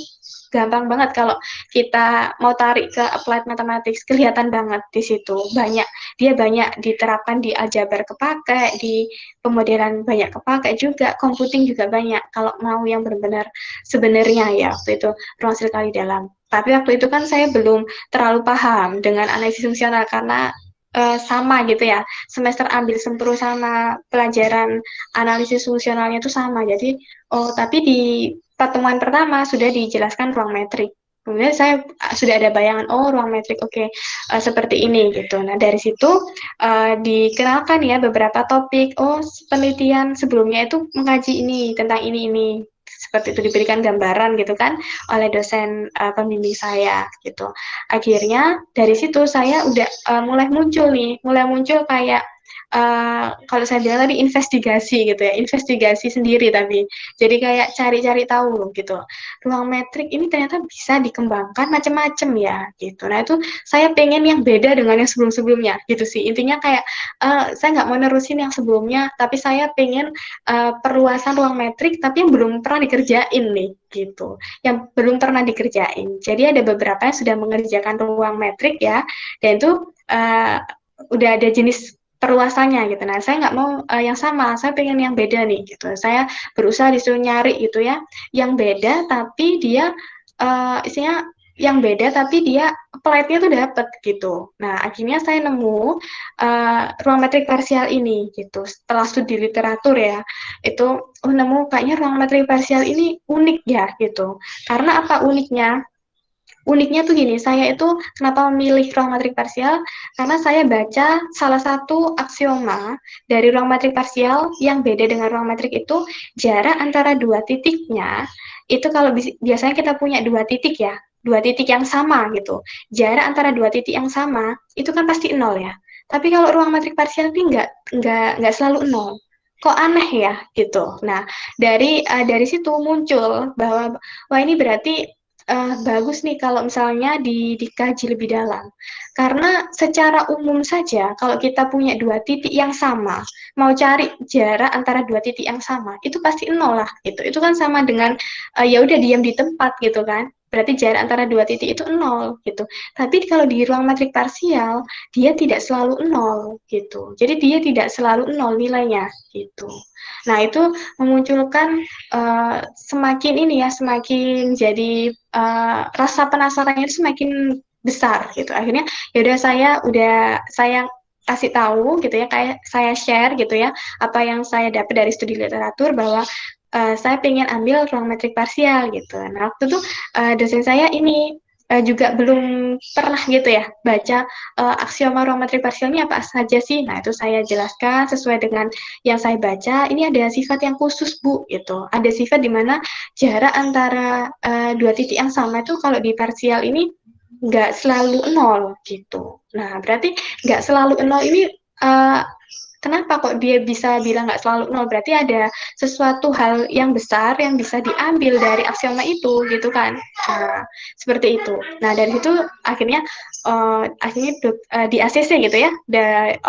gampang banget kalau kita mau tarik ke applied mathematics kelihatan banget di situ banyak diterapkan di aljabar kepake di pemodelan banyak kepake juga computing juga banyak kalau mau yang benar-benar sebenarnya ya waktu itu ruang hasil kali dalam tapi waktu itu kan saya belum terlalu paham dengan analisis fungsional karena sama gitu ya semester ambil sempro sama pelajaran analisis fungsionalnya itu sama jadi oh tapi di pertemuan pertama sudah dijelaskan ruang metrik kemudian saya sudah ada bayangan oh ruang metrik oke seperti ini gitu nah dari situ dikenalkan ya beberapa topik oh penelitian sebelumnya itu mengkaji ini tentang ini seperti itu diberikan gambaran gitu kan oleh dosen pembimbing saya gitu akhirnya dari situ saya udah mulai muncul kayak kalau saya bilang tadi investigasi gitu ya, investigasi sendiri tapi jadi kayak cari-cari tahu gitu. Ruang metrik ini ternyata bisa dikembangkan macam-macam ya gitu. Nah itu saya pengen yang beda dengan yang sebelum-sebelumnya gitu sih. Intinya kayak saya nggak mau nerusin yang sebelumnya, tapi saya pengen perluasan ruang metrik tapi yang belum pernah dikerjain nih gitu. Yang belum pernah dikerjain. Jadi ada beberapa yang sudah mengerjakan ruang metrik ya, dan itu udah ada jenis perluasannya gitu. Nah, saya nggak mau yang sama, saya pengen yang beda nih gitu. Saya berusaha disuruh nyari gitu ya, yang beda tapi dia isinya yang beda tapi dia applied-nya tuh dapet gitu. Nah, akhirnya saya nemu ruang metrik parsial ini gitu. Setelah studi literatur ya, itu nemu kayaknya ruang metrik parsial ini unik ya gitu. Karena apa uniknya? Uniknya tuh gini, saya itu kenapa memilih ruang metrik parsial? Karena saya baca salah satu aksioma dari ruang metrik parsial yang beda dengan ruang metrik itu jarak antara dua titiknya, itu kalau biasanya kita punya dua titik ya, dua titik yang sama gitu. Jarak antara dua titik yang sama, itu kan pasti nol ya. Tapi kalau ruang metrik parsial ini nggak selalu nol. Kok aneh ya gitu. Nah, dari situ muncul bahwa wah ini berarti bagus nih kalau misalnya dikaji lebih dalam. Karena secara umum saja, kalau kita punya dua titik yang sama, mau cari jarak antara dua titik yang sama, itu pasti nol lah. Gitu. Itu kan sama dengan ya udah diam di tempat gitu kan. Berarti jarak antara dua titik itu nol gitu. Tapi kalau di ruang metrik parsial, dia tidak selalu nol gitu. Jadi dia tidak selalu nol nilainya gitu. Nah itu memunculkan semakin ini ya semakin jadi rasa penasarannya itu semakin besar gitu akhirnya ya udah saya kasih tahu gitu ya kayak saya share gitu ya apa yang saya dapat dari studi literatur bahwa saya pengen ambil ruang metrik parsial gitu nah waktu itu dosen saya ini juga belum pernah gitu ya baca aksioma ruang metrik parsial ini apa saja sih nah itu saya jelaskan sesuai dengan yang saya baca ini ada sifat yang khusus Bu gitu ada sifat di mana jarak antara dua titik yang sama itu kalau di parsial ini nggak selalu nol gitu nah berarti nggak selalu nol ini uh, kenapa kok dia bisa bilang nggak selalu nol berarti ada sesuatu hal yang besar yang bisa diambil dari aksioma itu gitu kan nah, seperti itu nah dari situ akhirnya akhirnya di ACC gitu ya,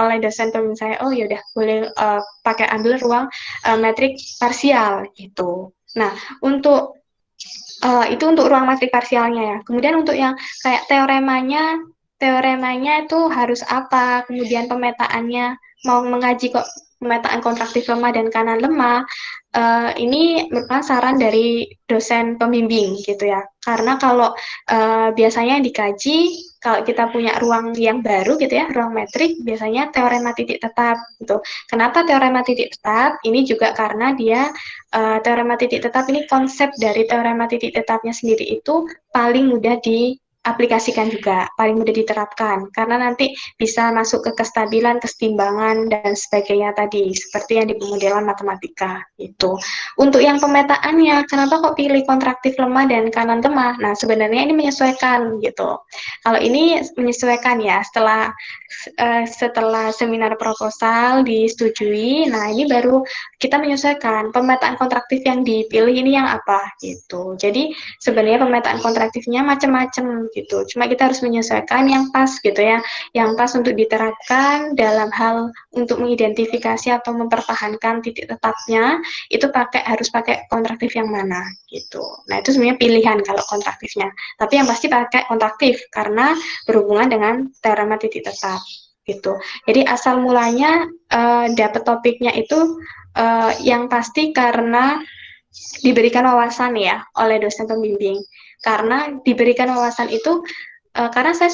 oleh dosen pembimbing saya, oh yaudah boleh pakai ambil ruang metrik parsial gitu. Nah, untuk itu untuk ruang matrik parsialnya ya. Kemudian untuk yang kayak teoremanya itu harus apa, kemudian pemetaannya mau mengaji kok pemetaan kontraktif lemah dan kanan lemah, ini merupakan saran dari dosen pembimbing gitu ya. Karena kalau biasanya dikaji, kalau kita punya ruang yang baru gitu ya, ruang metrik, biasanya teorema titik tetap gitu. Kenapa teorema titik tetap? Ini juga karena dia teorema titik tetap ini konsep dari teorema titik tetapnya sendiri itu paling mudah diaplikasikan juga, paling mudah diterapkan karena nanti bisa masuk ke kestabilan, kesetimbangan dan sebagainya tadi seperti yang di pemodelan matematika itu. Untuk yang pemetaannya, kenapa kok pilih kontraktif lemah dan kanan lemah? Nah, sebenarnya ini menyesuaikan gitu. Kalau ini menyesuaikan ya setelah seminar proposal disetujui, nah ini baru kita menyesuaikan pemetaan kontraktif yang dipilih ini yang apa gitu. Jadi sebenarnya pemetaan kontraktifnya macam-macam gitu. Cuma kita harus menyesuaikan yang pas gitu ya, yang pas untuk diterapkan dalam hal untuk mengidentifikasi atau mempertahankan titik tetapnya itu harus pakai kontraktif yang mana gitu. Nah itu sebenarnya pilihan kalau kontraktifnya. Tapi yang pasti pakai kontraktif karena berhubungan dengan teorema titik tetap gitu. Jadi asal mulanya dapat topiknya itu yang pasti karena diberikan wawasan ya oleh dosen pembimbing. Karena diberikan wawasan itu karena saya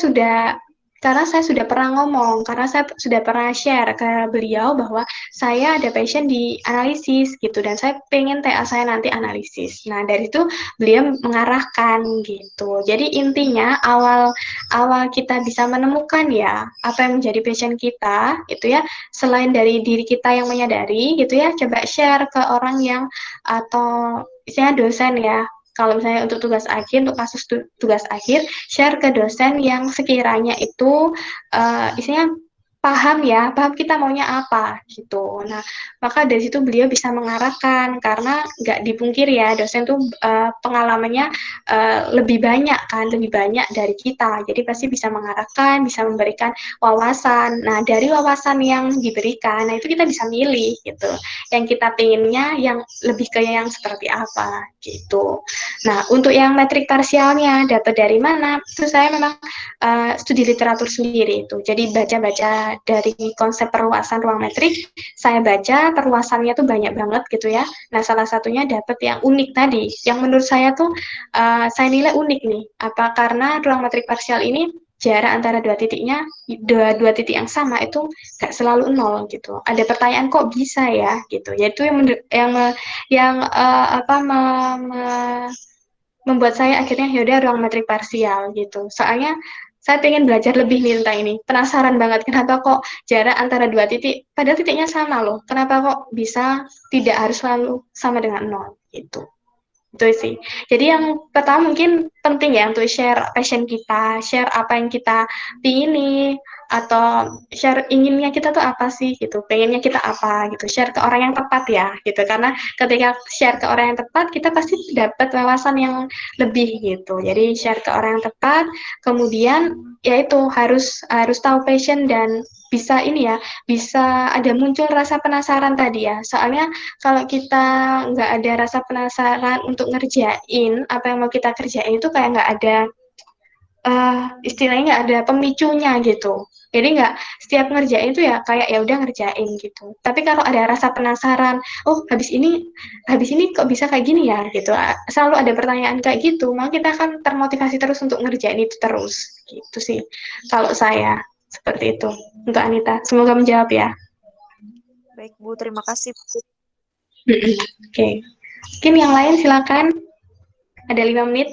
sudah pernah ngomong, karena saya sudah pernah share ke beliau bahwa saya ada passion di analisis gitu dan saya pengen TA saya nanti analisis. Nah dari itu beliau mengarahkan gitu. Jadi intinya awal awal kita bisa menemukan ya apa yang menjadi passion kita itu ya selain dari diri kita yang menyadari gitu ya coba share ke orang yang atau misalnya dosen ya kalau misalnya untuk tugas akhir, untuk kasus tugas akhir, share ke dosen yang sekiranya itu isinya paham kita maunya apa gitu. Nah, maka dari situ beliau bisa mengarahkan karena nggak dipungkir ya dosen tuh pengalamannya lebih banyak kan, lebih banyak dari kita. Jadi pasti bisa mengarahkan, bisa memberikan wawasan. Nah, dari wawasan yang diberikan, nah itu kita bisa milih gitu. Yang kita pinginnya yang lebih ke yang seperti apa gitu. Nah, untuk yang metrik parsialnya, dapat dari mana? Itu saya memang studi literatur sendiri itu. Jadi baca-baca dari konsep perluasan ruang metrik, saya baca perluasannya tuh banyak banget gitu ya. Nah, salah satunya dapat yang unik tadi, yang menurut saya tuh saya nilai unik nih. Apa karena ruang metrik parsial ini jarak antara dua titik yang sama itu nggak selalu nol gitu. Ada pertanyaan kok bisa ya gitu. Yaitu yang membuat saya akhirnya yaudah ruang metrik parsial gitu. Soalnya saya pengen belajar lebih nih tentang ini. Penasaran banget kenapa kok jarak antara dua titik, padahal titiknya sama loh. Kenapa kok bisa tidak harus selalu sama dengan nol gitu. Itu sih. Jadi yang pertama mungkin penting ya untuk share passion kita, share apa yang kita pingini, atau share inginnya kita tuh apa sih gitu, pengennya kita apa gitu, share ke orang yang tepat ya gitu. Karena ketika share ke orang yang tepat, kita pasti dapat wawasan yang lebih gitu. Jadi share ke orang yang tepat, kemudian ya itu harus tahu passion dan bisa ini ya, bisa ada muncul rasa penasaran tadi ya. Soalnya kalau kita nggak ada rasa penasaran untuk ngerjain apa yang mau kita kerjain itu kayak nggak ada istilahnya nggak ada pemicunya gitu. Jadi nggak setiap ngerjain itu ya kayak ya udah ngerjain gitu. Tapi kalau ada rasa penasaran, oh habis ini kok bisa kayak gini ya gitu. Selalu ada pertanyaan kayak gitu, maka kita akan termotivasi terus untuk ngerjain itu terus. Gitu sih. Kalau saya seperti itu. Untuk Anita, semoga menjawab ya. Baik, Bu. Terima kasih. Oke. Okay. Mungkin yang lain silakan. Ada 5 menit.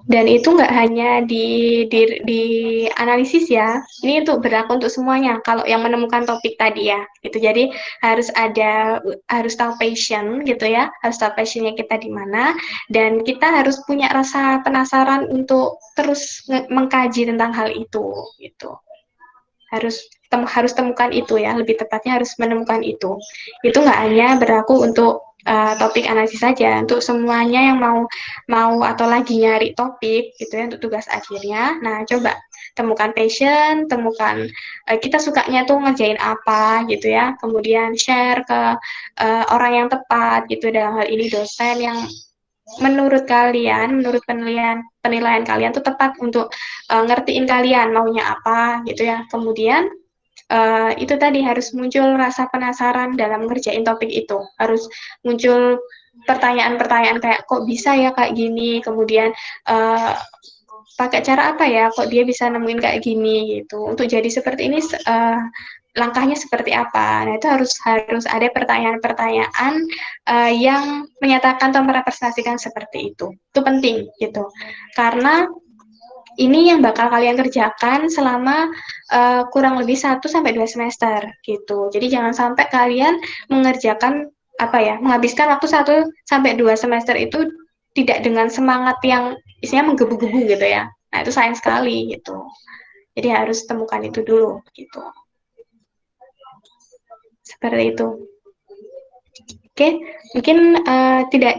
Dan itu nggak hanya di analisis ya, ini untuk berlaku untuk semuanya. Kalau yang menemukan topik tadi ya, gitu. Jadi harus tahu passion gitu ya, harus tahu passionnya kita di mana, dan kita harus punya rasa penasaran untuk terus mengkaji tentang hal itu, gitu. harus temukan itu ya, lebih tepatnya harus menemukan itu. Itu nggak hanya berlaku untuk topik analisis saja, untuk semuanya yang mau atau lagi nyari topik gitu ya untuk tugas akhirnya. Nah, coba temukan passion, temukan kita sukanya tuh ngerjain apa gitu ya, kemudian share ke orang yang tepat gitu, dalam hal ini dosen yang menurut kalian, menurut penilaian kalian tuh tepat untuk ngertiin kalian maunya apa gitu ya. Kemudian itu tadi harus muncul rasa penasaran dalam ngerjain topik itu. Harus muncul pertanyaan-pertanyaan kayak kok bisa ya kayak gini, kemudian pakai cara apa ya kok dia bisa nemuin kayak gini gitu. Untuk jadi seperti ini langkahnya seperti apa. Nah, itu harus ada pertanyaan-pertanyaan yang menyatakan atau merepresentasikan seperti itu. Itu penting gitu. Karena ini yang bakal kalian kerjakan selama kurang lebih 1 sampai 2 semester gitu. Jadi jangan sampai kalian mengerjakan menghabiskan waktu 1 sampai 2 semester itu tidak dengan semangat yang isinya menggebu-gebu gitu ya. Nah, itu sayang sekali gitu. Jadi harus temukan itu dulu gitu. Seperti itu. Oke, mungkin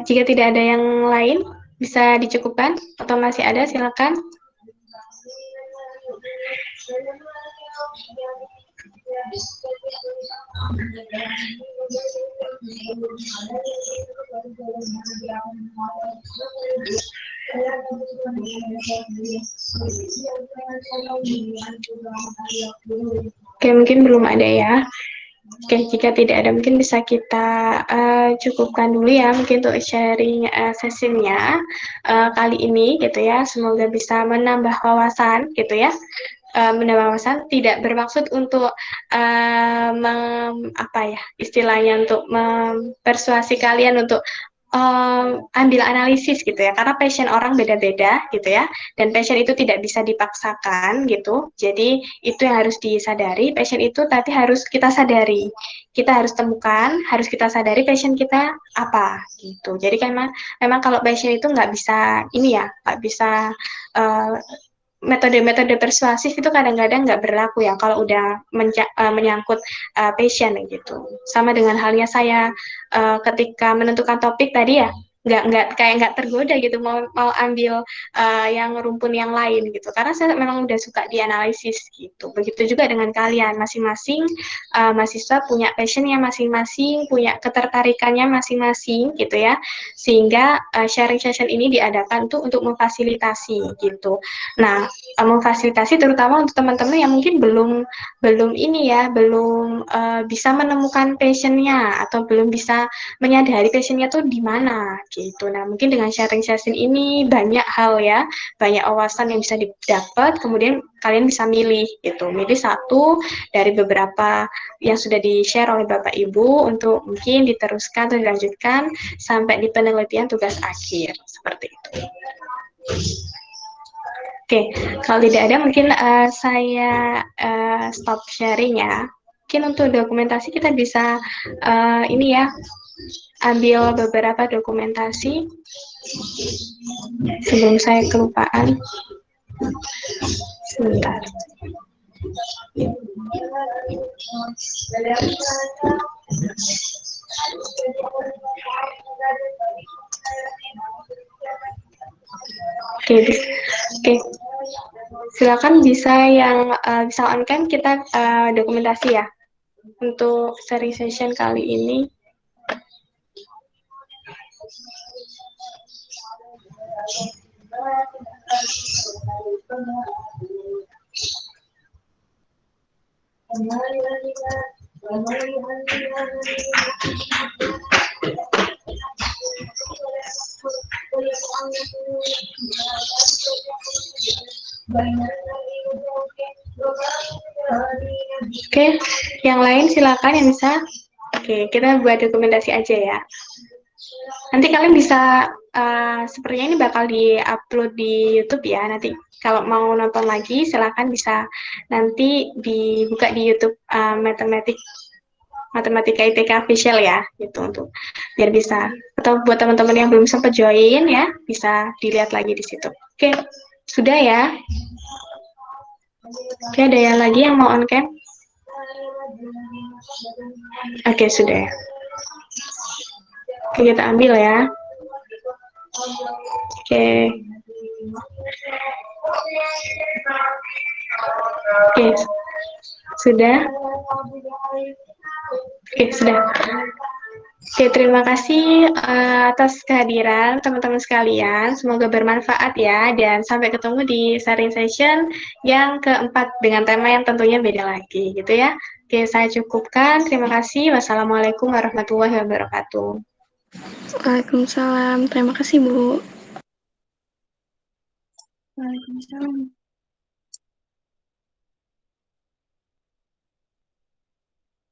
jika tidak ada yang lain bisa dicukupkan atau masih ada silakan. Oke, mungkin belum ada ya. Oke, jika tidak ada mungkin bisa kita cukupkan dulu ya mungkin untuk sharing sesinya kali ini gitu ya. Semoga bisa menambah wawasan gitu ya. Menambah wawasan tidak bermaksud untuk istilahnya untuk mempersuasi kalian untuk ambil analisis gitu ya, karena passion orang beda-beda gitu ya, dan passion itu tidak bisa dipaksakan gitu. Jadi itu yang harus disadari, passion itu tapi harus kita sadari, kita harus temukan, harus kita sadari passion kita apa gitu. Jadi kan memang kalau passion itu nggak bisa nggak bisa metode-metode persuasif itu kadang-kadang nggak berlaku ya kalau udah menyangkut passion gitu. Sama dengan halnya saya ketika menentukan topik tadi ya, nggak tergoda gitu mau ambil yang rumpun yang lain gitu. Karena saya memang udah suka dianalisis gitu. Begitu juga dengan kalian masing-masing mahasiswa punya passionnya masing-masing, punya ketertarikannya masing-masing gitu ya. Sehingga sharing session ini diadakan tuh untuk memfasilitasi gitu. Nah, memfasilitasi terutama untuk teman-teman yang mungkin belum bisa menemukan passionnya atau belum bisa menyadari passionnya tuh di mana gitu. Nah, mungkin dengan sharing session ini banyak hal ya, banyak wawasan yang bisa didapat, kemudian kalian bisa milih gitu, milih satu dari beberapa yang sudah di-share oleh Bapak Ibu untuk mungkin diteruskan atau dilanjutkan sampai di penelitian tugas akhir, seperti itu. Oke, kalau tidak ada mungkin saya stop sharing ya. Mungkin untuk dokumentasi kita bisa ini ya, ambil beberapa dokumentasi sebelum saya kelupaan. Sebentar. Oke. Silakan bisa yang bisa on cam kita dokumentasi ya untuk sharing session kali ini. Oke, yang lain silakan yang bisa. Oke, kita buat dokumentasi aja ya. Nanti kalian bisa, sepertinya ini bakal di-upload di YouTube ya. Nanti kalau mau nonton lagi, silakan bisa nanti dibuka di YouTube Matematika ITK Official ya, gitu untuk biar bisa. Atau buat teman-teman yang belum sempat join ya, bisa dilihat lagi di situ. Oke, sudah ya. Oke, ada yang lagi yang mau on cam? Oke, sudah. Oke, kita ambil ya. Oke. Oke, sudah. Oke, sudah. Oke, terima kasih atas kehadiran teman-teman sekalian. Semoga bermanfaat ya, dan sampai ketemu di sharing session yang keempat dengan tema yang tentunya beda lagi, gitu ya. Oke, saya cukupkan. Terima kasih. Wassalamualaikum warahmatullahi wabarakatuh. Waalaikumsalam. Terima kasih, Bu. Waalaikumsalam.